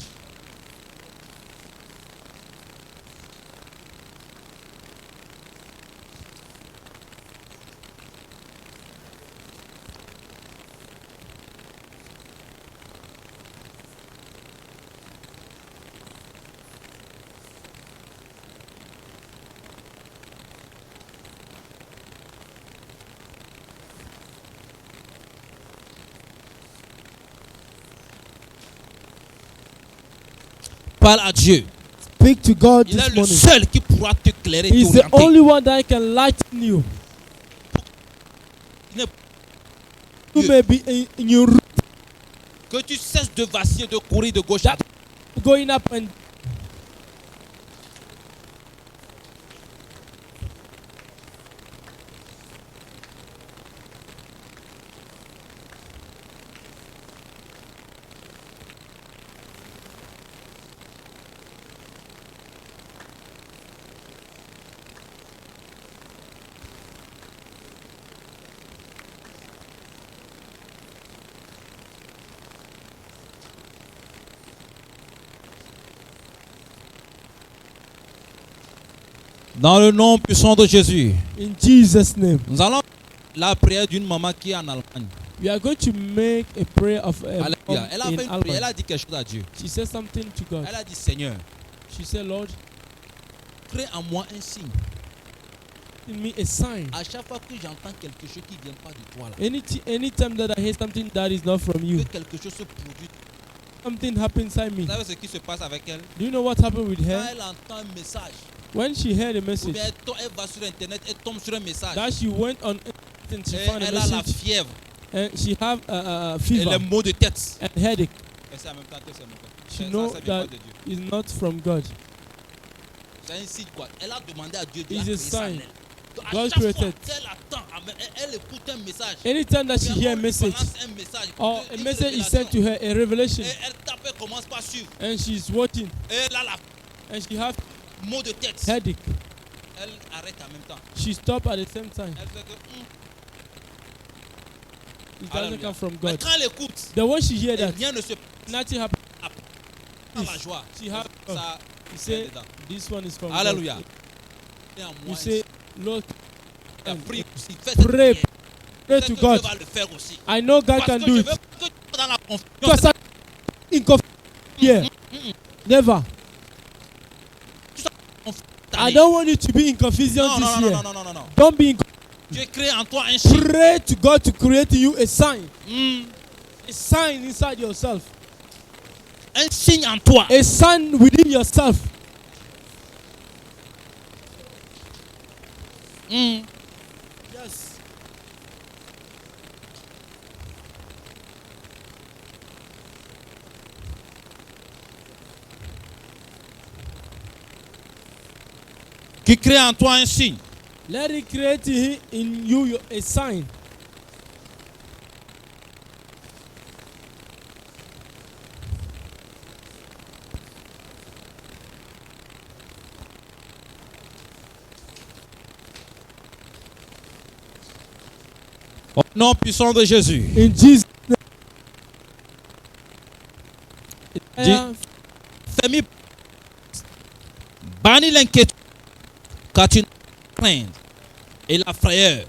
Parle à Dieu. Speak to God Il est this le morning. seul qui pourra t'éclairer et He's the t'orienter. only one that can lighten you. Il n'est- You may be in your room, Que tu cesses de vaciller, de courir de gauche à droite. going up and Dans le nom puissant de Jésus, in Jesus' name. nous allons la prière d'une maman qui est en Allemagne. We are going to make a prayer of a mom Alléluia. Elle a fait in une prière, elle Alban. a dit quelque chose à Dieu. She said something to God. Elle a dit, Seigneur, She said, Lord, Crée en moi un signe. give me a sign. À chaque fois que j'entends quelque chose qui ne vient pas de toi là, Anytime that I hear something that is not from you, que quelque chose se produit. something happens inside me. vous savez ce qui se passe avec elle? Do you know what happened with Quand her? elle entend un message, When she heard a ou message, bien elle va sur internet, elle tombe sur un message. that she went on and she Et found a elle a la message fièvre and she have a Et fever les maux de tête. and headache. Et c'est en même temps que c'est mon père. She Ça, know ça vient pas that de Dieu. is not from God. C'est un signe quoi. Elle a demandé à Dieu de It's la a créer ça en sign. elle. Donc, à God chaque fois created. qu'elle attend, elle écoute un message. Anytime that she Bien, hear on a lui message balance un message, or a une message is révélation. sent to her, a revelation, Et elle tape, elle commence pas à suivre. and she's watching Et elle a la and she have maux de tête. headache, Elle arrête en même temps. she stop at the same time. Elle fait que, It doesn't Hallelujah. come from Mais God. quand elle écoute, The when she hear et that, rien ne se nothing happen. passe dans la joie. She have Ça, you c'est say dedans. this one is from Alléluia. God. Et en You moi, say, Lord, elle prie aussi. Fais pray, cette prière. pray C'est to que God. Dieu va le faire aussi. I know God Parce can que do je it. veux que tu sois dans la confiance. Because I'm in yeah, never. I don't want you to be in confusion Non, this non, year. non, non, non, non, non. Don't be in. Dieu crée en toi un signe. Pray to God to create in you a sign, Mm. a sign inside yourself, Un signe en toi. a sign within yourself. Mm. Yes. Qui crée en toi un signe. Let it create in you a sign. Au nom puissant de Jésus. In Jesus' name. Fais-moi bannis l'inquiétude car tu n'as crainte et la frayeur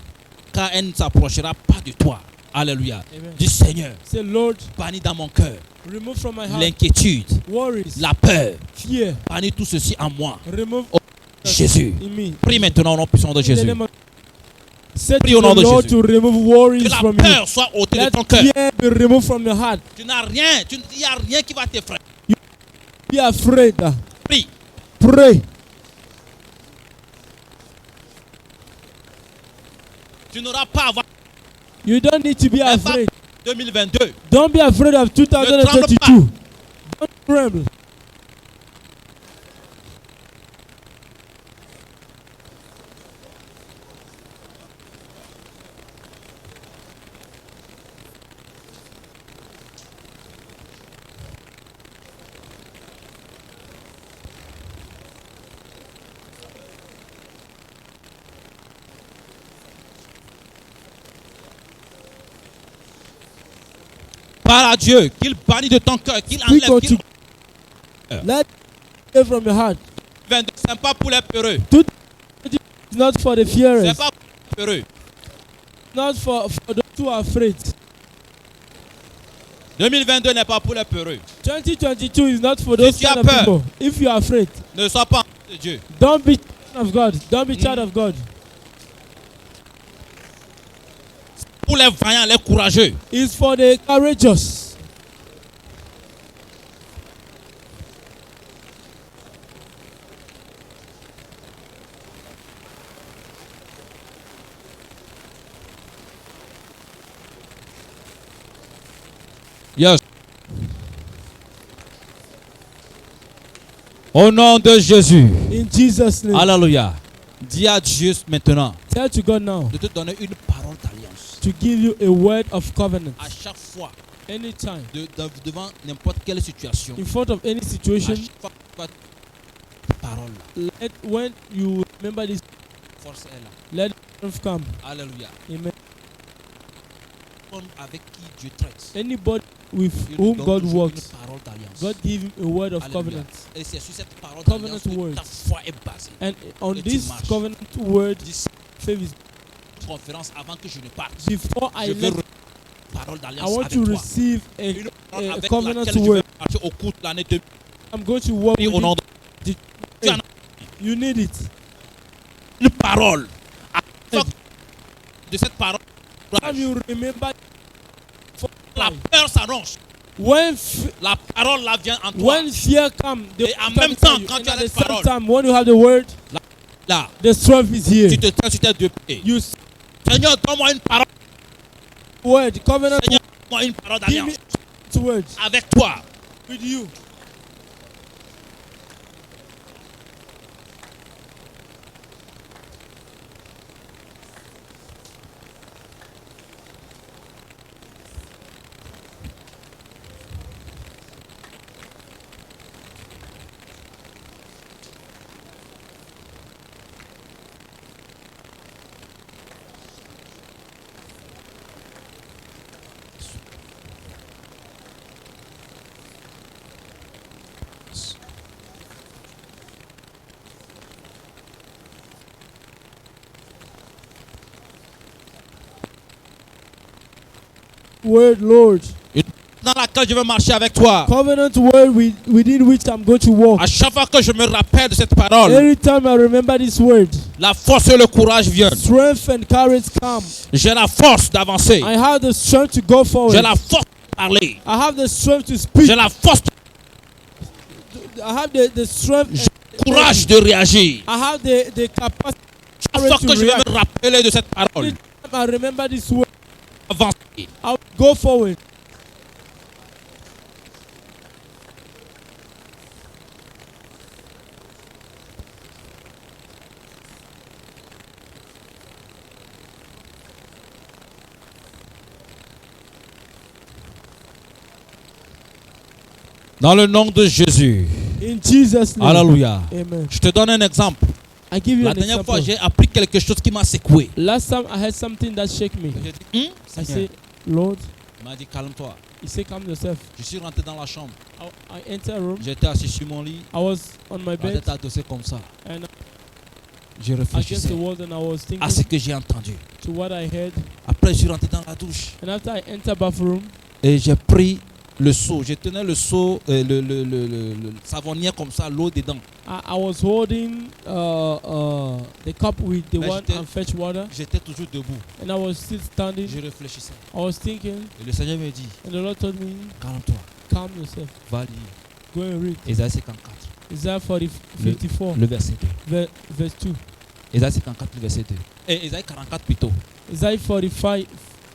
car elle ne s'approchera pas de toi. Alléluia. Amen. Du Seigneur, Say, Lord, bannis dans mon cœur remove from my heart l'inquiétude, worries, la peur. fear. Bannis tout ceci en moi. Remove Jésus. in me. Prie maintenant au nom puissant de In the Jésus. name of- Say Prie to au nom the de Lord Jésus. to remove worries Que la from you. peur soit ôtée de Let ton cœur. fear be removed from your heart. Tu n'as rien, il n'y a rien qui va t'effrayer. Be afraid. Prie. Pray. Tu n'auras pas à avoir You don't need to be pas afraid. 2022. Don't be afraid of 2022. Don't tremble. Parle à Dieu, qu'il bannit de ton cœur, qu'il Speak enlève, unto qu'il Let it go from your heart. 22, c'est pas pour les peureux. It's not for the C'est fearers. pas pour les peureux. Not for those who are afraid. 2022 n'est pas pour les peureux. 2022 is not for those tu as kind of peur. people. If you are afraid, Ne sois pas enfant de Dieu. don't be child of God. Don't be child of God. Pour les vaillants, les courageux. It's for the courageous. Yes. Au nom de Jésus. In Jesus' name. Alléluia. Dis à Dieu maintenant Tell to God now de te donner une parole d'alliance. to give you a word of covenant. À chaque fois, Anytime. devant n'importe quelle situation. In front of any À situation, chaque fois, tu vas ta parole là. when you remember this, Force est là. let it come. Alléluia. Amen. Homme avec qui Dieu traite. Anybody with Dieu whom donne God toujours works, une parole d'alliance. God give him a word of Alléluia. covenant. Et c'est sur cette parole Covenant d'alliance que word. ta foi est basée. And on Et tu this marches. covenant word, Dis faith is conférence avant que je ne parte. before I Je veux let, parole I d'alliance want avec to toi. receive Une parole a avec covenant laquelle je word. vais marcher au cours de l'année 2000. I'm going to work Au with nom you. de You need it. une parole. À la fin de cette parole, Have you remember la peur s'annonce. when La parole là vient en toi. when fear comes, the Et en wisdom même is temps, in you. quand And tu as at the cette same parole, time, when you have the word, Là, the strength is here. tu te tiens sur tes deux pieds. You Seigneur, donne-moi une parole. word, covenant Seigneur, donne-moi une parole give me d'alliance word avec toi. with you. Word, Lord. Dans laquelle je vais marcher avec toi. Covenant word within which I'm going to walk. À chaque fois que je me rappelle de cette parole, Every time I remember this word, la force et le courage viennent. strength and courage come. J'ai la force d'avancer. I have the strength to go forward. J'ai la force de parler. I have the strength to speak. J'ai la force, I have the strength. le courage de réagir. I have the capacity Chaque fois to que je vais react. me rappeler de cette parole, Every time I remember this word, avancer. I'll go forward. Dans le nom de Jésus. In Jesus' name. Alléluia. Amen. Je te donne un exemple. I give you La an dernière example. fois, j'ai appris quelque chose qui m'a secoué. Last time I had something that shake me. J'ai dit, I Seigneur. said, Lord, Il m'a dit, calme-toi. he said, calm yourself. Je suis rentré dans la chambre. I enter a room. J'étais assis sur mon lit. I was on my La bed tête adossée comme ça. and Je against réfléchissais the wall and I was à ce thinking que j'ai entendu. to what I heard. Après, je suis rentré dans la douche. And after I enter bathroom, Et j'ai pris le seau. Je tenais le seau, le savonnier comme ça, l'eau dedans. I was holding the cup with the Mais one j'étais- and fetch water, J'étais toujours debout. and I was still standing. Je réfléchissais. I was thinking, Et le Seigneur me dit, and the Lord told me, calme-toi. calm yourself, Va lire. go and read. Ésaïe 54, Isaiah 54, le verset 2. verse 2. Ésaïe 54, le verset 2. Et Ésaïe 44 plutôt. Isaiah 45,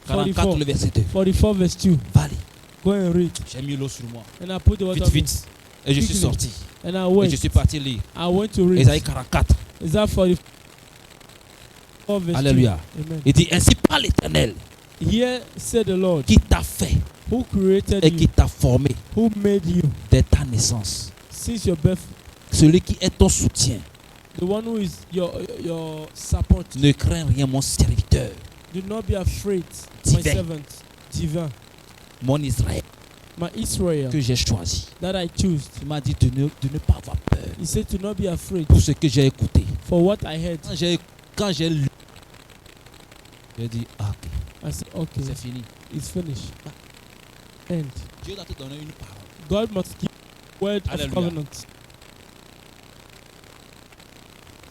44, 44, le verset 2. 44 verse 2. Va lire. Go and read. J'ai mis l'eau sur moi. And I put the water Vite, on me. vite. Et je suis Quickly. sorti. And I Et went. je suis parti lire. I went to read. Ésaïe 44. Isaiah 44 verse Alléluia. 2. Amen. Il dit, ainsi parle l'Éternel Here said the Lord, qui t'a fait who created et qui you, t'a formé who made you dès ta naissance. since your birth, Celui qui est ton soutien. the one who is your support. Ne crains rien, mon serviteur. Do not be afraid, my Divin. servant, divin. mon Israël my Israel que j'ai choisi. that I choose. Il m'a dit de ne pas avoir peur He said to not be afraid pour ce que j'ai écouté. for what I heard. Quand j'ai lu, j'ai dit, ah, ok, I said, okay, c'est fini. it's finished. End. Dieu doit te donner une parole. God must give word of Hallelujah. covenant.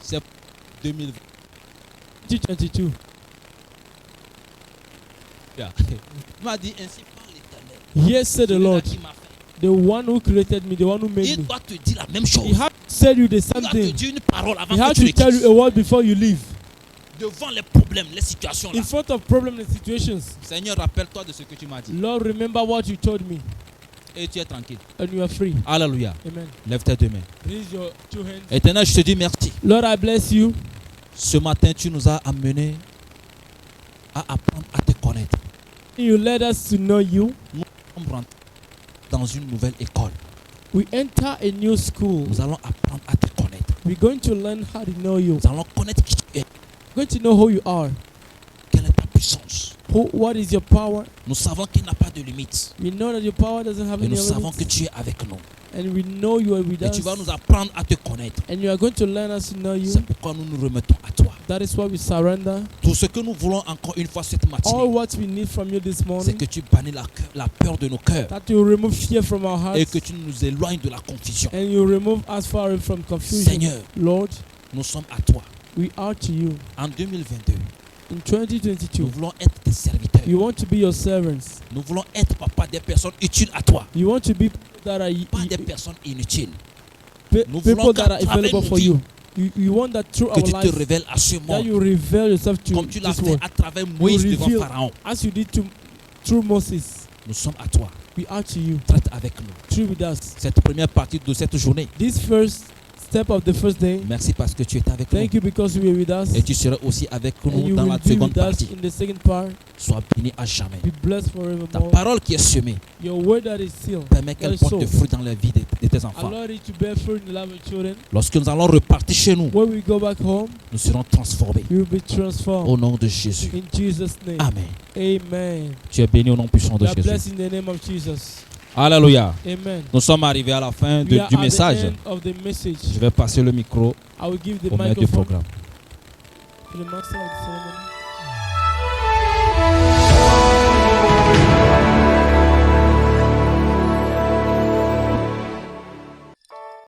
C'est 2020. 2022. Il m'a dit ainsi par l'Éternel. Yes, said the Celui-là Lord, qui m'a fait. the one who created me, the one who made Il me. doit te dire la même He chose. had to tell you the Il same doit te thing. dire une parole avant He had que tu to tell you a quittes. word before you leave. Devant les problèmes, les situations là. In front of problems and situations. Seigneur, rappelle-toi de ce que tu m'as dit. Lord, remember what you told me, Et tu es tranquille. and you are free. Alléluia. Amen. Lève tes deux mains. Raise your two hands. Éternel, je te dis merci. Lord, I bless you. Ce matin, tu nous as amenés à apprendre à te connaître. You led us to know you. Nous sommes rentrés dans une nouvelle école. We enter a new school. Nous allons apprendre à te connaître. We're going to learn how to know you. Nous allons connaître qui tu es. We're going to know who you are. Quelle est ta puissance. What is your power? Nous savons qu'il n'y a pas de limite. We know that your power doesn't have Et any nous savons que limits. tu es avec nous. And we know you are with Et tu vas us. nous apprendre à te connaître. And you are going to learn us to know you. C'est pourquoi nous nous remettons à toi. That is why we surrender. Tout ce que nous voulons encore une fois cette All matinée, what we need from you this c'est morning, que tu bannis la peur de nos cœurs that you remove fear from our hearts, et que tu nous éloignes de la confusion. and you remove us far away from confusion. Seigneur, Lord, nous sommes à toi. we are to you. En 2022, In nous 2022, voulons être tes serviteurs. you want to be your servants. Nous voulons être, papa, des personnes utiles à toi. You want to be people that are Pas des personnes inutiles. Nous people voulons that are qu'à available travers for nos you. You want that through Que our tu te life, révèles à ce that monde you reveal yourself to comme tu l'as this fait world, à travers Moïse devant reveal Pharaon. as you did to through Moses. Nous sommes à toi. We are to you. Traite avec nous. Through with us. Cette première partie de cette journée, This first step of the first day. merci parce que tu étais avec nous. Thank you because you were with us. Et tu seras aussi avec And nous you dans will la be seconde with us partie. in the second part. Sois béni à jamais. Be blessed Ta forevermore. parole qui est semée, Your word that is sealed. permet That qu'elle is porte so. des fruits dans la vie de tes enfants. Allow it to bear fruit in the life of children. Lorsque nous allons repartir chez nous, When we go back home, nous serons transformés. we will be transformed. Au nom de Jésus. In Jesus' name. Amen. Amen. Tu es béni au nom puissant de We are Jésus. blessed in the name of Jesus. Alléluia. Amen. Nous sommes arrivés à la fin We are du at message. the end of the message. Je vais passer le micro I will give the au maître du microphone programme. to the master of the ceremony.